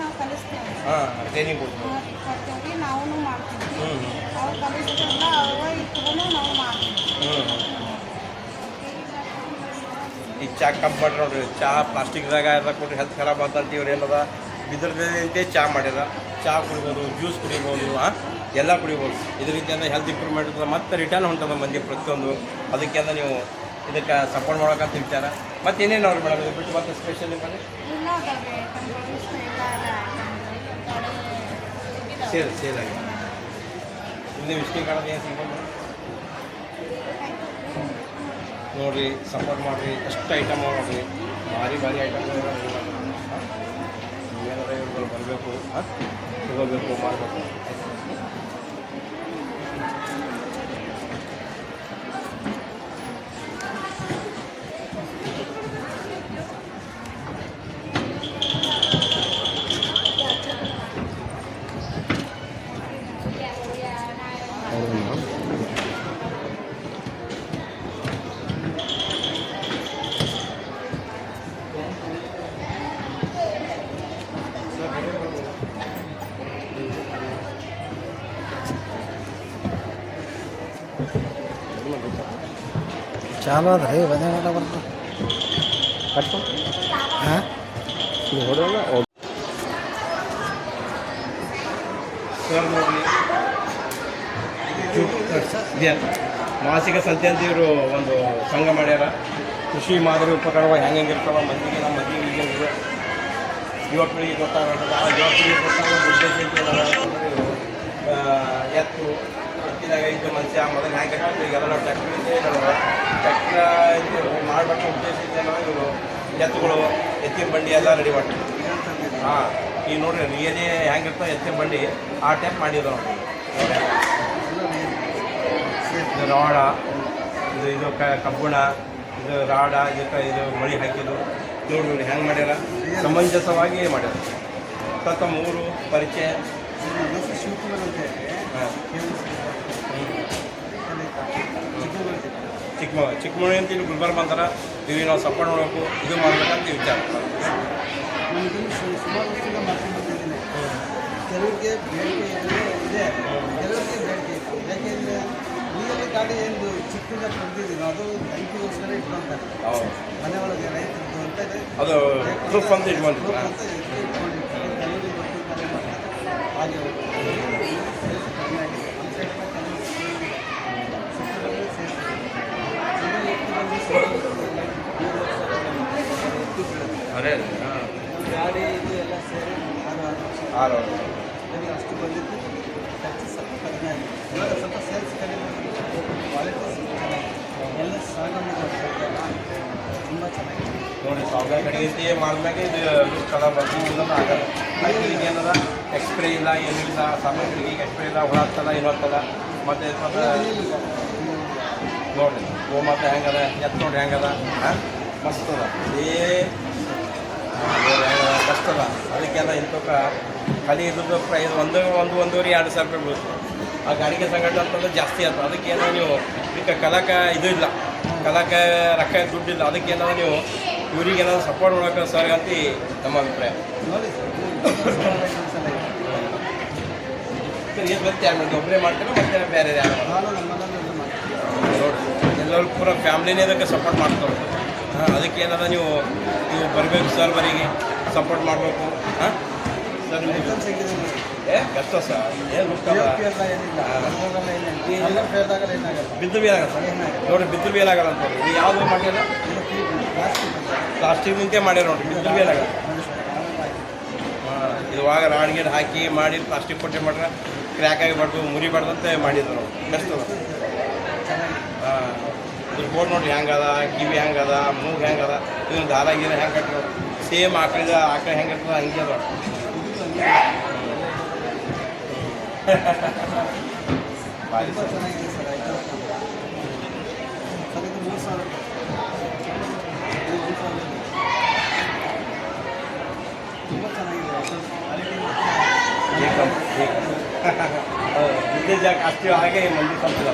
ನಾವು ಕಲಿಸ್ತೇವೆ, ಹಾಂ ಟ್ರೈನಿಂಗ್ ಕೊಡ್ತೀವಿ. ಕೊಡ್ತೇವೆ, ನಾವು ಮಾಡ್ತೀವಿ. ಅವ್ರು ಕಲಿಸ್ತಾರಲ್ಲ ಅವ್ರು ಇಟ್ಕೊಂಡು ನಾವು ಮಾಡ್ತೀವಿ. ಈ ಚಾ ಕಪ್ ಮಾಡ್ರಿ ನೋಡ್ರಿ, ಚಾ ಪ್ಲಾಸ್ಟಿಕ್ದಾಗ ಎಲ್ಲ ಕೊಟ್ಟು ಹೆಲ್ತ್ ಖರಾಬ್ ಅಂತಂತ ಇವ್ರು ಏನದ ಬಿದ್ರದಂತೆ ಚಾ ಮಾಡ್ಯಾರ. ಚಾ ಕುಡಿಬೋದು, ಜ್ಯೂಸ್ ಕುಡಿಬೋದು, ಎಲ್ಲ ಕುಡಿಬೋದು. ಇದರಿಂದ ಹೆಲ್ತ್ ಇಂಪ್ರೂವ್ಮೆಂಟ್ ಇರ್ತದೆ, ಮತ್ತು ರಿಟರ್ನ್ ಹೊಂಟದ ಮಂದಿ ಪ್ರತಿಯೊಂದು. ಅದಕ್ಕೆಲ್ಲ ನೀವು ಇದಕ್ಕೆ ಸಪೋರ್ಟ್ ಮಾಡೋಕ್ಕಂತ ವಿಚಾರ. ಮತ್ತು ಏನೇನು ಅವ್ರು ಮೇಡಮ್ ಇದು ಬಿಟ್ಟು ಮತ್ತೆ ಸ್ಪೆಷಲ್ ನಿಮ್ಮಲ್ಲಿ ಸೇಲ್ ಆಗಿ ಇಲ್ಲಿ ವಿಸಿಟಿಂಗ್ ಕಾರ್ಡ್ ಏನು ಸಿಗ್ಬೋದು ನೋಡಿರಿ. ಸಪೋರ್ಟ್ ಮಾಡಿರಿ, ಎಷ್ಟು ಐಟಮ್ ನೋಡಿರಿ, ಭಾರಿ ಐಟಮ್ಗಳು ನೀವೇನಾರ ಇವ್ರುಗಳು ಬರಬೇಕು, ತಗೋಬೇಕು, ಮಾಡಬೇಕು. ಚಾಲು ಅದ್ರಿ ಒಂದೇ ಮಾಡ ಬರ್ತದೆ ಹಾಂ ಹೊಡೋಲ್ಲ. ಸರ್ ನೋಡಿ ಮಾಸಿಕ ಸಂತೆ ಅಂತ ಇವರು ಒಂದು ಸಂಘ ಮಾಡ್ಯಾರ. ಕೃಷಿ ಮಾದರಿ ಉಪಕರಣಗಳು ಹೆಂಗಿರ್ತಾವ ಮಂದಿಗೆ, ನಮ್ಮ ಮಂದಿಗೆ ಈಗ ಯುವ ಪೀಳಿಗೆ ಗೊತ್ತಾಗಲ್ಲ. ಆ ಯುವ ಪೀಳಿಗೆ ಗೊತ್ತಾಗೋ ಉದ್ದೇಶ ಇವರು ಎತ್ತು ಎತ್ತಿದಾಗ ಇದ್ದು ಮನುಷ್ಯ ಮೊದಲು ಹೆಂಗೆ ಈಗೆಲ್ಲ ನಾವು ಟ್ಯಾಕ್ಟ್ರ್ ಮಾಡಬೇಕು ಉದ್ದೇಶ ನಾವು ಇವರು ಎತ್ತುಗಳು, ಎತ್ತಿನ ಬಂಡಿ ಎಲ್ಲ ರೆಡಿ ಮಾಡ್ತೀವಿ. ಹಾಂ ಈಗ ನೋಡ್ರಿ ರಿಯಲಿ ಹೆಂಗಿರ್ತಾವೆ ಎತ್ತಿನ ಬಂಡಿ ಆ ಟೈಪ್ ಮಾಡಿದ್ರು. ಇದು ರಾಡ, ಇದು ಕಬ್ಬುಣ, ಇದು ರಾಡ, ಇದಕ್ಕೆ ಇದು ಮಳಿ ಹಾಕಿದ್ದು ನೋಡಿ ಹೆಂಗೆ ಮಾಡ್ಯಾರ, ಸಮಂಜಸವಾಗಿ ಮಾಡ್ಯಾರ. ತಮ್ಮ ಊರು ಪರಿಚಯ. ನನ್ನ ಹೆಸರು ಶಿವಕುಮಾರ್ ಅಂತ ಹೇಳಿ ಹಾಂ ಚಿಕ್ಕಮಗಳೂರು ಚಿಕ್ಕಮಗಳೂರು ಅಂತ ಇಲ್ಲಿ ಗುಲ್ಬರ್ಗ ಬಂದಾರ ಇವ್ರಿಗೆ ನಾವು ಸಪೋರ್ಟ್ ಮಾಡಬೇಕು ಇದು ಮಾಡ್ಬೇಕಂತ ವಿಚಾರ. ನಾನು ಸುಮಾರು ವರ್ಷದಿಂದ ಮಾಡ್ಕೊಂಡು ಬಂದಿದ್ದೀನಿ. ಕೆಲವರಿಗೆ ಬೇಡಿಕೆ ಇದೆ, ಕೆಲವರಿಗೆ ಬೇಡಿಕೆ ಇತ್ತು. ಯಾಕೆಂದರೆ ಈಗಲೇ ಗಾಡಿ ಏನು ಚಿಕ್ಕದ ತಂದಿದ್ದೀವಿ ಅದು ತಂಕಿಗೋಸ್ಕರ ಇಟ್ಕೊಂತಾರೆ. ಹೌದು, ಮನೆ ಒಳಗೆ ರೈತರದ್ದು ಅಂತ ಇದೆ. ಅದು ಪ್ರೂಫ್ ಅಂತ ಇಟ್ಕೊಂಡಿದ್ರು. ಅಂತ ಇಟ್ಕೊಂಡಿರ್ತಾರೆ. ಕೆಲವರಿಗೆ ಗೊತ್ತಿರ್ತಾರೆ ಮಾಡ್ತಾರೆ. ಹಾಗೆ ಅದೇ ಗಾಡಿ ಇದು ಎಲ್ಲ ಸೇರಿ 6 ನನಗೆ ಅಷ್ಟು ಬಂದಿದ್ದು ಖರ್ಚು ಸ್ವಲ್ಪ ಕಡಿಮೆ ಆಗಿದೆ. ಇವಾಗ ಸ್ವಲ್ಪ ಸೇಲ್ಸ್ ಕಡಿಮೆ ಕ್ವಾಲಿಟಿ ಚೆನ್ನಾಗಿದೆ. ಎಲ್ಲ ಸಾಗಣೆಲ್ಲ ತುಂಬ ಚೆನ್ನಾಗಿದೆ. ನೋಡಿ, ಸಾವಿರ ಕಡೆಗೆ ಮಾಡಿದ್ಮ್ಯಾಗ ಇದು ಕಲರ್ ಬರ್ತಿಲ್ಲ ಆಗಲ್ಲ. ಇದಕ್ಕೆ ಏನದ ಎಕ್ಸ್ಪ್ರೇ ಇಲ್ಲ, ಏನೂ ಇಲ್ಲ. ಸಾಮಾನ್ಯರಿಗೆ ಈಗ ಎಕ್ಸ್ಪ್ರೇ ಇಲ್ಲ, ಹುಳ ಹತ್ತಲ್ಲ, ಏನೂ ಹತ್ತಲ್ಲ. ಮತ್ತು ಸ್ವಲ್ಪ ನೋಡಿ ಗೋಮಾತೆ ಹೆಂಗದ, ಎತ್ತು ನೋಡಿ ಹೆಂಗದ, ಹಾಂ ಮಸ್ತ್ ಅದ. ಮಸ್ತ್ ಅದ. ಅದಕ್ಕೆಲ್ಲ ಇಂತಕ್ಕ ಖಾಲಿ ಇದ್ರದ್ದು ಪ್ರೈಸ್ ಒಂದೂವರೆ 2 ಸಾವಿರ ರೂಪಾಯಿ ಬೀಳುತ್ತೆ. ಆ ಗಾಡಿಗೆ ಸಂಗಡ ಅಂತಂದ್ರೆ ಜಾಸ್ತಿ ಆಯ್ತು. ಅದಕ್ಕೇನೋ ನೀವು ಇದಕ್ಕೆ ಕಲಾಕ ಇದು ಇಲ್ಲ, ಕಲಾಕ ರೊಕ್ಕ ದುಡ್ಡಿಲ್ಲ. ಅದಕ್ಕೇನೋ ನೀವು ಇವ್ರಿಗೆ ಏನಾದ್ರು ಸಪೋರ್ಟ್ ಮಾಡೋಕೆ ಸರ್ ಅಂತ ನಮ್ಮ ಅಭಿಪ್ರಾಯ. ನೋಡಿ ಸರ್ ಏನು ಬಂತು ಯಾರು ಮಾಡಿ ಒಬ್ಬರೇ ಮಾಡ್ತಾರೆ, ಮತ್ತೆ ಬೇರೆ ಯಾರು ನಾನು ನಮ್ಮನೆಲ್ಲ ಮಾಡ್ತೀನಿ. ನೋಡಿ ಎಲ್ಲರೂ ಪೂರ ಫ್ಯಾಮ್ಲಿನೇ ಇದಕ್ಕೆ ಸಪೋರ್ಟ್ ಮಾಡ್ತಾರೆ. ಹಾಂ, ಅದಕ್ಕೆ ಏನದ ನೀವು ಬರಬೇಕು ಸರ್, ಬರಿಗೆ ಸಪೋರ್ಟ್ ಮಾಡಬೇಕು. ಹಾಂ ಸರ್, ಲೈಸೆನ್ಸ್ ಹೆಂಗಿದೆ ನೋಡಿ. ಕಷ್ಟ ಸರ್, ಏನು ಎಲ್ಲ ಏನಿಲ್ಲ, ಬೆಂಗಳೂರೆಲ್ಲ ಏನಿಲ್ಲ, ಎಲ್ಲ ಫೇಲ್ದಾಗಲ್ಲ ಏನಾಗಲ್ಲ. ಬಿದ್ದು ಬಿ ಆಗಲ್ಲ ನೋಡಿ, ಬಿದ್ದು ಬಿ ಏನಾಗಲ್ಲ ಅಂತ. ಇದು ಯಾವುದು ಮಾಡಿಲ್ಲ, ಪ್ಲಾಸ್ಟಿಕ್ ನಿಂತೆ ಮಾಡ್ಯಾರ ನೋಡಿ, ಬಿದ್ದು ಬಿ ಏನಾಗಲ್ಲ. ಹಾಂ, ಇವಾಗ ರಾಡ್ ಗೀಡ್ ಹಾಕಿ ಮಾಡಿ ಪ್ಲಾಸ್ಟಿಕ್ ಕೊಟ್ಟೆ ಮಾಡ್ರೆ ಕ್ರ್ಯಾಕ್ ಆಗಿಬಾರ್ದು, ಮುರಿಬಾರ್ದಂತೆ ಮಾಡಿದ್ರು ನೋಡಿ. ಬೆಸ್ಟ್ ಅದ. ಹಾಂ, ಇದ್ರ ಬೋರ್ಡ್ ನೋಡಿ ಹೆಂಗದ, ಕಿವಿ ಹೆಂಗದ, ಮೂಗು ಹೆಂಗದ, ಇದನ್ನ ದಾರ ಗೀರ ಹೆಂಗೆ ಕಟ್ಟಿ ಸೇಮ್ ಆಕಳ ಹೆಂಗೆ ಇರ್ತದ ಹಂಗೆ ಅದ. ಭಾರಿ ತುಂಬ ಚೆನ್ನಾಗಿದೆ ಸರ್. ಐಟಮ್ ಸರ್ ಇದು 3,000 ತುಂಬ ಚೆನ್ನಾಗಿದೆ. ವಿದ್ಯೆ ಜಾಗ ಅಷ್ಟು ಹಾಗೆ ಮಂದಿ ಸಂಪದ.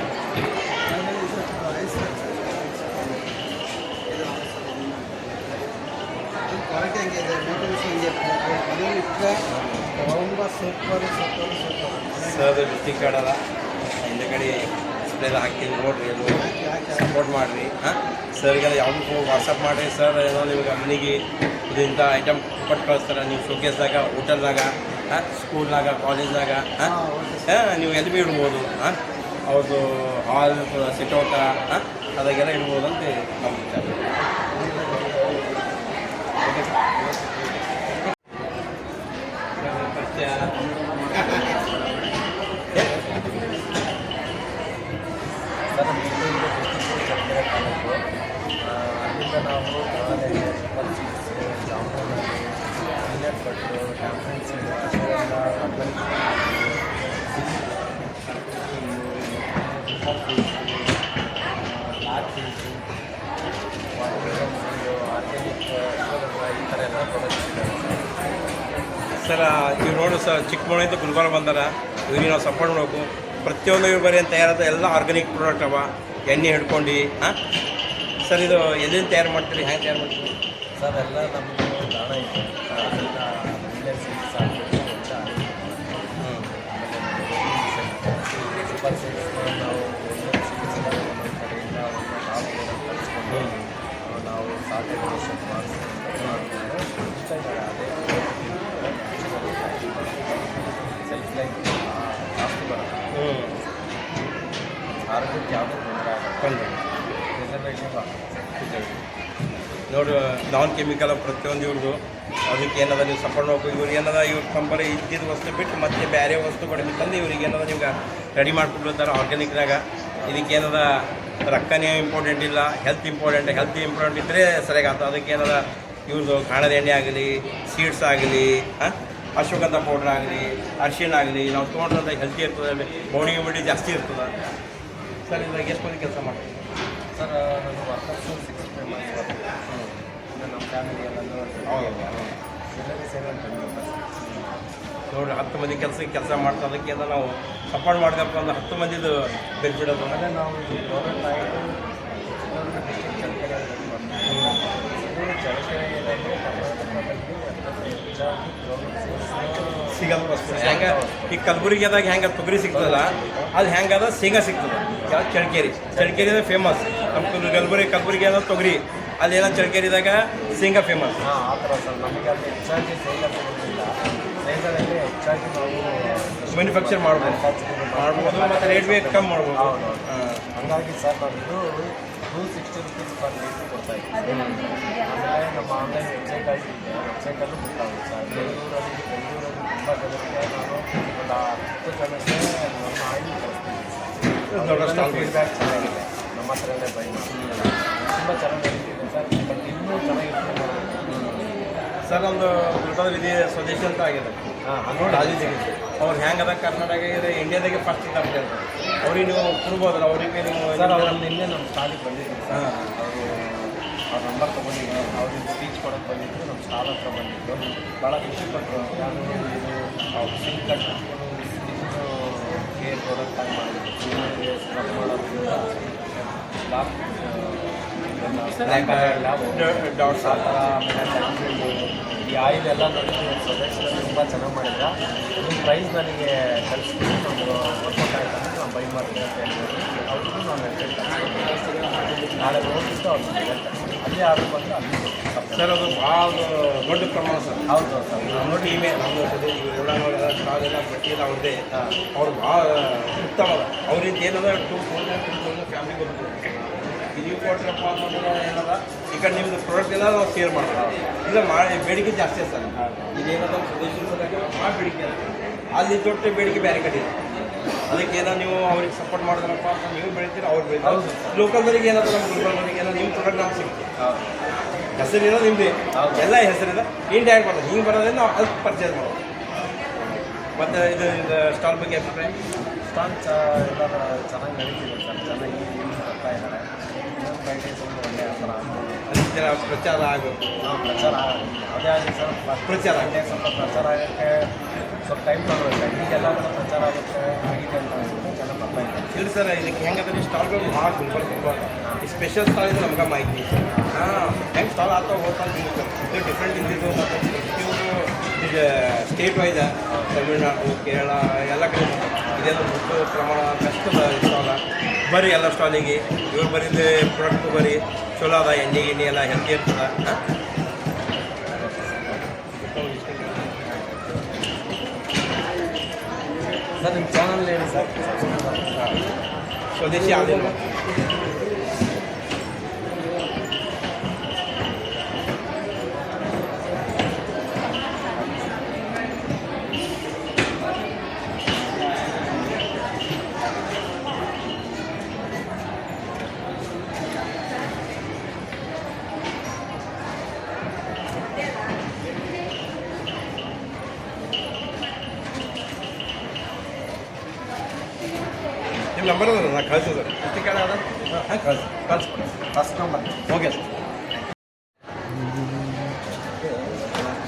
ಕ್ವಾಲಿಟಿ ಹೆಂಗೆ ಇದೆ, ಮೋಟಿವೇಶನ್ ಹೆಂಗೆ ಅದು ಇಟ್ಟರೆ ತುಂಬ ಸೂಪರ್. ಸರ್ ಡಿಸ್ಟಿಕ್ ಕಾರ್ಡ್ ಅದ, ಹಿಂದೆ ಕಡೆ ಸ್ಪ್ರೇದ ಹಾಕ್ತೀನಿ ನೋಡಿರಿ, ಎಲ್ಲೂ ಸಪೋರ್ಟ್ ಮಾಡಿರಿ. ಹಾಂ, ಸರ್ಗೆಲ್ಲ ಯಾವುದು ವಾಟ್ಸಪ್ ಮಾಡಿರಿ. ಸರ್ ಏನೋ ನಿಮ್ಗೆ ಮನೆಗೆ ಇದು ಇಂಥ ಐಟಮ್ ಕೊಟ್ಟು ಕಳಿಸ್ತಾರೆ. ನೀವು ಶೋಕೇಸ್ದಾಗ, ಹೋಟೆಲ್ದಾಗ, ಹಾಂ, ಸ್ಕೂಲ್ನಾಗ, ಕಾಲೇಜ್ನಾಗ, ಹಾಂ ನೀವು ಎಲ್ಲಿ ಭೀ ಇಡ್ಬೋದು. ಹಾಂ, ಅವ್ರದ್ದು ಹಾಲ್ ಸಿಟೌಟ, ಹಾಂ ಅದಾಗೆಲ್ಲ ಇಡ್ಬೋದು ಅಂತ ನಮ್ಮ ವಿಚಾರ. ಓಕೆ ಪರಿಚಯ ಅಲ್ಲಿಂದ ನಾವು ಜಾಮೂನು, ಪೀನಟ್ ಬಟ್ರು, ಟ್ಯಾಂಪನ್ಸ್ ಎಲ್ಲ ಆರ್ಗ್ಯಾನಿಕ್ ಈ ಥರ ಎಲ್ಲ ಪ್ರಾಡಕ್ಟ್ಸ್ ಸರ್. ಇವ್ರು ನೋಡಿ ಸರ್, ಚಿಕ್ಕಮಗಳೂರಿಂದ ಗುಲ್ಬರ್ಗ ಬಂದಾರ. ಇವ್ರಿಗೆ ನಾವು ಸಪೋರ್ಟ್ ಮಾಡಬೇಕು. ಪ್ರತಿಯೊಂದು ಇವ್ರು ಬರೀ ತಯಾರಾದ ಎಲ್ಲ ಆರ್ಗ್ಯಾನಿಕ್ ಪ್ರಾಡಕ್ಟ್ ಅವ, ಎಣ್ಣೆ ಹಿಡ್ಕೊಂಡು. ಹಾಂ ಸರ್, ಇದು ಎಲ್ಲಿಂದ ತಯಾರು ಮಾಡ್ತೀರಿ, ಹೆಂಗೆ ತಯಾರು ಮಾಡ್ತೀರಿ ಸರ್? ಎಲ್ಲ ನಮ್ಮದು ದಾಣ ಇದೆ, ಅದರಿಂದ ಸೀಡ್ಸ್ ಹಾಕ್ಬಿಟ್ಟು ಸೂಪರ್ ಸೀಡ್ಸ್ ನಾವು ಸೀಡ್ಸ್ ಎಲ್ಲ ನಮ್ಮ ಕಡೆಯಿಂದ ಕಳಿಸ್ಕೊಂಡು ನಾವು ಸಾರ್ಟಿಫಿಕೇಷನ್ ಮಾಡಿಸ್ಕೊಂಡು ಇಷ್ಟ ಇದ್ದಾರೆ. ಅದೇ ಸೆಲ್ಫ್ ಲೈಫ್ ಜಾಸ್ತಿ ಬರುತ್ತೆ, ಆರೋಗ್ಯಕ್ಕೆ ಯಾವುದೇ ತೊಂದರೆ ಆಗಲ್ಲ, ರಿಸರ್ವೇಷನ್ ನೋಡಿ. ನಾನ್ ಕೆಮಿಕಲ್ ಪ್ರತಿಯೊಂದು ಇವ್ರದ್ದು. ಅದಕ್ಕೆ ಏನದ ನೀವು ಸಪೋರ್ಟ್ ಮಾಡಬೇಕು. ಇವ್ರಿಗೆ ಏನದ ಇವ್ರು ಕಂಬರಿ ಇದ್ದಿದ್ದು ವಸ್ತು ಬಿಟ್ಟು ಮತ್ತೆ ಬೇರೆ ವಸ್ತು ಕಡಿಮೆ ತಂದು ಇವ್ರಿಗೆ ಏನದ ನಿಮ್ಗೆ ರೆಡಿ ಮಾಡಿಕೊಡ್ತಾರೆ ಆರ್ಗ್ಯಾನಿಕ್ನಾಗ. ಇದಕ್ಕೇನದ ರೊಕ್ಕನೇ ಇಂಪಾರ್ಟೆಂಟ್ ಇಲ್ಲ, ಹೆಲ್ತ್ ಇಂಪಾರ್ಟೆಂಟ್ ಇದ್ದರೆ ಸರಿಯಾಗಿ ಆಗ್ತದೆ. ಅದಕ್ಕೆ ಏನದ ಇವ್ರದ್ದು ಗಾಣದ ಎಣ್ಣೆ ಆಗಲಿ, ಸೀಡ್ಸ್ ಆಗಲಿ, ಹಾಂ ಅಶ್ವಗಂಧ ಪೌಡ್ರ್ ಆಗಲಿ, ಅರಿಶಿಣ ಆಗಲಿ, ನಾವು ತೊಗೊಂಡ್ರೆ ಹೆಲ್ತಿ ಇರ್ತದೆ, ಬಾಡಿ ಇಮ್ಯುನಿಟಿ ಜಾಸ್ತಿ ಇರ್ತದೆ. ಸರ್, ಇದ್ರಾಗ ಎಷ್ಟು ಮಂದಿ ಕೆಲಸ ಮಾಡ್ತೀವಿ ಸರ್? ನನ್ನ ವರ್ಕರ್ಸು 65 ಮಂತ್ಸ್ ಬರ್ತದೆ. ನಮ್ಮ ಫ್ಯಾಮಿಲಿ ಎಲ್ಲ ಹೌದು. ಎಲ್ಲರಿಗೆ ಸೇರಿ 10 ಮೆಂಬರ್ಸ್. ನೋಡಿರಿ 10 ಮಂದಿ ಕೆಲಸ ಮಾಡ್ತಾ ಅದಕ್ಕೆ ನಾವು ಸಪೋರ್ಟ್ ಮಾಡಿದಪ್ಪ ಅಂದ್ರೆ 10 ಮಂದಿದು ಬೆನಿಫಿಟ್ ಅದು. ಅದೇ ನಾವು ಇದು ಗೌರ್ಮೆಂಟ್ ಆಯಿತು ಸಿಗಲ್ಲ ವಸ್ತು ಹೆಂಗೆ ಈ ಕಲಬುರಗಿದಾಗ ಹೆಂಗೆ ತೊಗರಿ ಸಿಗ್ತದಲ್ಲ ಅದು ಹೆಂಗದ ಶೇಂಗಾ ಸಿಗ್ತದೆ. ಯಾವ ಚಳ್ಳಕೆರೆ ಫೇಮಸ್. ನಮ್ಮ ಕಲಬುರಗಿ ಅನ್ನೋ ತೊಗರಿ, ಅಲ್ಲೇನೋ ಚಳ್ಳಕೆರೆದಾಗ ಶೇಂಗಾ ಫೇಮಸ್. ಆ ಥರ ಸರ್ ನಮಗೆ ಅಲ್ಲಿ ಹೆಚ್ಚಾಗಿ ಶೇಂಗಾ ಸಿಗೋದಿಲ್ಲ. ಶೇಂಗಾದಲ್ಲಿ ಹೆಚ್ಚಾಗಿ ನಾವು ಮ್ಯಾನುಫ್ಯಾಕ್ಚರ್ ಮಾಡ್ಬೋದು ಮತ್ತು ರೇಟ್ ಬಿ ಕಮ್ಮಿ ಮಾಡ್ಬೋದು. ಹಂಗಾಗಿ ಸರ್ ನಾವು ಇದು 260 ರುಪೀಸ್ ಪರ್ ಲೀಟ್ರ್ ಕೊಡ್ತಾ ಇದ್ದೀವಿ. ಆಮೇಲೆ ನಮ್ಮ ಆನ್ಲೈನ್ ವೆಬ್ಸೈಟಲ್ಲೂ ಗೊತ್ತಾಗುತ್ತೆ ಸರ್. ಬೆಂಗಳೂರಲ್ಲಿ ತುಂಬ ಜನಕ್ಕೆ ನಾನು ಒಂದು 10 ಜನಕ್ಕೆ ನಮ್ಮ ಆಯಿಲ್ ಕಳಿಸ್ತೀನಿ. ಫೀಡ್ಬ್ಯಾಕ್ ಚೆನ್ನಾಗಿದೆ, ನಮ್ಮ ಹತ್ರನೇ ಬೈ ಮಾಡಿ ತುಂಬ ಚೆನ್ನಾಗಿ ನಡೀತಿದೆ ಸರ್. ಬಟ್ ಇನ್ನೂ ಚೆನ್ನಾಗಿ ಸರ್ ಒಂದು ದೊಡ್ಡದು ಇದೆ ಸ್ವದೇಶಿ ಅಂತ ಆಗಿದೆ. ನೋಡಿ ರಾಜ್ಯದಾಗೆ ಅವ್ರು ಹೆಂಗದ ಕರ್ನಾಟಕ ಇದೆ ಇಂಡಿಯಾದಾಗೆ ಫಸ್ಟ್ ಇದ್ದಾರೆ. ಅವ್ರಿಗೆ ನೀವು ಕೊಡ್ಬೋದಲ್ಲ, ಅವರಿಗೆ ನೀವು ಸರ್ ಅವ್ರು ನಿನ್ನೆ ನಮ್ಮ ಸ್ಟಾಲಿಗೆ ಬಂದಿದ್ದೀವಿ ಸರ್. ಅವರು ಅವ್ರ ನಂಬರ್ ತೊಗೊಂಡಿದ್ರು, ಅವ್ರಿಗೆ ಸ್ಪೀಚ್ ಕೊಡೋಕ್ಕೆ ಬಂದಿದ್ರು. ನಮ್ಮ ಸ್ಟಾಲ್ ಹತ್ರ ಬಂದಿದ್ದು ಭಾಳ ಖುಷಿಪಟ್ಟರು. ನಾನು ಅವ್ರು ಸಿಂಕ್ ಕಟ್ಟು ಕೇರ್ ಪ್ರಾಡಕ್ಟ್ ಆಗಿ ಮಾಡಿದ್ರು. ಸ್ಕ್ರಬ್ ಮಾಡೋದ್ರಿಂದ ಡಾಟ್ಸ್ ಆ ಥರ, ಆಮೇಲೆ ಈ ಆಯಿಲ್ ಎಲ್ಲ ನೋಡಿ ಸ್ವದೇಶದಲ್ಲಿ ತುಂಬ ಚೆನ್ನಾಗಿ ಮಾಡಿದ್ರೆ ನಿಮ್ಮ ಪ್ರೈಸ್ ನನಗೆ ಕಳಿಸ್ತೀನಿ, ನಮ್ಗೆ ವರ್ಕೌಟ್ ಆಯ್ತು ಅಂದರೆ ನಾನು ಬೈ ಮಾಡ್ತೀನಿ ಅಂತ ಹೇಳಿದ್ರು. ಅವ್ರಿಗೂ ನಾನು ವೆಬ್ಸೈಟ್ ನಾಳೆ ಹೋಗಿದ್ದು ಅವ್ರಿಗೆ ಹೇಳ್ತಾರೆ. ಅಲ್ಲೇ ಆರ್ಡರ್ ಬಂದರೆ ಅಲ್ಲಿ ಸರ್ ಅದು ಭಾಳ ದೊಡ್ಡ ಪ್ರಮಾಣ ಸರ್. ಹೌದು ಸರ್. ನೋಡಿ ಇಮೇಲ್ ನಮ್ಮದು ಎಲ್ಲ ಸ್ಟಾಲ್ ಎಲ್ಲ ಬಟ್ಟಿಲ್ಲ ಅವ್ರದ್ದೇ. ಅವ್ರು ಭಾಳ ಉತ್ತಮ ಅದ. ಅವ್ರಿಂದ ಏನದ 2,000 ಫ್ಯಾಮಿಲಿ ಬರ್ತದೆ. ನೀವು ಕೊಟ್ರಪ್ಪ ಅನ್ನೋದು ಏನದ ಈ ಕಡೆ ನಿಮ್ಮದು ಪ್ರಾಡಕ್ಟ್ ಎಲ್ಲ ನಾವು ಶೇರ್ ಮಾಡ್ತಾರೆ. ಇಲ್ಲ ಮಾಡಿ ಬೇಡಿಕೆ ಜಾಸ್ತಿ ಸರ್. ಇದೇನದ ಸ್ವದೇಶಿ ಭಾಳ ಬೇಡಿಕೆ ಅದ. ಅಲ್ಲಿ ದೊಡ್ಡ ಬೇಡಿಕೆ ಬೇರೆ ಕಡೆ ಇದೆ. ಅದಕ್ಕೆ ಏನೋ ನೀವು ಅವ್ರಿಗೆ ಸಪೋರ್ಟ್ ಮಾಡಿದ್ರಪ್ಪ ಅಂತ ನೀವು ಬೆಳಿತೀರ, ಅವ್ರು ಬೆಳಿತಾರೆ. ಲೋಕಲ್ದವ್ರಿಗೆ ಏನಾದ ನಮ್ಮ ಗುಲ್ಬರ್ಗದವ್ರಿಗೆ ಏನೋ ನಿಮ್ಮ ಪ್ರಾಡಕ್ಟ್ ನಮ್ಗೆ ಸಿಗುತ್ತೆ. ಹೆಸರಿರೋ ನಿಮ್ಮದು ಎಲ್ಲ ಹೆಸರಿದೆ. ಇಂಡಿಯಾಗಿ ಬರೋದು ಹಿಂಗೆ ಬರೋದ್ರೆ ನಾವು ಅದು ಪರ್ಚೇಸ್ ಮಾಡೋದು. ಮತ್ತು ಇದು ಸ್ಟಾಲ್ ಬಗ್ಗೆ ಅಭಿಪ್ರಾಯ? ಸ್ಟಾಲ್ ಎಲ್ಲ ಚೆನ್ನಾಗಿ ನಡೀತಿದೆ ಸರ್. ಚೆನ್ನಾಗಿ ಬರ್ತಾ ಇದ್ದಾರೆ. ಇನ್ನೊಂದು 5 days ಒಳ್ಳೆ ಥರ ಅದಕ್ಕೆ ಪ್ರಚಾರ ಆಗಬೇಕು. ಪ್ರಚಾರ ಅದೇ ಆಗಿ ಸರ್. ಪ್ರಚಾರ ಸ್ವಲ್ಪ ಪ್ರಚಾರ ಆಗೋಕ್ಕೆ ಸ್ವಲ್ಪ ಟೈಮ್ ತಗೊಳ್ಬೇಕು. ಈಗೆಲ್ಲ ಪ್ರಚಾರ ಆಗುತ್ತೆ ಆಗಿದೆ ಅಂತ ಅನ್ಸುತ್ತೆ. ಜನ ಬರ್ತಾ ಇದ್ದಾರೆ. ಇಲ್ಲ ಸರ್, ಇದಕ್ಕೆ ಹೆಂಗಂದ್ರೆ ಸ್ಟಾಲ್ಗಳು ಭಾಳ ಗುಲ್ಬರ್ಗ ಈ ಸ್ಪೆಷಲ್ ಸ್ಟಾಲ್ ಇದೆ ನಮ್ಗೆ ಮಾಹಿತಿ. ಹೆಂಗೆ ಸ್ಟಾಲ್ ಆಗ್ತಾ ಹೋಗ್ತಾ ಇದು ಡಿಫ್ರೆಂಟ್ ಇದ್ದಿದ್ದು. ಮತ್ತು ಈಗ ಸ್ಟೇಟ್ ವೈಸ್ ತಮಿಳ್ನಾಡು, ಕೇರಳ ಎಲ್ಲ ಕಡೆ ಇದೆಲ್ಲ ದೊಡ್ಡ ಪ್ರಮಾಣ ಬೆಸ್ಟ್ ಸ್ಟಾಲ. ಬರ್ರಿ ಎಲ್ಲ ಸ್ಟಾಲಿಗೆ, ಇವ್ರು ಬರೀದು ಪ್ರಾಡಕ್ಟ್ ಬರ್ರಿ, ಚಲೋ ಅದ. ಎಣ್ಣೆ ಗಿಣ್ಣೆ ಎಲ್ಲ ಹೆಲ್ತಿ ಇರ್ತದೆ. ಸರ್ ನಿಮ್ಮ ಚಾನಲ್ ಹೇಳಿ ಸರ್. ಸ್ವದೇಶಿ ಆದಿಲ್. ನಿಮ್ಮ ನಂಬರ್ ಅದ ನಾನು ಕಳಿಸೋದು ಎಷ್ಟು ಕಡೆ ಅದ? ಹಾಂ ಕಳಿಸ್ಕೊಡಿ. First number okay sir.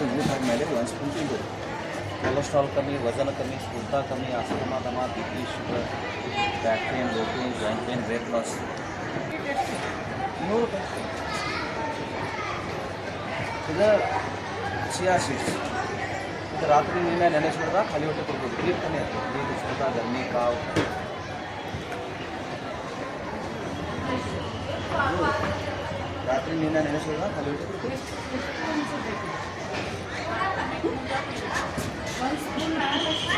ಊಟ ಆದಮೇಲೆ 1 ಸ್ಪೂನ್ ತಿಂಬೋದು. ಕೊಲೆಸ್ಟ್ರಾಲ್ ಕಮ್ಮಿ, ವಜನ ಕಮ್ಮಿ, ಸ್ಫೂರ್ತ ಕಮ್ಮಿ, ಅಸ್ತಮಾ, ದಮ, BP, sugar, back pain, low pain, joint pain, weight loss. ಇದು ಚಿಯಾ ಸೀಡ್ಸ್. ಇದು ರಾತ್ರಿ ನೀನೆ ನೆನೆಸ್ಬಿಡ್ದಾಗ ಖಾಲಿ ಹೊಟ್ಟೆ ಕೊಡ್ಬೋದು. ನೀರು ಕಮ್ಮಿ ಆಗ್ತದೆ. ನೀರು ಸ್ಫೂರ್ತ, ಗರ್ಮಿ, ಕಾವು. ರಾತ್ರಿ ನೀನೆ ನೆನೆಸ್ಬಿಡ್ದಾಗ ಖಾಲಿ ಹೊಟ್ಟೆ ಕೊಡ್ಬೋದು.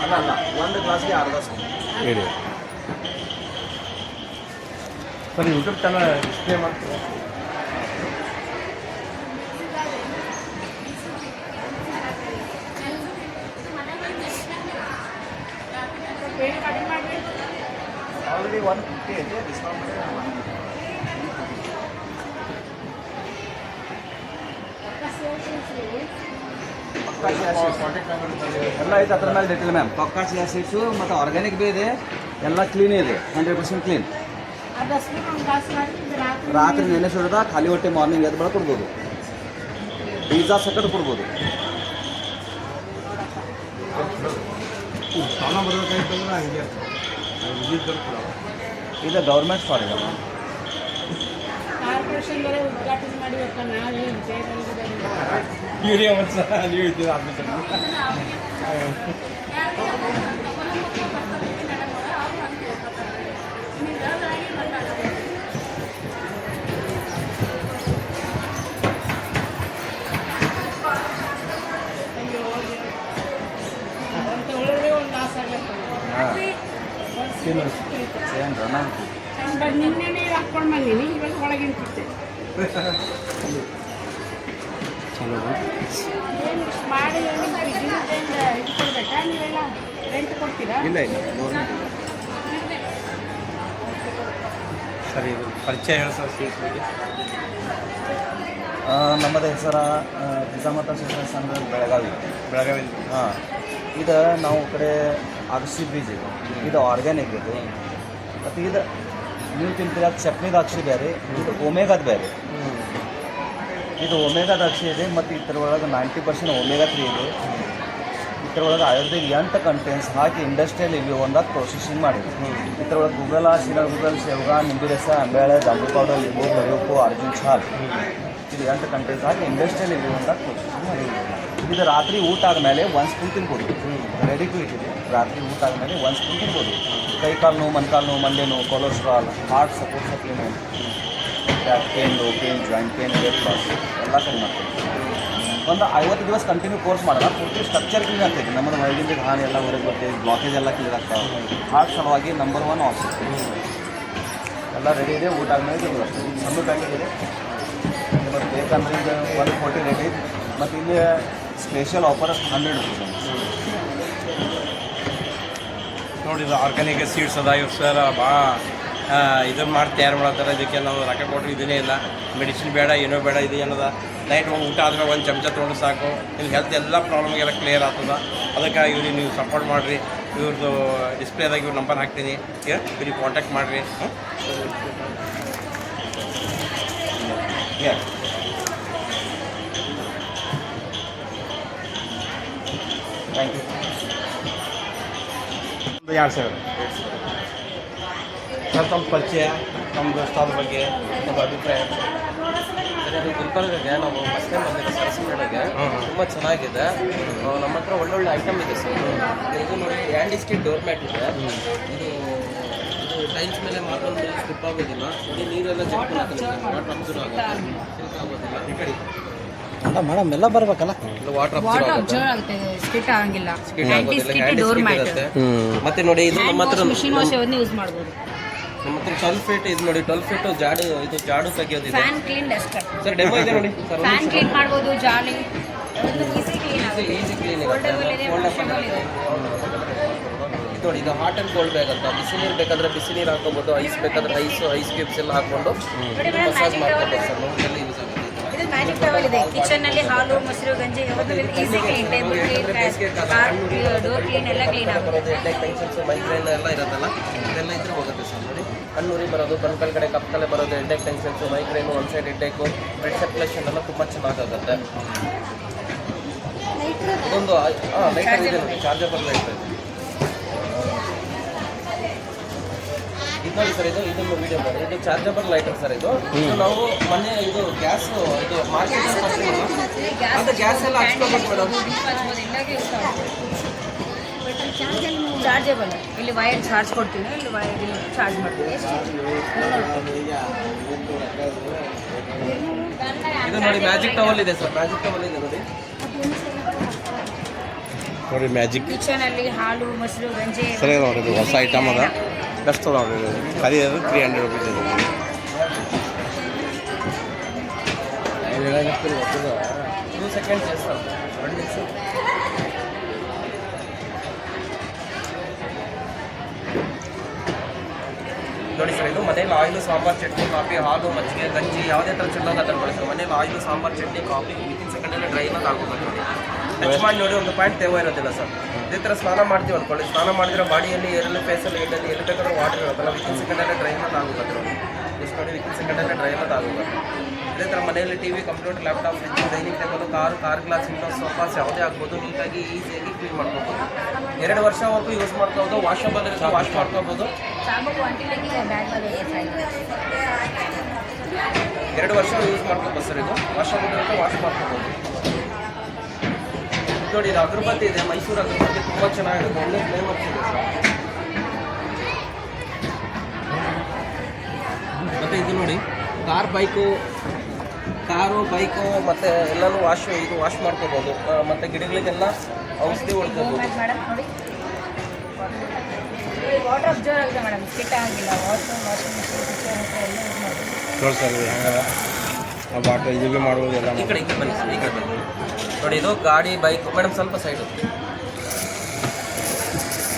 ಅಲ್ಲ 1 ಗ್ಲಾಸ್ಗೆ ಅರ್ಧ ಸ್ಪೂನ್. ಹೇಳಿ ಸರ್. ಯೂಟ್ಯೂಬ್ ಚಾನಲ್ ಡಿಸ್ಪ್ಲೇ ಮಾಡ್ತೀರಾ? ಆಲ್ರೆಡಿ 150 ಇದೆ. ಡಿಸ್ಕೌಂಟ್ ಎಲ್ಲ ಐತೆ ಅದ್ರ ಮೇಲೆ ಡೀಟೇಲ್ ಮ್ಯಾಮ್. ಪಕ್ಕಾ ಚಿಯಾ ಸೀಡ್ಸು ಮತ್ತು ಆರ್ಗ್ಯಾನಿಕ್ ಭೀ ಇದೆ. ಎಲ್ಲ ಕ್ಲೀನ್ ಇದೆ, 100% ಕ್ಲೀನ್. ರಾತ್ರಿ ನೆನೆಸಿಡ್ದ ಖಾಲಿ ಹೊಟ್ಟೆ ಮಾರ್ನಿಂಗ್ ಎದ್ದು ಬೆಳಗ್ಗೆ ಕೊಡ್ಬೋದು. ಪಿಜ್ಜಾ ಸಕಟ್ ಕೊಡ್ಬೋದು. ಸ್ಥಾನ ಬರಬೇಕಾಯ್ತಂದ್ರೆ ಹಂಗೆ ಇದ್ದಿದ್ದು ಕೂಡ ಇದು ಗೌರ್ಮೆಂಟ್ ಫಾರ್ ಇದೆ ಕಾರ್ಪೊರೇಷನ್ದವರೇ ಉದ್ಘಾಟನೆ ಮಾಡಿವಪ್ಪ ನಾವೇನು ಇವರೇ ವರ್ಷ ನೀವು ಇದ್ದೀರ ಆಫೀಸಲ್ಲಿ ಒಂದು ಆಸೆ ನಿನ್ನೆ ನೀರು ಹಾಕ್ಕೊಂಡು ಬಂದೀನಿ ಇವಾಗ ಒಳಗಿನ ಕಿತ್ತೆ ಏನು ಮಾಡಿ ಗಿಡದಿಂದ ಇದು ಕೊಡ್ಬೇಕಾ ನೀವೆಲ್ಲ ರೆಂಟ್ ಕೊಡ್ತೀರಾ? ಇಲ್ಲ ಸರಿ ಇದು ಪರಿಚಯ ಹೇಳಿ ಸರ್ ಸೀಟ್ ಬಗ್ಗೆ ನಮ್ಮದು ಹೆಸರು ನಿಜಾಮತ ಶಿಕ್ಷಣ ಸಂಘ ಬೆಳಗಾವಿ ಹಾಂ ಇದು ನಾವು ಕಡೆ ಅಗಸಿ ಬೀಜ ಇದು ಆರ್ಗ್ಯಾನಿಕ್ ಇದು ಮತ್ತು ಇದು ನೀವು ತಿಂತೀರ ಚಟ್ನಿದ ಅಕ್ಷಿ ಬೇರೆ ಇದು ಒಮೆಗಾದ ಬೇರೆ ಇದು ಒಮೆಗಾದ ಅಕ್ಷಿ ಇದೆ ಮತ್ತು ಇದರೊಳಗೆ 90% ಒಮೆಗಾ 3 ಇದೆ ಇದರೊಳಗೆ ಆಯುರ್ವೇದಿಕ್ 8 ಕಂಟೆಂಟ್ಸ್ ಹಾಕಿ ಇಂಡಸ್ಟ್ರಿಯಲ್ ಇಲ್ಲಿ ಒಂದಾಗ ಪ್ರೊಸೆಸಿಂಗ್ ಮಾಡಿದೆ ಇದರೊಳಗೆ ಗುಗಲ ಗುಗಲ್ ಶೇವಗ ನಿಂಬೆ ರಸ ಅಂಬೇಳೆ ಜಾಂಬು ಪೌಡರ್ ಲಿಂಬು ಕರಿಯುಪ್ಪು ಅರ್ಜುನ್ ಛಾಲ್ ಇದು 8 ಕಂಟೆಂಟ್ಸ್ ಹಾಕಿ ಇಂಡಸ್ಟ್ರಿಯಲ್ ಇಲ್ಲಿ ಒಂದಾಗ ಪ್ರೊಸೆಸಿಂಗ್ ಮಾಡಿದೆ ಇದು ರಾತ್ರಿ ಊಟ ಆದಮೇಲೆ 1 ಸ್ಪೂನ್ ತಿನ್ಬೋದು ರೆಡಿ ಟು ಇಟ್ಟಿದೆ ರಾತ್ರಿ ಊಟ ಆದಮೇಲೆ 1 ಸ್ಪೂನ್ ತಿನ್ಬೋದು ಕೈ ಕಾಲು ನೋವು ಮೊಣಕಾಲು ನೋವು ಮಂಡೆ ನೋವು cholesterol heart support supplement back pain low pain joint pain weight loss ಎಲ್ಲ ಕಮ್ಮಿ ಮಾಡ್ತೀವಿ ಒಂದು 50 ದಿವಸ ಕಂಟಿನ್ಯೂ ಕೋರ್ಸ್ ಮಾಡೋಣ ಪೂರ್ತಿ ಸ್ಟ್ರಕ್ಚರ್ ಕ್ಲೀನ್ ಆಗ್ತೈತಿ ನಮ್ಮದು ಒಳಗಿಂದ ಹಾನಿ ಎಲ್ಲ ಹೊರಗೆ ಬರ್ತೈತಿ ಬ್ಲಾಕೇಜ್ ಎಲ್ಲ ಕ್ಲಿಯರ್ ಆಗ್ತಾವೆ ಹಾರ್ಟ್ ಸಲುವಾಗಿ ನಂಬರ್ 1 ಆಪ್ಷನ್ ಎಲ್ಲ ರೆಡಿ ಇದೆ ಊಟ ಆದಮೇಲೆ ಬರ್ತದೆ ಸಣ್ಣ ಪ್ಯಾಕೆಟ್ ಇದೆ ಮತ್ತು ಬೇಕಂದ್ರೆ ಈಗ 140 ರೆಡಿ ಮತ್ತು ಇಲ್ಲಿ ಸ್ಪೆಷಲ್ ಆಫರ್ 100 ರುಪೀಸ್ ನೋಡಿ ಇದು ಆರ್ಗ್ಯಾನಿಕ್ ಸೀಡ್ಸ್ ಅದ ಇವ್ರು ಸರ್ ಭಾಳ ಇದನ್ನು ಮಾಡಿ ತಯಾರು ಮಾಡತ್ತಾರೆ ಇದಕ್ಕೆ ನಾವು ರೊಕ್ಕ ಕೊಟ್ಟರು ಇದನ್ನೇ ಇಲ್ಲ ಮೆಡಿಸಿನ್ ಬೇಡ ಏನೋ ಬೇಡ ಇದು ಏನದ ನೈಟ್ ಊಟ ಆದ್ಮೇಲೆ ಒಂದು ಚಮಚ ತೊಗೊಂಡು ಸಾಕು ಇಲ್ಲಿ ಹೆಲ್ತ್ ಎಲ್ಲ ಪ್ರಾಬ್ಲಮ್ಗೆಲ್ಲ ಕ್ಲಿಯರ್ ಆಗ್ತದೆ ಅದಕ್ಕೆ ಇವ್ರಿಗೆ ನೀವು ಸಪೋರ್ಟ್ ಮಾಡಿರಿ ಇವ್ರದ್ದು ಡಿಸ್ಪ್ಲೇದಾಗ ಇವ್ರ ನಂಬರ್ ಹಾಕ್ತೀನಿ ಇವ್ರಿಗೆ ಕಾಂಟ್ಯಾಕ್ಟ್ ಮಾಡಿರಿ ಥ್ಯಾಂಕ್ ಯು 2,000 ಸರ್ ತಮ್ಮ ಪರಿಚಯ ನಮ್ಮ ದೋಸ್ತಾದ ಬಗ್ಗೆ ನಮ್ಮ ಅಭಿಪ್ರಾಯ ಗುಲ್ಬರ್ಗಗೆ ನಾವು ಫಸ್ಟ್ ಟೈಮ್ ಬಂದಿದ್ದೆ ಸರಸ್ಮೇಳಗೆ ತುಂಬ ಚೆನ್ನಾಗಿದೆ ನಮ್ಮ ಹತ್ರ ಒಳ್ಳೊಳ್ಳೆ ಐಟಮ್ ಇದೆ ಸರ್ ಇದು ನೋಡಿ ಆ್ಯಂಡಿಸ್ಟಿ ಡೋರ್ ಮ್ಯಾಟ್ ಇದೆ ಇದು ಟೈಲ್ಸ್ ಮೇಲೆ ಮಾತ್ರ ಸ್ಲಿಪ್ ಆಗೋದಿಲ್ಲ ನೋಡಿ ನೀರೆಲ್ಲ ಚೆಕ್ ವಾಟರ್ ಅಬ್ಸರ್ವ್ ಆಗುತ್ತೆ ಸಿಲ್ಕ್ ಆಗೋದಿಲ್ಲ ಈ ಕಡೆ ಮೇಡಮ್ ಎಲ್ಲ ಬರಬೇಕಲ್ಲ ವಾಟರ್ ಅಬ್ಸರ್ವ್ ಆಗುತ್ತೆ ಸ್ಕಿಟ್ ಆಗಂಗಿಲ್ಲ ಸ್ಕಿಟ್ ಆಗೋದಿಲ್ಲ ಮತ್ತೆ ನೋಡಿ ಇದು ನಮ್ಮ ಹತ್ರ ಮಿಷಿನ್ ವಾಶ್ ಯೂಸ್ ಮಾಡ್ಬೋದು ನಮ್ಮ ಹತ್ರ 12 ಫೀಟ್ ಇದು ನೋಡಿ 12 ಫೀಟ್ ಜಾಡು ತೆಗಿಯೋದಿದೆ fan clean dust sir demo ಇದೆ ನೋಡಿ ಸರ್ ಫ್ಯಾನ್ ಕ್ಲೀನ್ ಮಾಡ್ಬೋದು ಜಾಲಿ ಈಸಿ ಕ್ಲೀನ್ ಈಸಿ ಕ್ಲೀನ್ ಇದೆ ಇದು ನೋಡಿ ಇದು ಹಾಟ್ ಆ್ಯಂಡ್ ಕೋಲ್ಡ್ ಬ್ಯಾಗ್ ಅಂತ ಬಿಸಿನೀರು ಬೇಕಾದ್ರೆ ಬಿಸಿನೀರು ಹಾಕೋಬೋದು ಐಸ್ ಬೇಕಾದ್ರೆ ಐಸ್ ಕ್ಯೂಬ್ಸ್ ಎಲ್ಲ ಹಾಕೊಂಡು ಮಸಾಜ್ ಮಾಡ್ಕೋಬೋದು ಸರ್ ನೋಡಲ್ಲಿ ಯೂಸ್ ಆಗುತ್ತೆ ಇದು ಮ್ಯಾಜಿಕ್ ಟವಲ್ ಇದೆ ಕಿಚನ್ ನಲ್ಲಿ ಹಾಲು ಮೊಸರು ಗಂಜಿ ಯಾವುದು easy clean table clean door clean ಎಲ್ಲ ಕ್ಲೀನ್ ಆಗುತ್ತೆ ಹೆಡ್ಡೇಕ್ ಟೆನ್ಷನ್ಸ್ ಮೈಗ್ರೇನ್ ಎಲ್ಲ ಇರುತ್ತಲ್ಲ ಇದೆಲ್ಲ ಇದ್ರೆ ಹೋಗುತ್ತೆ ಸರ್ ನೋಡಿ ಕಣ್ಣೂರಿ ಬರೋದು ಕಣ್ಕಲ್ ಕಡೆ ಕಪ್ಪಲೆ ಬರೋದು headache tensions migraine one side headache blood circulation ಎಲ್ಲ ತುಂಬ ಚೆನ್ನಾಗಾಗುತ್ತೆ ಇದೊಂದು ಲೈಟರ್ ಇದೆ ನೋಡಿ ಚಾರ್ಜಬಲ್ ಲೈಟರ್ ಇದೆ ಇದು ನೋಡಿ ಸರ್ ಇದೊಂದು ವಿಡಿಯೋ ಮಾಡಿ ಇದು ಚಾರ್ಜಬಲ್ ಲೈಟರ್ ಸರ್ ಇದು ನಾವು ಮೊನ್ನೆ ಇದು ಗ್ಯಾಸ್ ಇದು ಮಾರ್ಕೆಟ್ ಅದು ಗ್ಯಾಸ್ ಎಲ್ಲ ಹಚ್ಕೋಬೇಕು ಮೇಡಮ್ ಚಾರ್ಜಬಲ್ ಇಲ್ಲಿ ವೈರ್ ಚಾರ್ಜ್ ಕೊಡ್ತೀನಿ ಇಲ್ಲಿ ವೈರ್ ಇಲ್ಲಿ ಚಾರ್ಜ್ ಮಾಡ್ತೀನಿ ಇದು ನೋಡಿ ಮ್ಯಾಜಿಕ್ ಟವಲ್ ಇದೆ ಸರ್ ಮ್ಯಾಜಿಕ್ ಟವಲ್ ಇದೆ ನೋಡಿ ನೋಡಿ ಮ್ಯಾಜಿಕ್ ಕಿಚನ್ ಅಲ್ಲಿ ಹಾಲು ಮೊಸರು ಗಂಜಿ ಸರಿ ನೋಡಿ ಇದು ಹೊಸ ಐಟಮ್ ಅದ ಬೆಸ್ಟ್ ಅದ ನೋಡಿ ಖರೀದಿ 300 ರುಪೀಸ್ ಇದೆ 2 seconds ಸರ್ 2 ನಿಮಿಷ ನೋಡಿ ಸರ್ ಇದು ಮನೇಲಿ ಆಯಿಲು ಸಾಂಬಾರ್ ಚಟ್ನಿ ಕಾಫಿ ಹಾಲು ಮಜ್ಜಿಗೆ ಗಂಜಿ ಯಾವುದೇ ಥರ ಚೆಲ್ಲೋದು ಅದನ್ನು ಬಳಸ್ತಾರೆ ಮನೇಲಿ oil sambar chutney coffee within ಸೆಕೆಂಡಲ್ಲಿ ಡ್ರೈ ಅನ್ನೋದು ಆಗೋದು ನೋಡಿ ಟಚ್ ಮಾಡಿ ನೋಡಿ ಒಂದು ಪಾಯಿಂಟ್ ತೇವ ಇರೋದಿಲ್ಲ ಸರ್ ಇದೇ ಥರ ಸ್ನಾನ ಮಾಡ್ತೀವಿ ಅಂದ್ಕೊಳ್ಳಿ ಸ್ನಾನ ಮಾಡಿದ್ರೆ ಬಾಡಿಯಲ್ಲಿ ಏರಲ್ಲಿ ಫೇಸಲ್ಲಿ ಎಲ್ಲಿ ಎಲ್ಲಿ ಬೇಕಾದ್ರೂ ವಾಟರ್ ಇರೋದಲ್ಲ ವಿತಿನ್ ಸೆಕೆಂಡಲ್ಲೇ ಡ್ರೈ ಅನ್ನೋದು ಆಗೋದು ನೋಡಿ ಎಷ್ಟು ನೋಡಿ ವಿತಿನ್ ಸೆಕೆಂಡಲ್ಲೇ ಡ್ರೈ ಅನ್ನೋದು ಆಗೋದು ಅದೇ ಥರ ಮನೆಯಲ್ಲಿ T V, computer, laptop, fridge, dining table, car glass, windows, sofas ಯಾವುದೇ ಆಗ್ಬೋದು, ನೀಟಾಗಿ ಈಸಿಯಾಗಿ ಕ್ಲೀನ್ ಮಾಡ್ಕೋಬೋದು. 2 ವರ್ಷವರೆಗೂ ಯೂಸ್ ಮಾಡ್ಕೋಬೋದು. ವಾಷಬಲ್ ಇರುತ್ತೆ, ವಾಶ್ ಮಾಡ್ಕೋಬೋದು. 2 ವರ್ಷ ಯೂಸ್ ಮಾಡ್ಕೋಬೋದು ಸರ್. ಇದು ವಾಷಬಲ್ ಇರುತ್ತೆ, ವಾಶ್ ಮಾಡ್ಕೋಬೋದು. ನೋಡಿ, ಇದು ಅಗರಬತ್ತಿ ಇದೆ, ಮೈಸೂರು ಅಗರಬತ್ತಿ ತುಂಬ ಚೆನ್ನಾಗಿರುತ್ತೆ, ಒಳ್ಳೆ ಫ್ಲೇವರ್ಸ್ ಇದೆ ಸರ್. ಮತ್ತು ಇದು ನೋಡಿ, ಕಾರು ಬೈಕು ಮತ್ತು ಎಲ್ಲನೂ ವಾಶ್ ಮಾಡ್ಕೋಬೋದು. ಮತ್ತು ಗಿಡಗಳಿಗೆಲ್ಲ ಔಷಧಿ ಹೊಡ್ಕೋಬೋದು. ವಾಟರ್ ಅಬ್ಸರ್ವ್ ಆಗಿದೆ ಮೇಡಮ್, ಕೆಟ್ಟ ಆಗಿಲ್ಲ. ವಾಷಿಂಗ್ ಮಿಷಿನ್ ಎಲ್ಲ ಯೂಸ್ ಮಾಡ್ಬೋದು. ತೋರಿಸೋದು ವಾಟರ್ ಇದು ಭೀ ಮಾಡ್ಬೋದು ಎಲ್ಲ. ಈ ಕಡೆ ಬನ್ನಿ ಸರ್, ಈ ಕಡೆ ಬನ್ನಿ. ನೋಡಿ, ಇದು ಗಾಡಿ, ಬೈಕ್. ಮೇಡಮ್ ಸ್ವಲ್ಪ ಸೈಡು.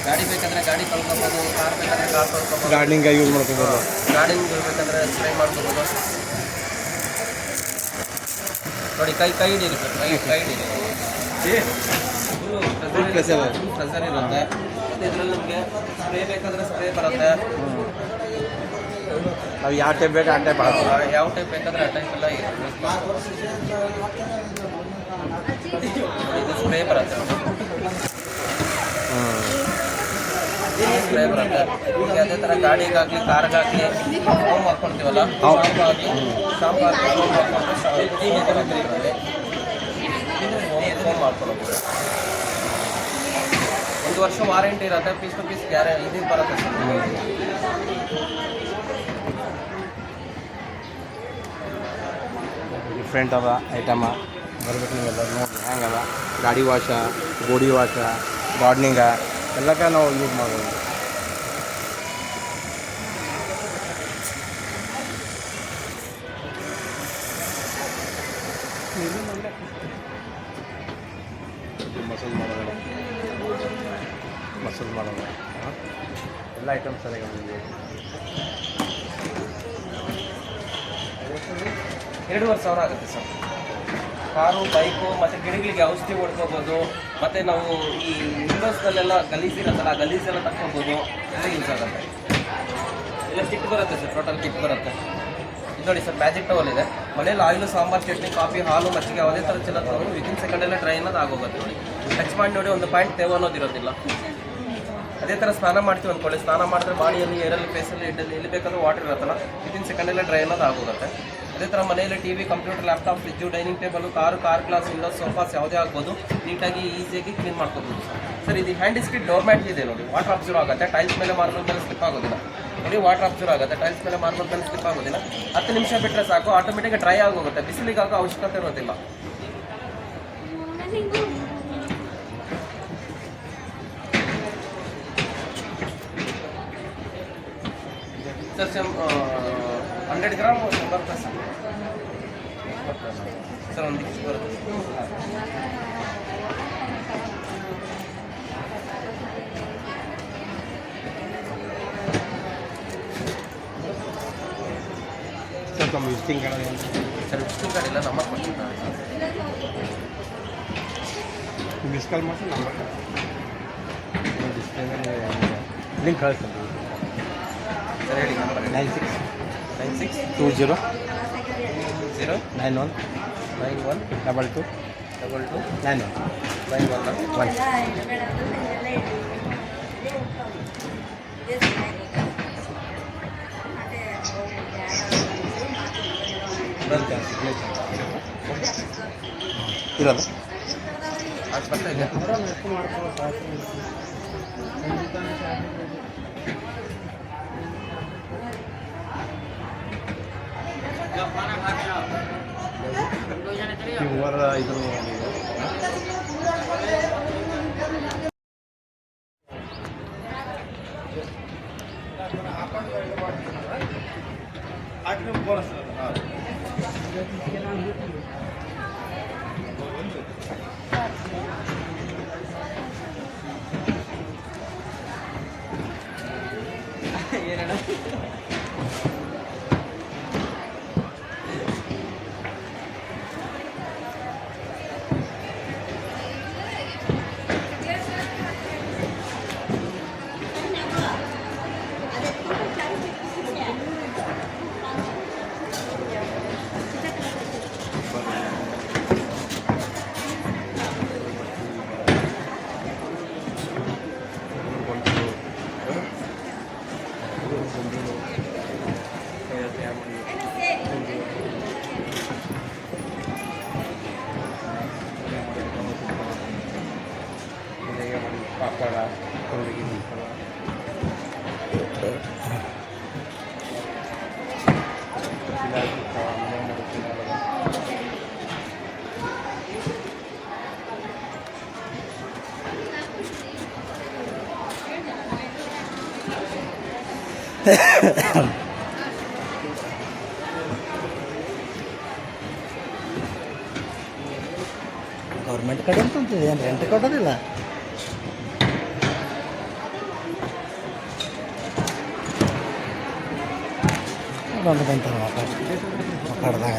ಗಾಡಿ ಬೇಕಾದರೆ ಗಾಡಿ ತೊಳ್ಕೊಬೋದು, ಕಾರ್ ಬೇಕಾದರೆ ಕಾರ್ ತೊಳ್ಕೊಬೋದು, ಗಾರ್ಡನಿಂಗ್ ಯೂಸ್ ಮಾಡ್ಕೋಬೋದು. ಗಾರ್ಡನಿಂಗ್ ಬೇಕಾದರೆ ಸ್ಪ್ರೇ ಮಾಡ್ಕೋಬೋದು. ನೋಡಿ, ಕೈ ಹಿಡೀರಿ ಸರ್, ಕೈ ಹಿಡೀರಿ. ಫುಲ್ ಪ್ರೆಸರ್ ಇರುತ್ತೆ. ಮತ್ತು ಇದರಲ್ಲಿ ನಿಮಗೆ ಸ್ಪ್ರೇ ಬೇಕಾದರೆ ಸ್ಪ್ರೇ ಬರುತ್ತೆ. ನಾವು ಯಾವ ಟೈಪ್ ಬೇಕು ಆ ಟೈಪ್ ಆಗ್ತದೆ. ಯಾವ ಟೈಪ್ ಬೇಕಾದರೆ ಆ ಟೈಪ್ ಎಲ್ಲ ಇರುತ್ತೆ. ಇದು ಸ್ಪ್ರೇ ಬರುತ್ತೆ. ಸ್ಪ್ರೇ ಬರುತ್ತೆ. ಈಗ ಅದೇ ಥರ ಗಾಡಿಗಾಗಲಿ, ಕಾರ್ಗಾಗಲಿ ಫೋಮ್ ಹಾಕ್ಕೊಳ್ತೀವಲ್ಲ, ಶಾಂಪು ಹಾಕಿ ಫೋಮ್ ಹಾಕ್ಕೊಂಡು ಫೋಮ್ ಹಾಕ್ಕೊಳ್ಳೋದು. 1 ವರ್ಷ ವಾರಂಟಿ ಇರುತ್ತೆ. ಪೀಸ್ ಟು ಪೀಸ್ ಇದು ಬರುತ್ತೆ ಸರ್. ಡಿಫ್ರೆಂಟ್ ಅದ ಐಟಮ ಬರ್ಬೇಕು. ನೀವೆಲ್ಲ ನೋಡಿ ಹೆಂಗದ ಗಾಡಿ ವಾಶ, ಗೋಡಿ ವಾಶ, ಗಾರ್ಡನಿಂಗ ಎಲ್ಲಕ್ಕ ನಾವು ಯೂಸ್ ಮಾಡ್ಬೋದು. ಮಸಾಜ್ ಮಾಡೋದು ಎಲ್ಲ ಐಟಮ್ಸ್ ಸರಿಯಾಗಿ ಬಂದಿದೆ. 2,500 ಆಗುತ್ತೆ ಸರ್. ಕಾರು, ಬೈಕು ಮತ್ತು ಗಿಡಗಳಿಗೆ ಔಷಧಿ ಹೊಡ್ಕೋಬೋದು. ಮತ್ತು ನಾವು ಈ ವಿಂಡೋಸ್ನಲ್ಲೆಲ್ಲ ಗಲೀಜಿರುತ್ತಲ್ಲ, ಆ ಗಲೀಜೆಲ್ಲ ತಕ್ಕೋಬೋದು. ಎಲ್ಲ ಯೂಸ್ ಆಗುತ್ತೆ. ಎಲ್ಲ ಕಿಟ್ ಬರುತ್ತೆ ಸರ್, ಟೋಟಲ್ ಕಿಟ್ ಬರುತ್ತೆ. ಇದು ನೋಡಿ ಸರ್, ಮ್ಯಾಜಿಕ್ ಟವಲ್ ಇದೆ. ಮನೇಲಿ ಆಯಿಲು, ಸಾಂಬಾರು, ಚಟ್ನಿ, ಕಾಫಿ, ಹಾಲು, ಮಜ್ಜಿಗೆ ಯಾವುದೇ ಥರ ಚೆಲ್ಲ ತಗೊಂಡು ವಿತಿನ್ ಸೆಕೆಂಡಲ್ಲೇ ಡ್ರೈ ಅನ್ನೋದು ಆಗೋಗುತ್ತೆ. ನೋಡಿ, ಟಚ್ ಮಾಡಿ ನೋಡಿ, ಒಂದು ಪಾಯಿಂಟ್ ತೇವ ಅನ್ನೋದಿರೋದಿಲ್ಲ. ಅದೇ ಥರ ಸ್ನಾನ ಮಾಡ್ತೀವಿ ಅಂದ್ಕೊಳ್ಳಿ. ಸ್ನಾನ ಮಾಡಿದ್ರೆ ಬಾಡಿಯಲ್ಲಿ, ಏರಲ್ಲಿ, ಫೇಸಲ್ಲಿ, ಹೆಡ್ಡಲ್ಲಿ ಎಲ್ಲಿ ಬೇಕಾದ್ರೂ ವಾಟರ್ ಇರುತ್ತಲ್ಲ, ವಿತಿನ್ ಸೆಕೆಂಡಲ್ಲೇ ಡ್ರೈ ಅನ್ನೋದು ಆಗೋಗುತ್ತೆ. ಅದೇ ಥರ ಮನೆಯಲ್ಲಿ T V, computer, laptop, fridge, dining table, car glass, windows, sofas ಯಾವುದೇ ಆಗ್ಬೋದು, ನೀಟಾಗಿ ಈಸಿಯಾಗಿ ಕ್ಲೀನ್ ಮಾಡ್ಕೋಬೋದು ಸರ್. ಇದು ಹ್ಯಾಂಡ್ ಸ್ಕಿಡ್ ಡೋರ್ ಮ್ಯಾಟ್ ಇದೆ ನೋಡಿ, ವಾಟರ್ ಅಬ್ಸರ್ವ್ ಆಗುತ್ತೆ. ಟೈಲ್ಸ್ ಮೇಲೆ, ಮಾರ್ಬಲ್ ಮೇಲೆ ಸ್ಲಿಪ್ ಆಗೋದಿಲ್ಲ. ನೋಡಿ, ವಾಟರ್ ಅಬ್ಸರ್ವ್ ಆಗುತ್ತೆ. ಟೈಲ್ಸ್ ಮೇಲೆ, ಮಾರ್ಬಲ್ ಮೇಲೆ ಸ್ಲಿಪ್ ಆಗೋದಿಲ್ಲ. 10 ನಿಮಿಷ ಬಿಟ್ಟರೆ ಸಾಕು, ಆಟೋಮೆಟಿಕ್ ಡ್ರೈ ಆಗೋಗುತ್ತೆ. ಬಿಸಿಲಿಗೆ ಆಗೋ ಅವಶ್ಯಕತೆ ಇರೋದಿಲ್ಲ. ಸರ್ 100 ಗ್ರಾಮ್ ಬರುತ್ತೆ ಸರ್. ಒಂದು ಇಷ್ಟು ಬರುತ್ತೆ. ಸರ್ ನಮ್ಮ visiting card sir, visiting card ಇಲ್ಲ, ನಂಬರ್ ಕೊಡ್ತೀನಿ. ಮಿಸ್ ಕಾಲ್ ಮಾಡಿ ನಂಬರ್ ಡಿಸ್ಪ್ಲೇ ಮೇಲೆ ಲಿಂಕ್ ಕಳಿಸ್ತೀನಿ ಸರ್. ಹೇಳಿ ನಂಬರ್. 9620 91 22 91 ಇರೋದು ಅದು ಬರ್ತಾ ಇದೆ. ಮೂವರ ಇದು ಪಾಪಡ ಹೋಳಿಗೆ ಗೌರ್ಮೆಂಟ್ ಕಡೆ ಅಂತ ಏನು ರೆಂಟ್ ಕೊಡೋದಿಲ್ಲ. ಒಂದು ಗಂಟೆ ಮಾತಾಡ್ದಾಗ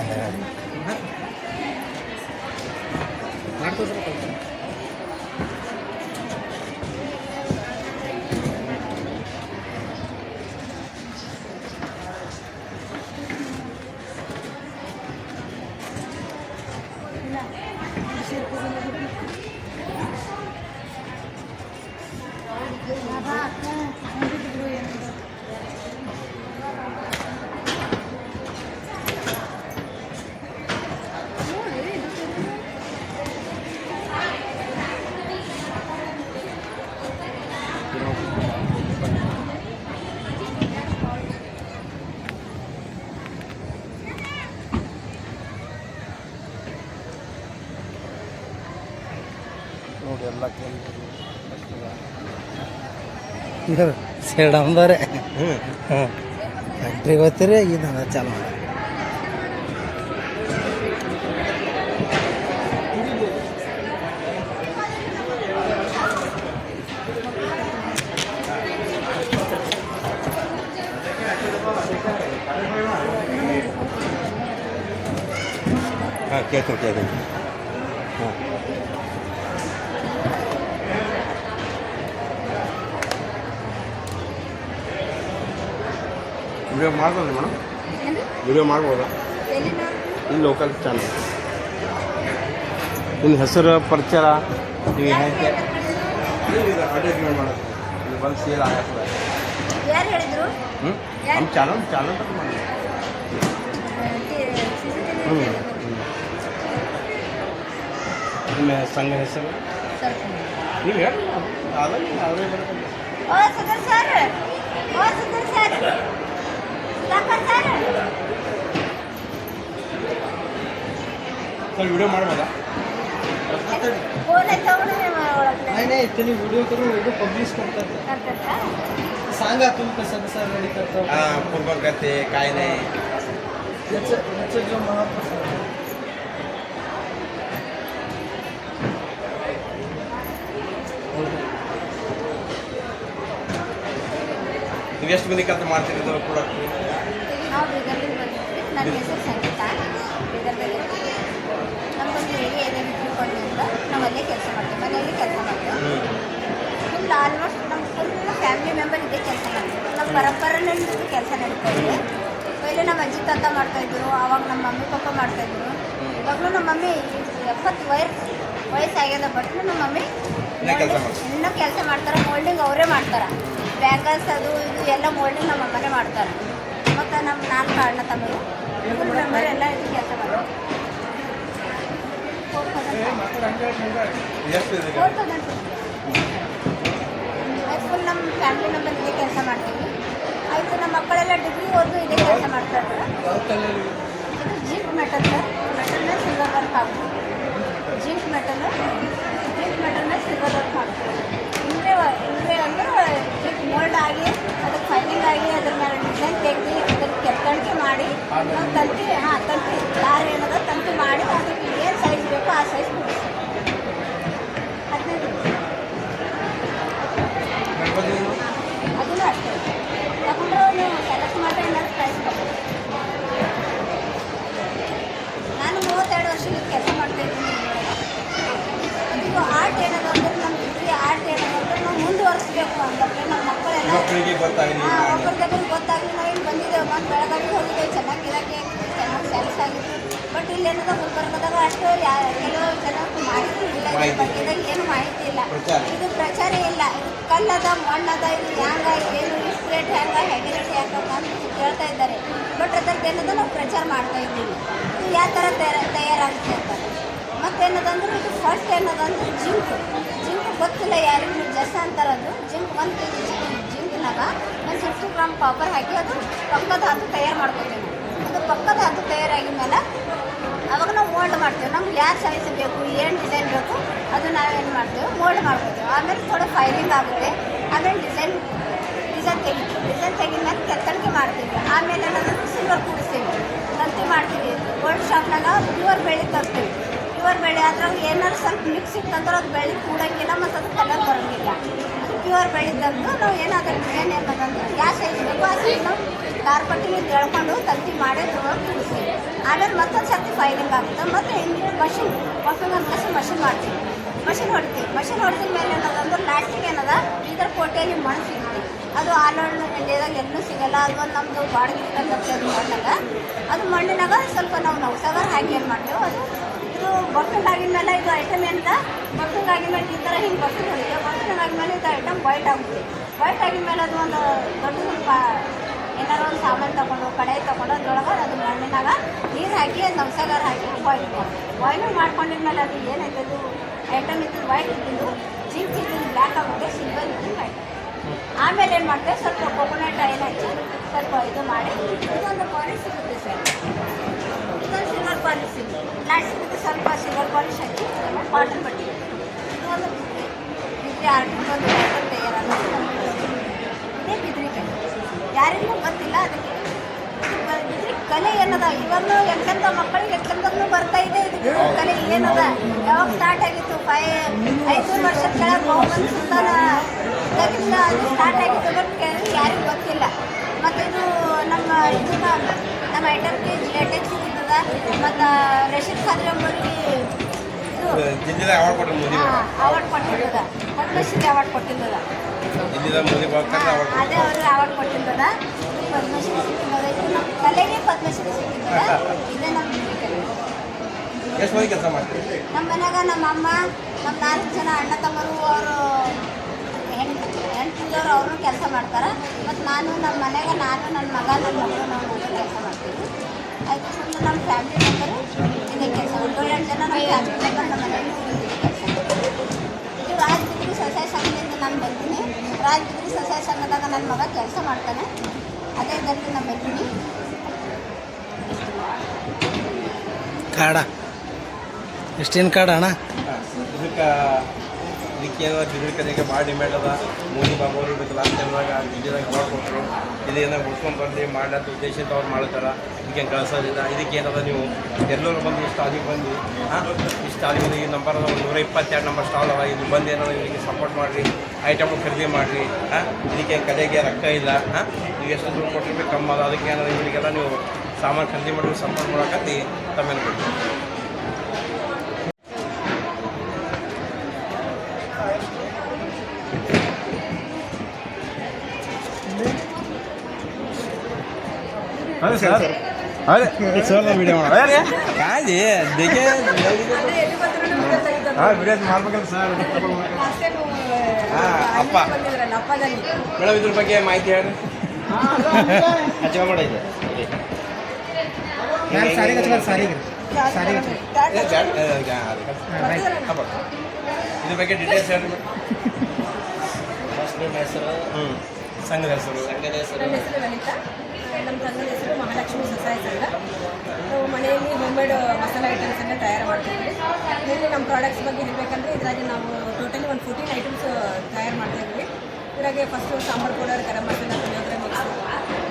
ನೋಡಿ ಎಲ್ಲ ಸೇಡಂದರೆ ಫ್ಯಾಕ್ಟ್ರಿಗೆ ಹೋಗ್ತೀರಿ ಇದನ್ನ ಚಾಲು ಮಾಡಿ ಹಾಂ ಕೇಳ್ತೀನಿ ಹಾಂ ವಿಡಿಯೋ ಮಾಡ್ಬೋದು ಮೇಡಮ್ ವಿಡಿಯೋ ಮಾಡ್ಬೋದಾ ಇಲ್ಲಿ ಲೋಕಲ್ ಚಾನಲ್ ನಿಮ್ಮ ಹೆಸರು ಪರಿಚಯ ನೀವು ಹೇಗೆ ಅಡ್ವರ್ಟೈಸ್ಮೆಂಟ್ ಮಾಡೋದು ಇಲ್ಲಿ ಬಂದು ಸೇಲ್ ಆಗತ್ತೆ ಯಾರು ಹೇಳಿದ್ರು? ಹ್ಞೂ ನಮ್ಮ ಚಾನಲ್ ಮಾಡಿ ನಿಮ್ಮ ಸಂಘ ಹೆಸರು ನೀವು ಹೇಳಿ ಅವರೇ ಬರೋದು ಓ ಸುಧೀರ್ ಸರ್, ಓ Sudhir sir, Sudhakar sir. Sir video ಮಾಡ್ಬೋದಾ ಫೋನ್ ತಗೊಂಡು ಒಳಗೆ नहीं इतनी वीडियो करो वो पब्लिश करता था सांगा तुम कसं कसं रेडी करता हां फुटबॉल करते काय नाही याचं जो महाप्रसाद ನೀವು ಎಷ್ಟು ಮಂದಿ ಕೆಲಸ ಮಾಡ್ತೀರಿ ಇದು ಪ್ರಾಡಕ್ಟ್ ನಾವು ಬೀದರ್ದಲ್ಲಿ ಬಂದಿದ್ವಿ. ನನ್ನ ಹೆಸರು ಸಂಗೀತಾ, ಬೀದರ್ದಲ್ಲಿ ನಮಗೊಂದು ಏರಿಯಾ ಇದೆ ಬಿಟ್ಕೊಂಡು ಅಂತ ನಾವು ಅಲ್ಲೇ ಕೆಲಸ ಮಾಡ್ತೀವಿ, ಮನೆಯಲ್ಲಿ ಕೆಲಸ ಮಾಡ್ತೀವಿ. ಫುಲ್ ಆಲ್ಮೋಸ್ಟ್ ನಮ್ಮ ಫುಲ್ ಫ್ಯಾಮಿಲಿ ಮೆಂಬರ್ ಇದೇ ಕೆಲಸ ಮಾಡ್ತೀವಿ. ನಮ್ಮ ಪರಂಪರೆಯಲ್ಲಿ ಕೆಲಸ ನಡೀತಾ ಇದೆ. ಪहिले ನಮ್ಮ ಅಜ್ಜಿ ತಾತ ಮಾಡ್ತಾಯಿದ್ರು, ಆವಾಗ ನಮ್ಮ ಮಮ್ಮಿ ಪಪ್ಪ ಮಾಡ್ತಾಯಿದ್ರು. ಇವಾಗಲೂ ನಮ್ಮ ಮಮ್ಮಿ 70 ವಯಸ್ಸಾಗ್ಯದ, ಬಟ್ ನಮ್ಮ ಮಮ್ಮಿ ಇನ್ನೂ ಕೆಲಸ ಮಾಡ್ತಾರೆ. ಮೋಲ್ಡಿಂಗ್ ಅವರೇ ಮಾಡ್ತಾರೆ. ಬ್ಯಾಂಗಲ್ಸ್ ಅದು ಇದು ಎಲ್ಲ ಮೋಲ್ಡಿಂಗ್ ನಮ್ಮ ಅಮ್ಮನೇ ಮಾಡ್ತಾರೆ. ಮತ್ತು ನಮ್ಮ 4 ಅಣ್ಣ ತಮ್ಮರು ಫುಲ್ ಮೆಂಬರ್ ಎಲ್ಲ ಇದು ಕೆಲಸ ಮಾಡ್ತಾರೆ. 4000 ಫುಲ್ ನಮ್ಮ ಫ್ಯಾಮಿಲಿ ಮೆಂಬರ್ ಇದೇ ಕೆಲಸ ಮಾಡ್ತೀವಿ. ಆಯಿತು, ನಮ್ಮ ಮಕ್ಕಳೆಲ್ಲ ಡಿಗ್ರಿ ಓದು ಇದೇ ಕೆಲಸ ಮಾಡ್ತಾರೆ. ಇದು ಜಿಂಕ್ ಮೆಟಲ್ ಮೆಟಲ್ನ ಸಿಲ್ವರ್ ವರ್ಕ್ ಹಾಕ್ತೀವಿ. ಜಿಂಕ್ ಮೆಟಲ್ನ ಸಿಲ್ವರ್ ವರ್ಕ್ ಹಾಕ್ತೀವಿ. ಇಂದ್ರೆ ಅಂದ್ರೆ ಜಿಂಕ್ ಮೋಲ್ಡ್ ಆಗಿ ಅದಕ್ಕೆ ಫೈನಿಂಗ್ ಆಗಿ ಅದ್ರ ಮೇಲೆ ಡಿಸೈನ್ ತೆಗೆದು ಅದಕ್ಕೆ ಕೆತ್ತಣಿಕೆ ಮಾಡಿ ನಾವು ತಂತಿ ದಾರ ಏನದ ತಂತಿ ಮಾಡಿ ಅದಕ್ಕೆ ಏನು ಸೈಜ್ ಬೇಕೋ ಆ ಸೈಜ್ ಕೊಡ್ತೀವಿ. 15 ಅದನ್ನು ಅಷ್ಟೇ ತಗೊಂಡ್ರೆ ನೀವು ಸೆಲೆಕ್ಟ್ ಮಾಡಿ ಏನಾದ್ರು ಪ್ರೈಸ್ ಕೊಡ್ತೀವಿ. ನಾನು 32 ವರ್ಷದಿಂದ ಕೆಲಸ ಮಾಡ್ತಾಯಿದ್ದೀನಿ. ಅದು ಆರ್ಟ್ ಏನದು ಅಂದ್ರೆ ನಮ್ಮ ಡಿಗ್ರಿ ಆರ್ಟ್ ಏನದು ಅಂದ್ರೆ ನಾವು ಮುಂದುವರಿಸ್ಬೇಕು ಅಂತಂದರೆ ನಮ್ಮ ಮಕ್ಕಳೆಲ್ಲ ಒಬ್ಬರಿಗೆ ಗೊತ್ತಾಗಲಿ ನಾವು ಇಲ್ಲಿ ಬಂದಿದ್ದೇವೆ, ಮತ್ತು ಬೆಳಗಾವಿಗೆ ಹೋಗಿದ್ದೇವೆ, ಚೆನ್ನಾಗಿ ಗಿರಾಕಿ ಆಗಿತ್ತು, ಚೆನ್ನಾಗಿ ಸೇಲ್ಸ್ ಆಗಿತ್ತು. ಬಟ್ ಇಲ್ಲಿ ಏನದ ಗುಲ್ಬರ್ಗದಾಗ ಅಷ್ಟು ಕೆಲವು ಚೆನ್ನಾಗಿ ಮಾಹಿತಿ ಇಲ್ಲ, ಇದ್ರ ಬಗ್ಗೆದಾಗ ಏನು ಮಾಹಿತಿ ಇಲ್ಲ, ಇದು ಪ್ರಚಾರ ಇಲ್ಲ. ಕಲ್ಲದ ಮಣ್ಣದ ಇದು ಹ್ಯಾಂಗ ಏನು ಇಷ್ಟು ರೇಟ್ ಹ್ಯಾಂಗ ಹೆವಿ ರೇಟ್ ಹ್ಯಾಂಗ ಅಂತ ಕೇಳ್ತಾ ಇದ್ದಾರೆ. ಬಟ್ ಅದ್ರದ್ದು ಏನದ ನಾವು ಪ್ರಚಾರ ಮಾಡ್ತಾ ಇದ್ದೀವಿ, ಇದು ಯಾವ ಥರ ತಯಾರಾಗುತ್ತೆ ಅಂತ. ಮತ್ತೇನದಂದ್ರೆ ಇದು ಫಸ್ಟ್ ಏನದಂದ್ರೆ ಜಿಂಕ್ ಗೊತ್ತಿಲ್ಲ ಯಾರಿಗೂ ಜಸ್ ಅಂತಾರದು ಜಿಂಕ್ 1 kg ಜಿಂಕ್ನಾಗ ಒಂದು 60 ಗ್ರಾಮ್ ಕಾಪರ್ ಹಾಕಿ ಅದು ಪಕ್ಕದ ಧಾತು ತಯಾರು ಮಾಡ್ಕೊತೀವಿ ನಾವು. ಅದು ಪಕ್ಕದ ಧಾತು ತಯಾರಾಗಿದ ಮೇಲೆ ಅವಾಗ ನಾವು ಮೋಲ್ಡ್ ಮಾಡ್ತೇವೆ. ನಮ್ಗೆ ಯಾವ ಸೈಜ್ ಬೇಕು, ಏನು ಡಿಸೈನ್ ಬೇಕು ಅದು ನಾವೇನು ಮಾಡ್ತೇವೆ, ಮೋಲ್ಡ್ ಮಾಡ್ಕೊತೀವಿ. ಆಮೇಲೆ ಥೋಡೆ ಫೈಲಿಂಗ್ ಆಗುತ್ತೆ. ಆಮೇಲೆ ಡಿಸೈನ್ ತೆಗಿತೀವಿ. ಡಿಸೈನ್ ತೆಗಿದ ಮೇಲೆ ಕೆತ್ತಣಿಕೆ ಮಾಡ್ತೀವಿ. ಆಮೇಲೆ ಏನಾದರೂ ಸಿಲ್ವರ್ ಕೂಡಿಸ್ತೀವಿ, ತಂತಿ ಮಾಡ್ತೀವಿ. ಗೋಲ್ಡ್ ಶಾಪ್ನಾಗ ಪ್ಯೂರ್ ಬೆಳ್ಳಿ ತರ್ತೀವಿ. ಪ್ಯೂರ್ ಬೆಳ್ಳಿ ಅದ್ರಾಗ ಏನಾದ್ರು ಸ್ವಲ್ಪ ಮಿಕ್ಸ್ ಇತ್ತಂದ್ರೆ ಅದು ಬೆಳ್ಳಿ ಕೂಡಂಗಿಲ್ಲ ಮತ್ತು ಅದು ಕಲರ್ ಬರೋಂಗಿಲ್ಲ. ಅದು ಪ್ಯೂರ್ ಬೆಳ್ಳಿ ತಂದು ನಾವು ಏನಾದರೂ ಡಿಸೈನ್ ಏನಂದ್ರೆ ಯಾವ ಸೈಜ್ ಬೇಕು ಆ ಸೈಜ್ ನಾವು ಕಾರ್ಪಟ್ಟಿಗೆ ಎಳ್ಕೊಂಡು ತಂತಿ ಮಾಡಿ ಅದ್ರೊಳಗೆ ಕೂಡಿಸ್ತೀವಿ. ಆಮೇಲೆ ಮತ್ತೊಂದು ಸರ್ತಿ ಫೈಲಿಂಗ್ ಆಗುತ್ತೆ. ಮತ್ತು ಮಷಿನ್ ಮಷಿನ್ ಮಾಡ್ತೀವಿ, ಮಷಿನ್ ಹೊಡಿತೀವಿ. ಮಷಿನ್ ಹೊಡೆದ ಮೇಲೆ ಏನದಂದ್ರೆ ಲಾಸ್ಟಿಗೆ ಏನದ ಇದರ ಕೋಟೆಯಲ್ಲಿ ಮಣ್ಣು ಸಿಗ್ತೀವಿ. ಅದು ಆಲೋಣ ಇಂಡಿಯಾದಾಗ ಎಲ್ಲೂ ಸಿಗಲ್ಲ. ಅದು ಒಂದು ನಮ್ಮದು ಬಾಡಿಗೆ ಇರ್ತಂತೆ ಅದು ಮಣ್ಣಾಗ. ಅದು ಮಣ್ಣಿನಾಗ ಸ್ವಲ್ಪ ನಾವು ನೌಸಾಗ ಹಾಕಿ ಏನು ಮಾಡ್ತೇವೆ, ಅದು ಇದು ಬಫಿಂಗ್ ಆಗಿದ ಮೇಲೆ ಇದು ಐಟಮ್ ಏನದ ಬಫಿಂಗ್ ಆಗಿದ ಮೇಲೆ ಈ ಥರ ಹಿಂಗೆ ಬಫಿಂಗ್ ಹೊಡಿತೇವೆ. ಬಫಿಂಗ್ ಆಗಿದ್ಮೇಲೆ ಇದು ಐಟಮ್ ವೈಟ್ ಆಗುತ್ತೆ. ವೈಟ್ ಆಗಿದ ಮೇಲೆ ಅದು ಒಂದು ದೊಡ್ಡ ಏನಾರು ಒಂದು ಸಾಮಾನು ತೊಗೊಂಡು ಕಡೆ ತೊಗೊಂಡು ಅದ್ರೊಳಗೆ ಅದು ಮಣ್ಣಿನಾಗ ನೀರು ಹಾಕಿ ಅದು ನೌಸಾಗಾರ ಹಾಕಿ ಬಾಯ್ಲ್ ಮಾಡ್ತೀವಿ. ಬಾಯ್ಲಿಂಗ್ ಮಾಡ್ಕೊಂಡಿದ್ಮೇಲೆ ಅದು ಏನೈತೆ ಅದು ಐಟಮ್ ಇದ್ದು ವೈಟ್ ಇದ್ದಿದ್ದು ಜಿಂಕ್ ಇದ್ದಿದ್ದು ಬ್ಲ್ಯಾಕ್ ಆಗುತ್ತೆ, ಸಿಲ್ವರ್ ಇದ್ದು ವೈಟ್. ಆಮೇಲೆ ಏನು ಮಾಡ್ತೇವೆ, ಸ್ವಲ್ಪ ಕೊಕೊನಟ್ ಆಯಿಲ್ ಹಚ್ಚಿ ಸ್ವಲ್ಪ ಇದು ಮಾಡಿ ಇದೊಂದು ಪಾಲಿಶ್ ಸಿಗುತ್ತೆ ಸರ್. ಇದೊಂದು ಸಿಲ್ವರ್ ಪಾಲಿಶ್ ಸಿಗುತ್ತೆ. ಲಾಸ್ಟಿಗೆ ಸ್ವಲ್ಪ ಸಿಲ್ವರ್ ಪಾಲಿಶ್ ಹಚ್ಚಿ ಕಾಟನ್ ಬಟ್ಟೆ ಇದು ಒಂದು ಬಿದ್ರಿ ಆರ್ಟಿಗೆ ಒಂದು ಐಟಮ್ ತಯಾರಾಗುತ್ತೆ. ಇದೇ ಬಿದ್ರಿಕಾಯಿ ಯಾರಿಗೂ ಗೊತ್ತಿಲ್ಲ. ಅದಕ್ಕೆ ಬಿದ್ರಿ ಕಲೆ ಏನದ ಇವಾಗ ಎಕ್ಕೆಂತ ಮಕ್ಕಳಿಗೆ ಎಕ್ಕೆಂತೂ ಬರ್ತಾ ಇದೆ. ಇದು ಕಲೆ ಏನದ ಯಾವಾಗ ಸ್ಟಾರ್ಟ್ ಆಗಿತ್ತು 5 ವರ್ಷದ ಕೆಳಗೆ ಬಹುಮಂದಿ ಸುಲ್ತಾನ ಇದ್ದಾಗಿಂದ ಅದು ಸ್ಟಾರ್ಟ್ ಆಗಿತ್ತು. ಬಟ್ ಯಾರಿಗೂ ಗೊತ್ತಿಲ್ಲ. ಮತ್ತು ಇದು ನಮ್ಮ ಐಟಮ್ಗೆ ಲೇಟೆಕ್ಸ್ ಸಿಗ್ತದ. ಮತ್ತು ರಶೀದ್ ಖಾದ್ರಿ ಅವರಿಗೆ ಇದು ಅವಾರ್ಡ್ ಕೊಟ್ಟಿರ್ತದ, ಪದ್ಮಶ್ರೀ ಅವಾರ್ಡ್ ಕೊಟ್ಟಿರ್ತದ. ಅದೇ ಅವ್ರಿಗೆ ಅವಾರ್ಡ್ ಕೊಟ್ಟಿರ್ತದ, ಪದ್ಮಶ್ರೀ ಸಿಕ್ಕಿರ್ತದ. ಇದು ನಮ್ಮ ಕಲೆಗೆ ಪದ್ಮಶ್ರೀ ಸಿಕ್ಕಿರ್ತದ. ಇದೇ ನಮ್ಮ ಕಲೆ. ನಮ್ಮ ಮನ್ಯಾಗ ನಮ್ಮ ಅಮ್ಮ, ನಮ್ಮ 4 ಜನ ಅಣ್ಣ ತಮ್ಮರು, ಅವರು ಹೆಣ್ತಿದ್ದವ್ರು ಅವ್ರನ್ನೂ ಕೆಲಸ ಮಾಡ್ತಾರೆ. ಮತ್ತು ನಾನು ನಮ್ಮ ಮನೆಯಾಗ ನನ್ನ ಮಗ ನನ್ನ ಮಗಳು ನಾವು ಕೆಲಸ ಮಾಡ್ತೀವಿ. ಆಯಿತು ಫುಲ್ ನಮ್ಮ ಫ್ಯಾಮಿಲಿ ಮೆಂಬರು ಇದೇ ಕೆಲಸ. 7 ಜನ ನಮ್ಮ ಫ್ಯಾಮಿಲಿ ಮೆಂಬರ್ ನಮ್ಮ ಮನೆಯಲ್ಲಿ ಕೆಲಸ. ಇದು ರಾಜಬಿದ್ರಿ ಸ್ವಸಹಾಯ ಸಂಘದಿಂದ ನಾನು ಬರ್ತೀನಿ. ರಾಜಬಿದ್ರಿ ಸ್ವಸಹಾಯ ಸಂಘದಾಗ ನನ್ನ ಮಗ ಕೆಲಸ ಮಾಡ್ತಾನೆ. ಅದೇ ಇದರಲ್ಲಿ ನಾನು ಬರ್ತೀನಿ. ಕಾಡ ಎಷ್ಟೇನು ಕಾಡ ಅಣ್ಣ? ಇದಕ್ಕೇನೋ ಬಿದಿರು ಕಲೆಗೆ ಭಾಳ ಡಿಮ್ಯಾಂಡ್ ಅದ. ಮೋದಿ ಬಾಬು ಅವರು ಇವತ್ತು ಲಾಸ್ಟ್ ಟೈಮ್ದಾಗ ಇಂಡಿಯಾದಾಗ ಅವಾರ್ಡ್ ಕೊಟ್ಟರು. ಇದೇನಾಗ ಉಳ್ಕೊಂಡು ಬಂದು ಮಾಡೋ ಉದ್ದೇಶದಿಂದ ಅವ್ರು ಮಾಡ್ತಾರೆ. ಇದಕ್ಕೆ ಕಳ್ಸೋದಿಲ್ಲ. ಇದಕ್ಕೇನದ ನೀವು ಎಲ್ಲರೂ ಬಂದು ಈ ಸ್ಟಾಲಿಗೆ ಬಂದು ಈ ಸ್ಟಾಲಿಗೆ ಬಂದು ಈ ನಂಬರ್ 122 ನಂಬರ್ ಸ್ಟಾಲ್ ಅವ. ಇದು ಬಂದು ಏನಾದ್ರು ಇವರಿಗೆ ಸಪೋರ್ಟ್ ಮಾಡಿರಿ, ಐಟಮ್ ಖರೀದಿ ಮಾಡಿರಿ. ಇದಕ್ಕೆ ಕಲೆಗೆ ರೊಕ್ಕ ಇಲ್ಲ. ನೀವು ಎಷ್ಟು ದುಡ್ಡು ಕೊಟ್ಟಿರ್ಬೇಕು ಕಮ್ಮಿ ಅದ. ಅದಕ್ಕೆ ಏನಾದ್ರು ಇವರಿಗೆಲ್ಲ ನೀವು ಸಾಮಾನು ಖರೀದಿ ಮಾಡಿ ಸಪೋರ್ಟ್ ಮಾಡೋಕತ್ತಿ ತಮ್ಮೇಲೆ ಕೊಡ್ತೀವಿ. अरे सर अरे सर वीडियो अरे काय जी देखे हाँ वीडियो ಮಾಡ್ಬೇಕಲ್ಲ ಸರ್. ಅಪ್ಪ ಮೇಡಮ್ ಇದ್ರ ಬಗ್ಗೆ ಮಾಹಿತಿ ಹೇಳಿ. ಹಚ್ಚ ಮಾಡಿದೆ ಇದ್ರ ಬಗ್ಗೆ ಡೀಟೇಲ್ಸ್ ಹೇಳಿ. ಫಸ್ಟ್ ನಿಮ್ಮ ಹೆಸರು? ಸಂಘದ ಹೆಸರು? ಸಂಘದ ಹೆಸರು ನನ್ನ ಹೆಸರು ಲಲಿತಾ. ನಮ್ಮ ಸಂಘದ ಹೆಸರು ಮಹಾಲಕ್ಷ್ಮಿ ಸ್ವಸಹಾಯ ಸಂಘ. ನಾವು ಮನೆಯಲ್ಲಿ ಹೋಮ್ಮೇಡ್ ಮಸಾಲೆ ಐಟಮ್ಸನ್ನು ತಯಾರು ಮಾಡ್ತಿದ್ವಿ. ಇಲ್ಲಿ ನಮ್ಮ ಪ್ರಾಡಕ್ಟ್ಸ್ ಬಗ್ಗೆ ಹೇಳಬೇಕಂದ್ರೆ ಇದರಾಗೆ ನಾವು ಟೋಟಲಿ ಒಂದು 14 ಐಟಮ್ಸ್ ತಯಾರು ಮಾಡ್ತಾಯಿದ್ವಿ. ಇದರಾಗೆ first sambar powder, garam masala, puliyogare mix,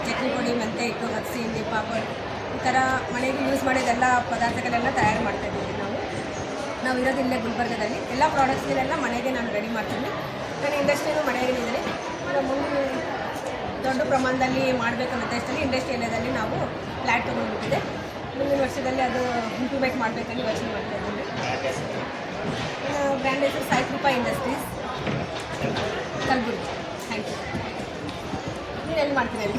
chutney ಪುಡಿ, ಮೆಂತೆ ಹಿಟ್ಟು, ಹಸಿ ಹಿಂಡಿ, ಪಾಪಡ್, ಈ ಥರ ಮನೆಗೆ ಯೂಸ್ ಮಾಡಿದೆಲ್ಲ ಪದಾರ್ಥಗಳೆಲ್ಲ ತಯಾರು ಮಾಡ್ತಾಯಿದ್ದೀವಿ. ನಾವು ಇರೋದು ಇಲ್ಲೇ ಗುಲ್ಬರ್ಗದಲ್ಲಿ. ಎಲ್ಲ ಪ್ರಾಡಕ್ಟ್ಸ್ಗಳೆಲ್ಲ ಮನೆಗೆ ನಾನು ರೆಡಿ ಮಾಡ್ತೀನಿ. ನಾನು ಇಂಡಸ್ಟ್ರಿಯೂ ಮನೆಯಲ್ಲಿದ್ದೀನಿ. ಈಗ ಮುಂದೆ ದೊಡ್ಡ ಪ್ರಮಾಣದಲ್ಲಿ ಮಾಡಬೇಕನ್ನೋ ಉದ್ದೇಶದಲ್ಲಿ ಇಂಡಸ್ಟ್ರಿ ಏರಿಯಾದಲ್ಲಿ ನಾವು ಫ್ಲ್ಯಾಟ್ ತೊಗೊಂಡ್ಬಿಟ್ಟಿದೆ. ಮುಂದಿನ ವರ್ಷದಲ್ಲಿ ಅದು ಇಂಪ್ರೂವ್ಮೆಂಟ್ ಮಾಡಬೇಕಂತ ಯೋಚನೆ ಮಾಡ್ತಾ ಇದ್ದೀನಿ. ಬ್ರ್ಯಾಂಡ್ ಹೆಸರು Sai Krupa industries, Kalaburagi. Thank you. ನೀವು ಎಲ್ಲಿ ಮಾಡ್ತೀರಿ?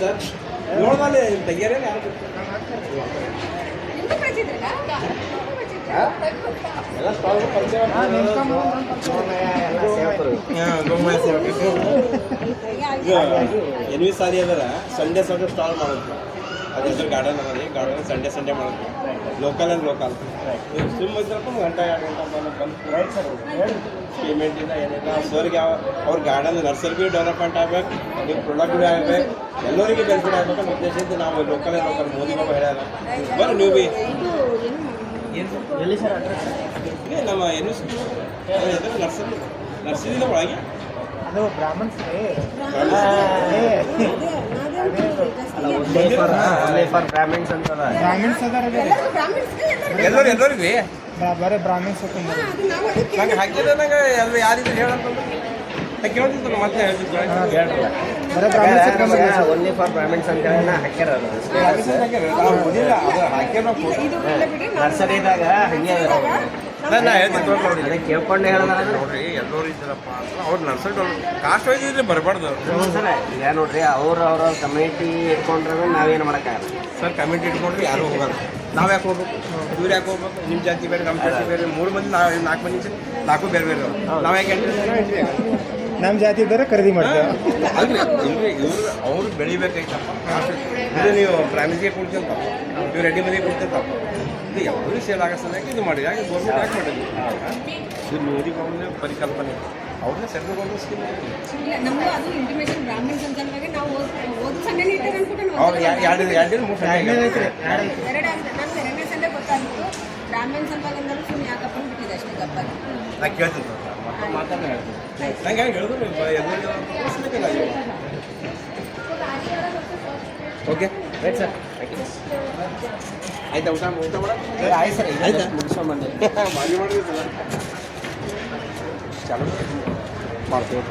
ಸರ್ ನೋಡ್ದಲ್ಲಿ ತೆಗಿಯಾರೇನು ಯಾರು ನಿಮ್ಗೆ ಕಳಿಸಿದ್ರಲ್ಲ? ಎಲ್ಲ ಸ್ಟಾಲ್ ಪರಿಚಯ ಎನ್ವಿ ಸಾರಿ ಅದರ ಸಂಡೇ ಸ್ಟಾಲ್ ಮಾಡೋದು ಅದು ಹೆಸರು ಗಾರ್ಡನ್ ಅದ ರೀ ಗಾರ್ಡನ್ ಸಂಡೇ ಮಾಡೋದು ಲೋಕಲ್ ಆ್ಯಂಡ್ ಲೋಕಲ್ ಸುಮ್ಮ ಇದ್ರಪ್ಪ ಗಂಟೆ 2 ಗಂಟೆ ಬಂದು ಪೇಮೆಂಟ್ ಇಲ್ಲ ಏನಿಲ್ಲ ಸರ್ಗೆ ಅವ್ರ ಗಾರ್ಡನ್ ನರ್ಸರಿ ಭೀ ಡೆವಲಪ್ಮೆಂಟ್ ಆಗ್ಬೇಕು ನೀವು ಪ್ರಾಡಕ್ಟ್ ಭೀ ಆಗ್ಬೇಕು ಎಲ್ಲರಿಗೆ ಬೆನಿಫಿಟ್ ಆಗ್ಬೇಕು ಅನ್ನೋ ಉದ್ದೇಶದಿಂದ ನಾವು ಲೋಕಲ್ ಆ್ಯಂಡ್ ಲೋಕಲ್ ಮೋದಿ ಬಾಬಾ ಹೇಳ್ಯಾರ ಬರ್ರಿ ನೀವು ಭೀ ಎಲ್ಲಿ ಸರ್ ಅಡ್ರೆಸ್? ಇದೇ ನಮ್ಮ ನರ್ಸರಿಯಿಂದ ಒಳಗೆ ಅದು ಬ್ರಾಹ್ಮಣ್ಸ್ ಬ್ರಾಹ್ಮಿನ್ಸ್ ಅಂತ ಬ್ರಾಹ್ಮಿಣ್ಸ್ ಅದಾರ ಎಲ್ಲರಿಗೆ ಬರೀ ಬ್ರಾಹ್ಮಿಣ್ಸ್ ನಂಗೆ ಹಾಕಿದ್ರೆ ನಂಗೆ ಎಲ್ಲ ಯಾರಿದ್ರು ಹೇಳಂತಂದ್ರೆ ಕೇಳ್ತಿದ್ರು ಮತ್ತೆ ಬರೀ ಬ್ರಾಹ್ಮಿಣ್ಸ್ ಓನ್ಲಿ ಫಾರ್ ಬ್ರಾಹ್ಮಿನ್ಸ್ ಅಂತ ಹೇಳಿ ಹಾಕ್ಯಾರ ನರ್ಸರಿದಾಗ ಹಂಗೆ ಅದಕ್ಕೆ ಕೇಳ್ಕೊಂಡು ಹೇಳಿದ್ರೆ ನೋಡ್ರಿ ಎಲ್ಲರೂ ಇದ್ದಾರಪ್ಪ ಅಂದ್ರೆ ಅವ್ರು ನರ್ಸರಿ ಕಾಸ್ಟ್ ವೈಸ್ ಇದ್ರೆ ಬರಬಾರ್ದು ಸರ್ ಈಗ ನೋಡ್ರಿ ಅವ್ರ ಕಮ್ಯುನಿಟಿ ಇಟ್ಕೊಂಡ್ರೆ ನಾವೇನು ಮಾಡೋಕ್ಕಾಗಲ್ಲ ಸರ್ ಕಮಿಟಿ ಇಟ್ಕೊಂಡ್ರೆ ಯಾರು ಹೋಗಲ್ಲ ನಾವು ಯಾಕೆ ಹೋಗ್ಬೇಕು ಇವ್ರು ಯಾಕೆ ಹೋಗ್ಬೇಕು ನಿಮ್ಮ ಜಾತಿ ಬೇರೆ ನಮ್ಮ ಜಾತಿ ಬೇರೆ 3 ಮಂದಿ ನಾವು 4 ಮಂದಿ 4 ಬೇರೆ ಬೇರೆ ನಾವು ಯಾಕೆ ಎಂಟ್ರಿ ನಮ್ಮ ಜಾತಿ ಇದ್ದಾರೆ ಖರೀದಿ ಮಾಡ್ತೇವೆ ಅಲ್ರಿ ಇಲ್ರಿ ಇವ್ರು ಅವ್ರು ಬೆಳಿಬೇಕಾಯ್ತಪ್ಪ ಇದು ನೀವು ಪ್ರೈಮರಿಗೆ ಕೊಡ್ತೀವಿ ಇವ್ರು ರೆಡಿ ಮನೆಗೆ ಕೊಡ್ತೀವಿ ಇದು ಎಲ್ಲರೂ ಸೇಲ್ ಆಗೋ ಸಲುವಾಗಿ ಇದು ಮಾಡಿ ಯಾಕೆ ಗೌರ್ಮೆಂಟ್ ಯಾಕೆ ಮಾಡಿದ್ವಿ ಇದು ಮೋದಿ ಗೌರ್ಮೆಂಟ್ ಪರಿಕಲ್ಪನೆ ಅವ್ರನ್ನ ಸೆಟ್ಲ್ಗೊಂಡು ಸ್ಕೀಮ್ ನಮಗೂ ಅದು ಇಂಟಿಮೇಷನ್ ಬ್ರಾಹ್ಮಿಣ್ಸ್ ಅಂತಂದಾಗ ನಾವು ಓದು ಸಂಡೇನೇ ಇಟ್ಟಾರೆ ಅನ್ಬಿಟ್ಟು ಅವ್ರು 2 ಎರಡನೇ ಸಂಡೆ ಗೊತ್ತಾಗಿತ್ತು ಬ್ರಾಹ್ಮಿಣ್ಸ್ ಅಂತಂದ್ರೆ ಸುಮ್ಮನೆ ಯಾಕಪ್ಪ ಬಿಟ್ಟಿದೆ ಅಷ್ಟೇ ಗಪ್ಪಾಗಿ ನಾ ಕೇಳ್ತೀನಿ ಮಾತಾಡ ಹೇಳ್ತೀನಿ ನಂಗೆ ಹೆಂಗೆ ಹೇಳಿದ್ರು ಎಲ್ಲರಿಗೂ ಓಕೆ ರೈಟ್ ಸರ್ ಆಯ್ತಾ ಊಟ ಮಾಡೋದು ಆಯ್ತು ಸರ್ ಆಯ್ತಾ ಮುಗಿಸ್ಕೊಂಬಂದೆ ಮಾಡಿದ್ವಿ ಚಾಲು ಮಾಡ್ತೀವಿ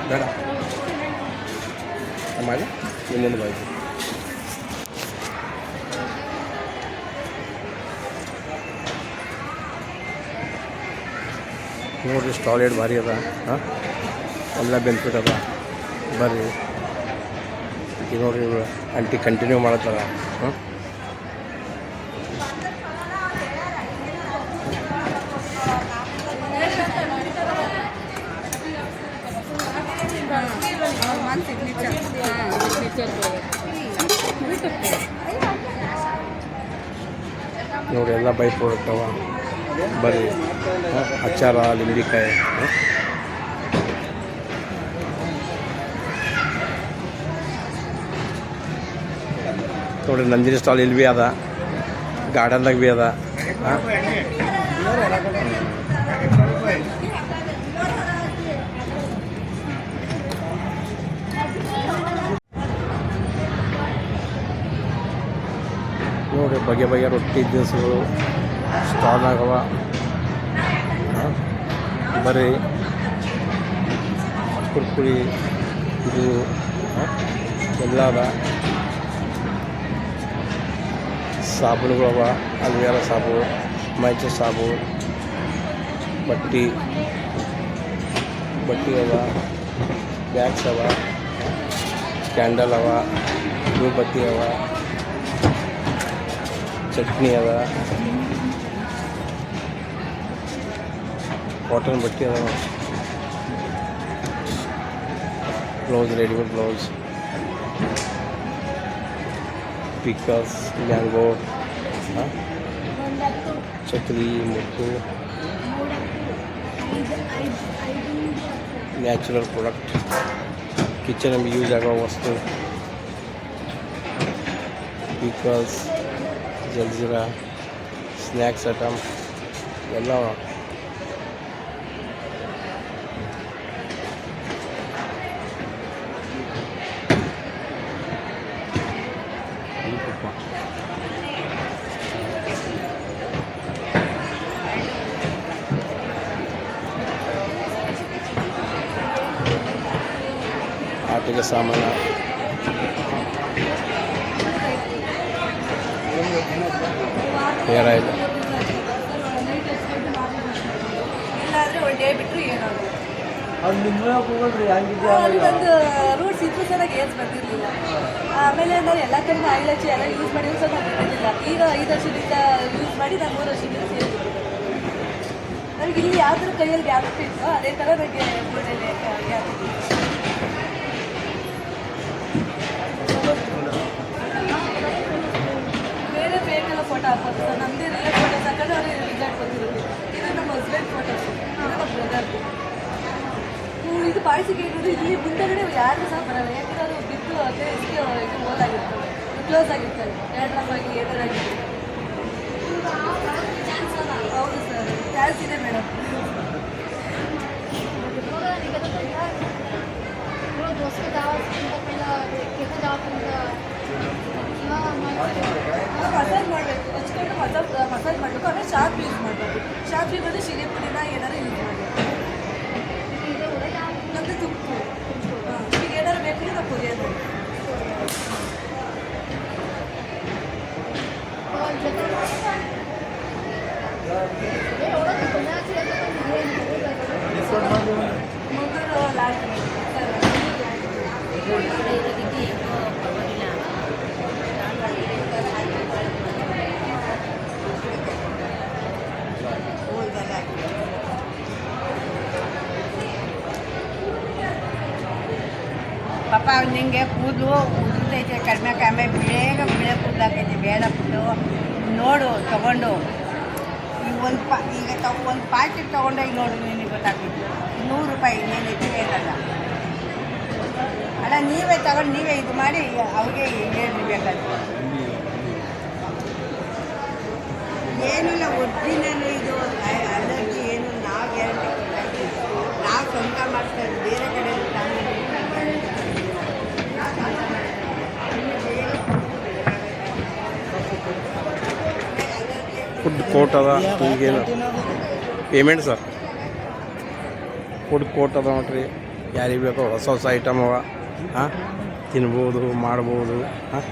ಬೇಡ ಮಾಡಿ ಇನ್ನೊಂದು ಬಾಯ್ತು ನೋಡಿರಿ ಸ್ಟಾಲ್ ಎಷ್ಟು ಭಾರಿ ಅದ ಹಾಂ ಎಲ್ಲ ಬೆನಿಫಿಟ್ ಅದ ಬರ್ರಿ ಈಗ ನೋಡಿರಿ ಇವರು ಆಂಟಿ ಕಂಟಿನ್ಯೂ ಮಾಡತ್ತಾರ ಹಾಂ ನೋಡಿ ಎಲ್ಲ ಬೈ ಪ್ರಾಡಕ್ಟ್ ಅವ ಬರ್ರಿ ಅಚಾರ ಲಿಂಬಿಕಾಯಿ ನೋಡಿರಿ ನಂದಿನಿ ಸ್ಟಾಲ್ ಇಲ್ಲಿ ಭೀ ಅದ ಗಾರ್ಡನ್ದಾಗ ಭೀ ಅದ ಹಾಂ ನೋಡಿ ಬಗೆ ಬಗೆ ರೊಟ್ಟಿ ದಿನಸುಗಳು ಸ್ಟಾಲ್ ಆಗವ ಬರೀ ಕುರ್ಕುರಿ ಇದು ಎಲ್ಲ ಅದ ಸಾಬೂನುಗಳವ ಅಲ್ವೇರ ಸಾಬು ಮೈಚೆ ಸಾಬು ಬಟ್ಟಿ ಅವ ಬ್ಯಾಗ್ಸ್ ಅವ ಕ್ಯಾಂಡಲ್ ಅವ ಧೂಪಬತ್ತಿ ಅವ ಚಟ್ನಿ ಅದ ಕಾಟನ್ ಬಟ್ಟೆ ಅದಾವ blouse readymade blouse pickles mango chakli ಮುತ್ತು ನ್ಯಾಚುರಲ್ ಪ್ರಾಡಕ್ಟ್ ಕಿಚನಲ್ಲಿ ಯೂಸ್ ಆಗೋ ವಸ್ತು ಪಿಕಲ್ಸ್ ಜಲ್ಜೀರಾ ಸ್ನ್ಯಾಕ್ಸ್ ಐಟಮ್ ಎಲ್ಲ ಕಟ್ಟಿಗೆ ಸಾಮಾನು, ಹೇರ್ ಆಯಿಲ್. ಇಲ್ಲಾಂದರೆ ಒಂದು ಡೇ ಬಿಟ್ಟರು ಏನಾಗುತ್ತೆ ಒಂದು ರೂಟ್ಸ್ ಇದ್ರೂ ಚೆನ್ನಾಗಿ ಏನ್ಸ್ ಬಂದಿರಲಿಲ್ಲ. ಆಮೇಲೆ ನಾನು ಎಲ್ಲ ಕಡೆ ಆಯಿಲ್ ಹಚ್ಚಿ ಎಲ್ಲ ಯೂಸ್ ಮಾಡಿ ಸಹ ನಾನು ಬಿಟ್ಟಿರಲಿಲ್ಲ. ಈಗ 5 ವರ್ಷದಿಂದ ಯೂಸ್ ಮಾಡಿ ನಾನು 3 ವರ್ಷದಿಂದ ಸೇರಿಬಿಟ್ಟಿದ್ದೆ. ನನಗೆ ಇಲ್ಲಿ ಯಾವ ಥರ ಕೈಯಲ್ಲಿ ಗ್ಯಾಪ್ ಇತ್ತು ಅದೇ ಥರ ನನಗೆ ಮೂಳೆಯಲ್ಲಿ ಗ್ಯಾಪ್ ಇತ್ತು. ಬೇರೆ ಬೇರೆಲ್ಲ ಫೋಟೋ ಹಾಕೋದು ಸರ್, ನಮ್ಮದೇ ರಿಯಲ್ ಫೋಟೋಸ್ ಹಾಕಿದ್ರೆ ಅವ್ರಿಗೆ ರಿಸಲ್ಟ್ ಬಂದಿರೋದು. ಇದು ನಮ್ಮ ಹಸ್ಬೆಂಡ್ ಫೋಟೋಸ್, ಇದು ನಮ್ಮ ಬ್ರದರ್ದು. ಇದು ಬಾಳಿಸಿಕೆ ಇರೋದು ಇಲ್ಲಿ ಮುಂದಗಡೆ ಯಾರಿಗೂ ಸಹ ಬರಲ್ಲ, ಯಾಕಂದರೆ ಅದು ಬಿದ್ದು ಅದೇ ಇದು ಓದಾಗಿರ್ತವೆ, ಕ್ಲೋಸ್ ಆಗಿರ್ತವೆ, ಏರ್ಡ್ರಾಪ್ ಆಗಿ ಏನಾಗಿರ್ತವೆ. ಹೌದು ಸರ್, ಚಾನ್ಸ್ ಇದೆ ಮೇಡಮ್. ಮಸಾಜ್ ಮಾಡಬೇಕು, ಹಚ್ಕೊಂಡು ಮಸಾಜ್ ಮಾಡಬೇಕು. ಆಮೇಲೆ ಶಾರ್ಪ್ ಯೂಸ್ ಮಾಡಬೇಕು. ಶಾರ್ಪ್ ಯೂಸ್ ಅಂದರೆ ಶಿಲೆ ಪುಡಿನ ಏನಾರು ಯೂಸ್ ಮಾಡಬೇಕು. ನಮ್ಮದು ತುಪ್ಪು, ಈಗ ಏನಾರು ಬೇಕು ನಾವು ಕುದಿಯೋದು. ಮೊದಲು ಲಾಸ್ಟ್ ಪಾಪ ನಿಂಗೆ ಕೂದಲು ಉದುರ್ತೈತೆ, ಕಡಿಮೆ ಬೇಗ ಬಿಳೆ ಕೂದಲಾಕೈತೆ, ಬೇಡ ಬಿಟ್ಟು ನೋಡು ತಗೊಂಡು ಈಗ ಒಂದು ಪ್ಯಾಕೆಟ್ ತೊಗೊಂಡೋಗಿ ನೋಡು, ನಿನಗೆ ಗೊತ್ತಾಗ್ತೈತಿ. 100 ರೂಪಾಯಿ ನೀನು ಹೆಚ್ಚಿಗೆಲ್ಲ ಅಲ್ಲ, ನೀವೇ ತಗೊಂಡು ನೀವೇ ಇದು ಮಾಡಿ ಅವ್ರಿಗೆ ಹೇಳಿರ್ಬೇಕಾದ್ರೆ ಏನಿಲ್ಲ. ಒರಿಜಿನಲ್ ಇದು ಅಲರ್ಜಿ ಏನು ನಾವು ಗ್ಯಾರಂಟಿ ಕೊಡ್ತಾಯಿದ್ದೀವಿ, ನಾವು ಸ್ವಂತ ಮಾಡ್ತಾ ಇದ್ದೀವಿ, ಬೇರೆ ಕಡೆ ಫುಡ್ ಕೋರ್ಟ್ ಅದ. ಈಗೇನು ಪೇಮೆಂಟ್ ಸರ್, ಫುಡ್ ಕೋರ್ಟ್ ಅದ ನೋಡ್ರಿ. ಯಾರಿಗೆ ಬೇಕೋ ಹೊಸ ಹೊಸ ಐಟಮ್ ಅವ, ಹಾಂ, ತಿನ್ಬೋದು, ಮಾಡ್ಬೋದು. ಹಾಂ,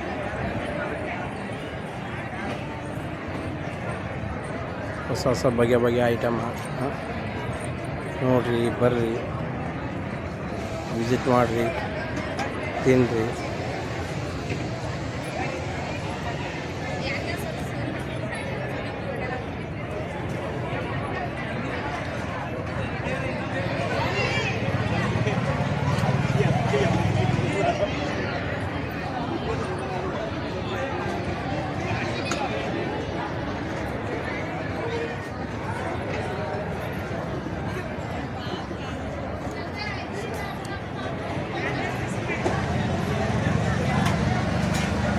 ಹೊಸ ಹೊಸ ಬಗೆ ಐಟಮ್. ಹಾಂ, ನೋಡಿರಿ, ಬರ್ರಿ, ವಿಸಿಟ್ ಮಾಡಿರಿ, ತಿನ್ನಿರಿ.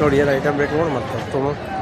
ನೋಡಿ ಏನು ಐಟಮ್ ಬೇಕು ನೋಡಿ ಮತ್ತೆ ತೊಗೊಂಡು